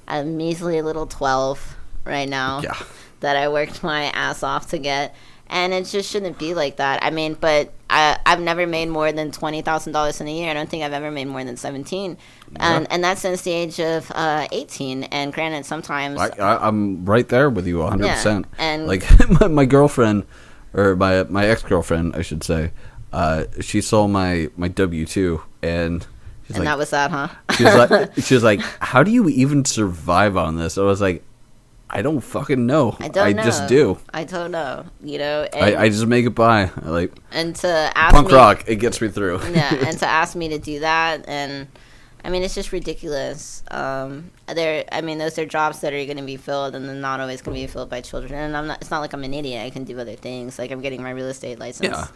a measly little 12 right now. Yeah. That I worked my ass off to get, and it just shouldn't be like that. I mean, but I've never made more than $20,000 in a year. I don't think I've ever made more than 17, and that's since the age of 18. And granted, sometimes I'm right there with you 100%. Yeah, and like my girlfriend, or my ex-girlfriend, I should say, she saw my W-2, and she's like, that was that, huh? she was like, how do you even survive on this? I was like, I don't fucking know. I just do. I don't know. You know, I just make it by. And to ask punk rock, it gets me through. Yeah, and to ask me to do that, and I mean, it's just ridiculous. Those are jobs that are going to be filled, and they're not always going to be filled by children. And it's not like I'm an idiot. I can do other things. Like, I'm getting my real estate license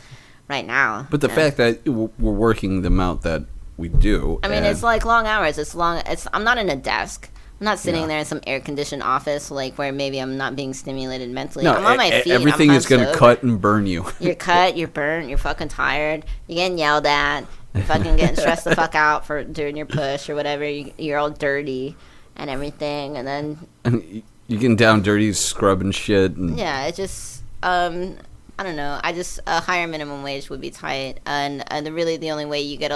right now. But the fact that we're working them out that we do. I mean, it's like long hours. I'm not in a desk. I'm not sitting there in some air-conditioned office, like, where maybe I'm not being stimulated mentally. No, I'm on my feet. Everything is going to cut and burn you. You're cut, you're burnt, you're fucking tired, you're getting yelled at, you're fucking getting stressed the fuck out for doing your push or whatever. You're all dirty and everything, and then... And you're getting down dirty, scrubbing shit. And yeah, it just... I don't know. A higher minimum wage would be tight, and really the only way you get,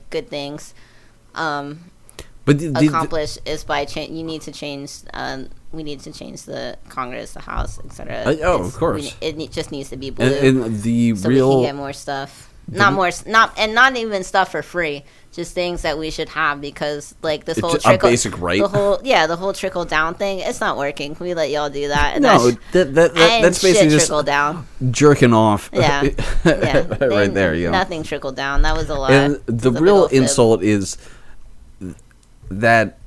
good things... But accomplish is by you need to change. We need to change the Congress, the House, etc. Of course. It just needs to be blue. And the so real, we can get more stuff. Not even stuff for free. Just things that we should have, because like this whole trickle, a basic right. The whole trickle down thing. It's not working. We let y'all do that. And no, that's basically just trickle down. Jerking off. Yeah, right there. You know. Nothing trickle down. That was a lot. And the real insult is that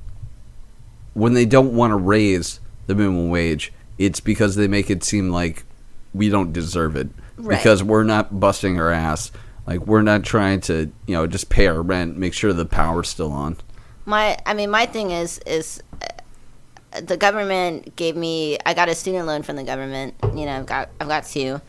when they don't want to raise the minimum wage, it's because they make it seem like we don't deserve it. Right. Because we're not busting our ass. Like, we're not trying to, just pay our rent, make sure the power's still on. My thing is the government gave me, I got a student loan from the government. I've got two.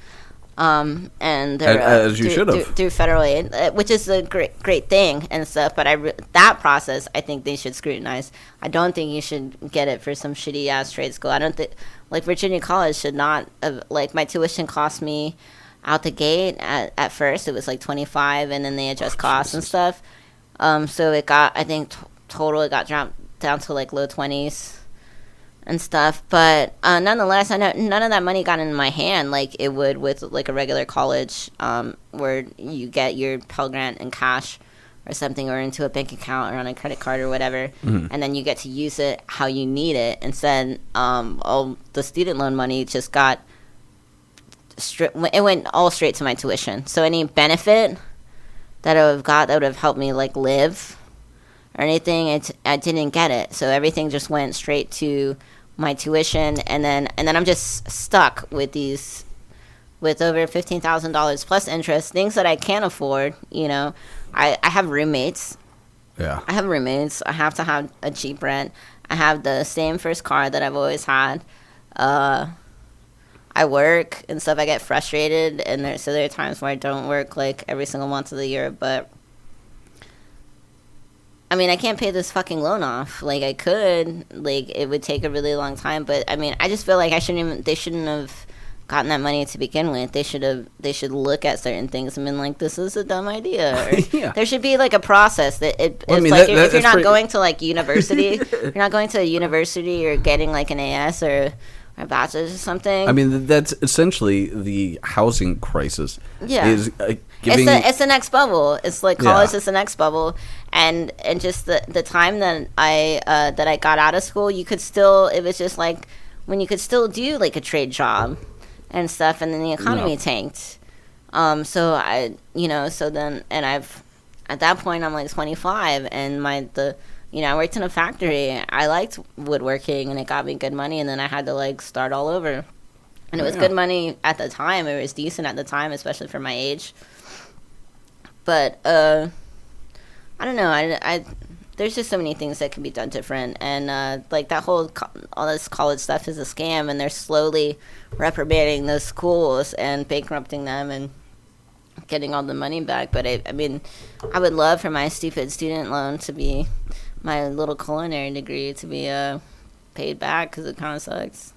And they're, as you should have, through federal aid, which is a great thing and stuff. But that process, I think they should scrutinize. I don't think you should get it for some shitty ass trade school. I don't think, like, Virginia College should not like, my tuition cost me out the gate at first it was like $25, and then they adjust costs and stuff. So it got, I think total it got dropped down to like low 20s. And stuff, but nonetheless, I know none of that money got in my hand like it would with like a regular college, where you get your Pell Grant in cash or something, or into a bank account or on a credit card or whatever, and then you get to use it how you need it. Instead, all the student loan money just got it went all straight to my tuition. So any benefit that I would have got that would have helped me like live or anything, I didn't get it. So everything just went straight to my tuition, and then I'm just stuck with over $15,000 plus interest, things that I can't afford. I have roommates. Yeah, I have roommates. I have to have a cheap rent. I have the same first car that I've always had. I work and stuff. I get frustrated, and there are times where I don't work like every single month of the year, but I mean, I can't pay this fucking loan off. Like, I could. Like, it would take a really long time. But, I mean, I just feel like they shouldn't have gotten that money to begin with. They should look at certain things and been like, this is a dumb idea. Or Yeah. There should be, like, a process. It's Well, I mean, like, that- if you're that's not pretty- going to, like, university, you're not going to a university or getting, like, an AS or a bachelor's or something. I mean, that's essentially the housing crisis. Yeah. Is giving. It's the next bubble. It's like college Yeah. is the next bubble, and just the time that I got out of school, it was just like when you could still do like a trade job and stuff, and then the economy tanked. So at that point I'm like 25, and I worked in a factory. I liked woodworking, and it got me good money, and then I had to like start all over. And it was good money at the time. It was decent at the time, especially for my age. But I don't know. I there's just so many things that can be done different, and like that whole all this college stuff is a scam, and they're slowly reprobating those schools and bankrupting them and getting all the money back. But I mean, I would love for my stupid student loan to be my little culinary degree to be paid back, because it kind of sucks.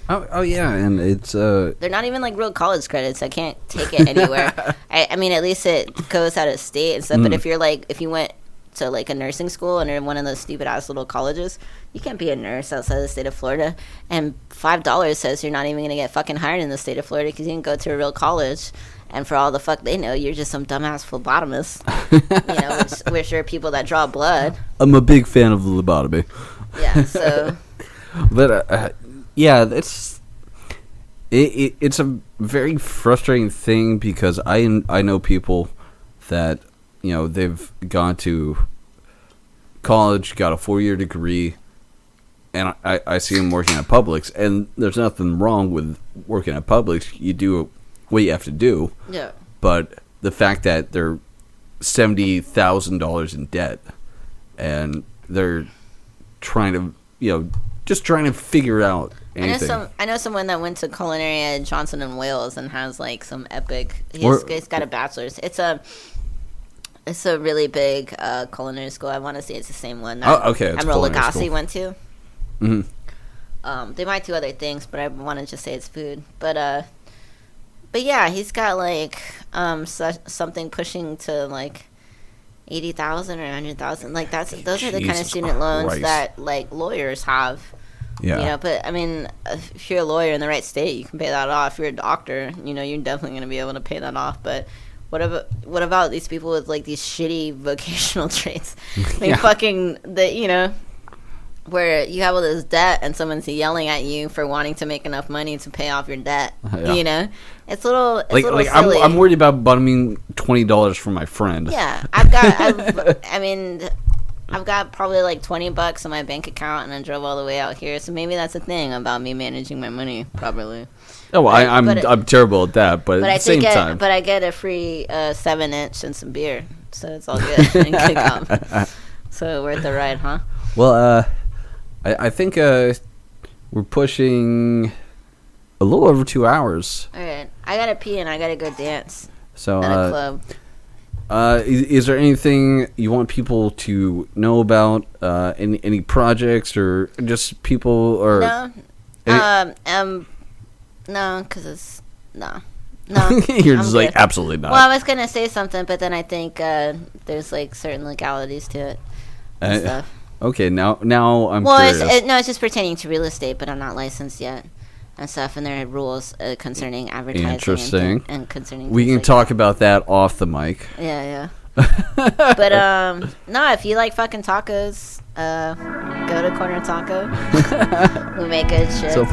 Oh yeah, and it's They're not even like real college credits. I can't take it anywhere. I mean, at least it goes out of state and stuff. But if you went to like a nursing school and you're in one of those stupid ass little colleges, you can't be a nurse outside the state of Florida. And $5 says you're not even gonna get fucking hired in the state of Florida because you didn't go to a real college. And for all the fuck they know, you're just some dumbass phlebotomist. Which are people that draw blood. I'm a big fan of the lobotomy. Yeah. So. But yeah, it's a very frustrating thing, because I know people that they've gone to college, got a 4-year degree, and I see them working at Publix, and there's nothing wrong with working at Publix. You do what you have to do. Yeah. But the fact that they're $70,000 in debt, and they're trying to just trying to figure out anything. I know someone that went to culinary at Johnson and Wales and has like some epic. He's got a bachelor's. It's a really big culinary school. I want to say it's the same one that Admiral Lagasse went to. Mm-hmm. They might do other things, but I want to just say it's food. But yeah, he's got like something pushing to like 80,000 or 100,000. Like those are the kind of student loans that like lawyers have. Yeah. But I mean, if you're a lawyer in the right state, you can pay that off. If you're a doctor, you're definitely going to be able to pay that off. But what about these people with like these shitty vocational traits? Like fucking where you have all this debt and someone's yelling at you for wanting to make enough money to pay off your debt. Yeah. It's a little silly. I'm worried about bottoming $20 from my friend. Yeah, I've got probably like $20 in my bank account, and I drove all the way out here. So maybe that's a thing about me managing my money properly. Oh, well, I'm terrible at that, but at the same time. But I get a free 7-inch and some beer, so it's all good. Good comp. So worth the ride, huh? Well, I think we're pushing a little over 2 hours. All right, I gotta pee and I gotta go dance So at a club. Is there anything you want people to know about? Any projects or just people or no, because it's no. You're just like good. absolutely not. Well, I was gonna say something, but then I think there's like certain legalities to it and stuff. Okay, now I'm curious. It's just pertaining to real estate, but I'm not licensed yet and stuff, and there are rules concerning advertising. Interesting. And concerning. We can talk about that off the mic. Yeah. But no, if you like fucking tacos, go to Corner Taco. We make good shit. So,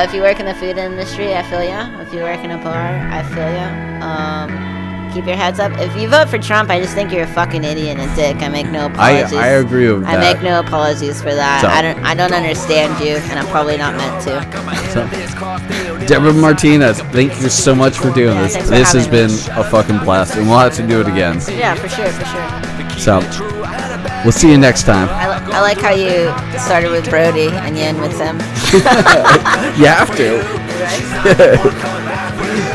if you work in the food industry, I feel ya. If you work in a bar, I feel ya. Keep your heads up. If you vote for Trump, I just think you're a fucking idiot and a dick. I make no apologies. I agree with that. I make no apologies for that. So, I don't understand you, and I'm probably not meant to. So, Deborah Martinez, thank you so much for doing this. Thanks for This has having been me. a fucking blast, and we'll have to do it again. Yeah, for sure. So, we'll see you next time. I like how you started with Brody and you end with Tim. You have to.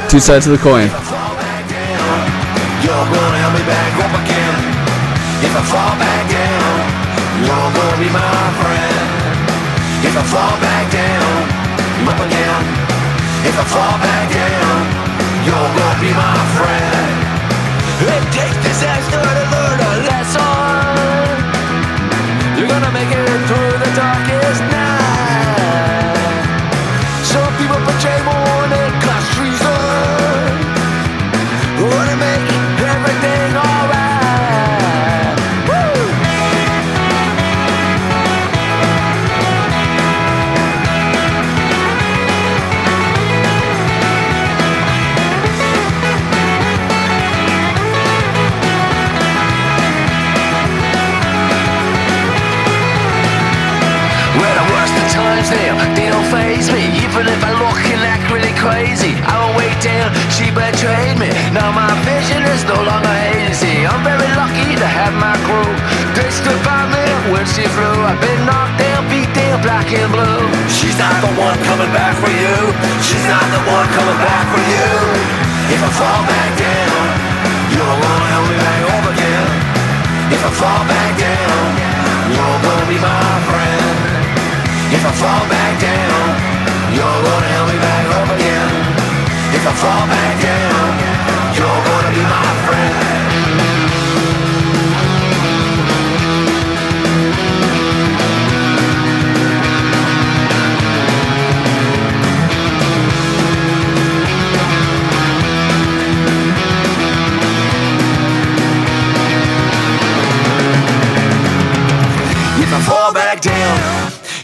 Two sides of the coin. You're gonna help me back up again. If I fall back down, you're gonna be my friend. If I fall back down, I'm up again. If I fall back down, you're gonna be my friend. It takes disaster to learn a lesson. You're gonna make it through the darkest night. Some people betray more than cause treason. Wanna make everything alright. Woo! Well, the worst of times now, they don't faze me. Even if I look and act really crazy, I won't wait down, she betrayed me. Now my vision is no longer hazy. I'm very lucky to have my crew. They stood by me when she flew. I've been knocked down, beat down, black and blue. She's not the one coming back for you. She's not the one coming back for you. If I fall back down, you're gonna help me back up again. If I fall back down, you're gonna be my friend. If I fall back down, you're gonna help me back up again. If I fall back down, you're gonna be my friend. If I fall back down,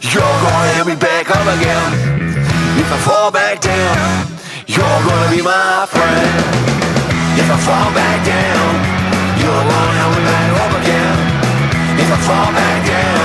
you're gonna help me back up again. If I fall back down, you're gonna be my friend. If I fall back down, you're gonna help me back up again. If I fall back down,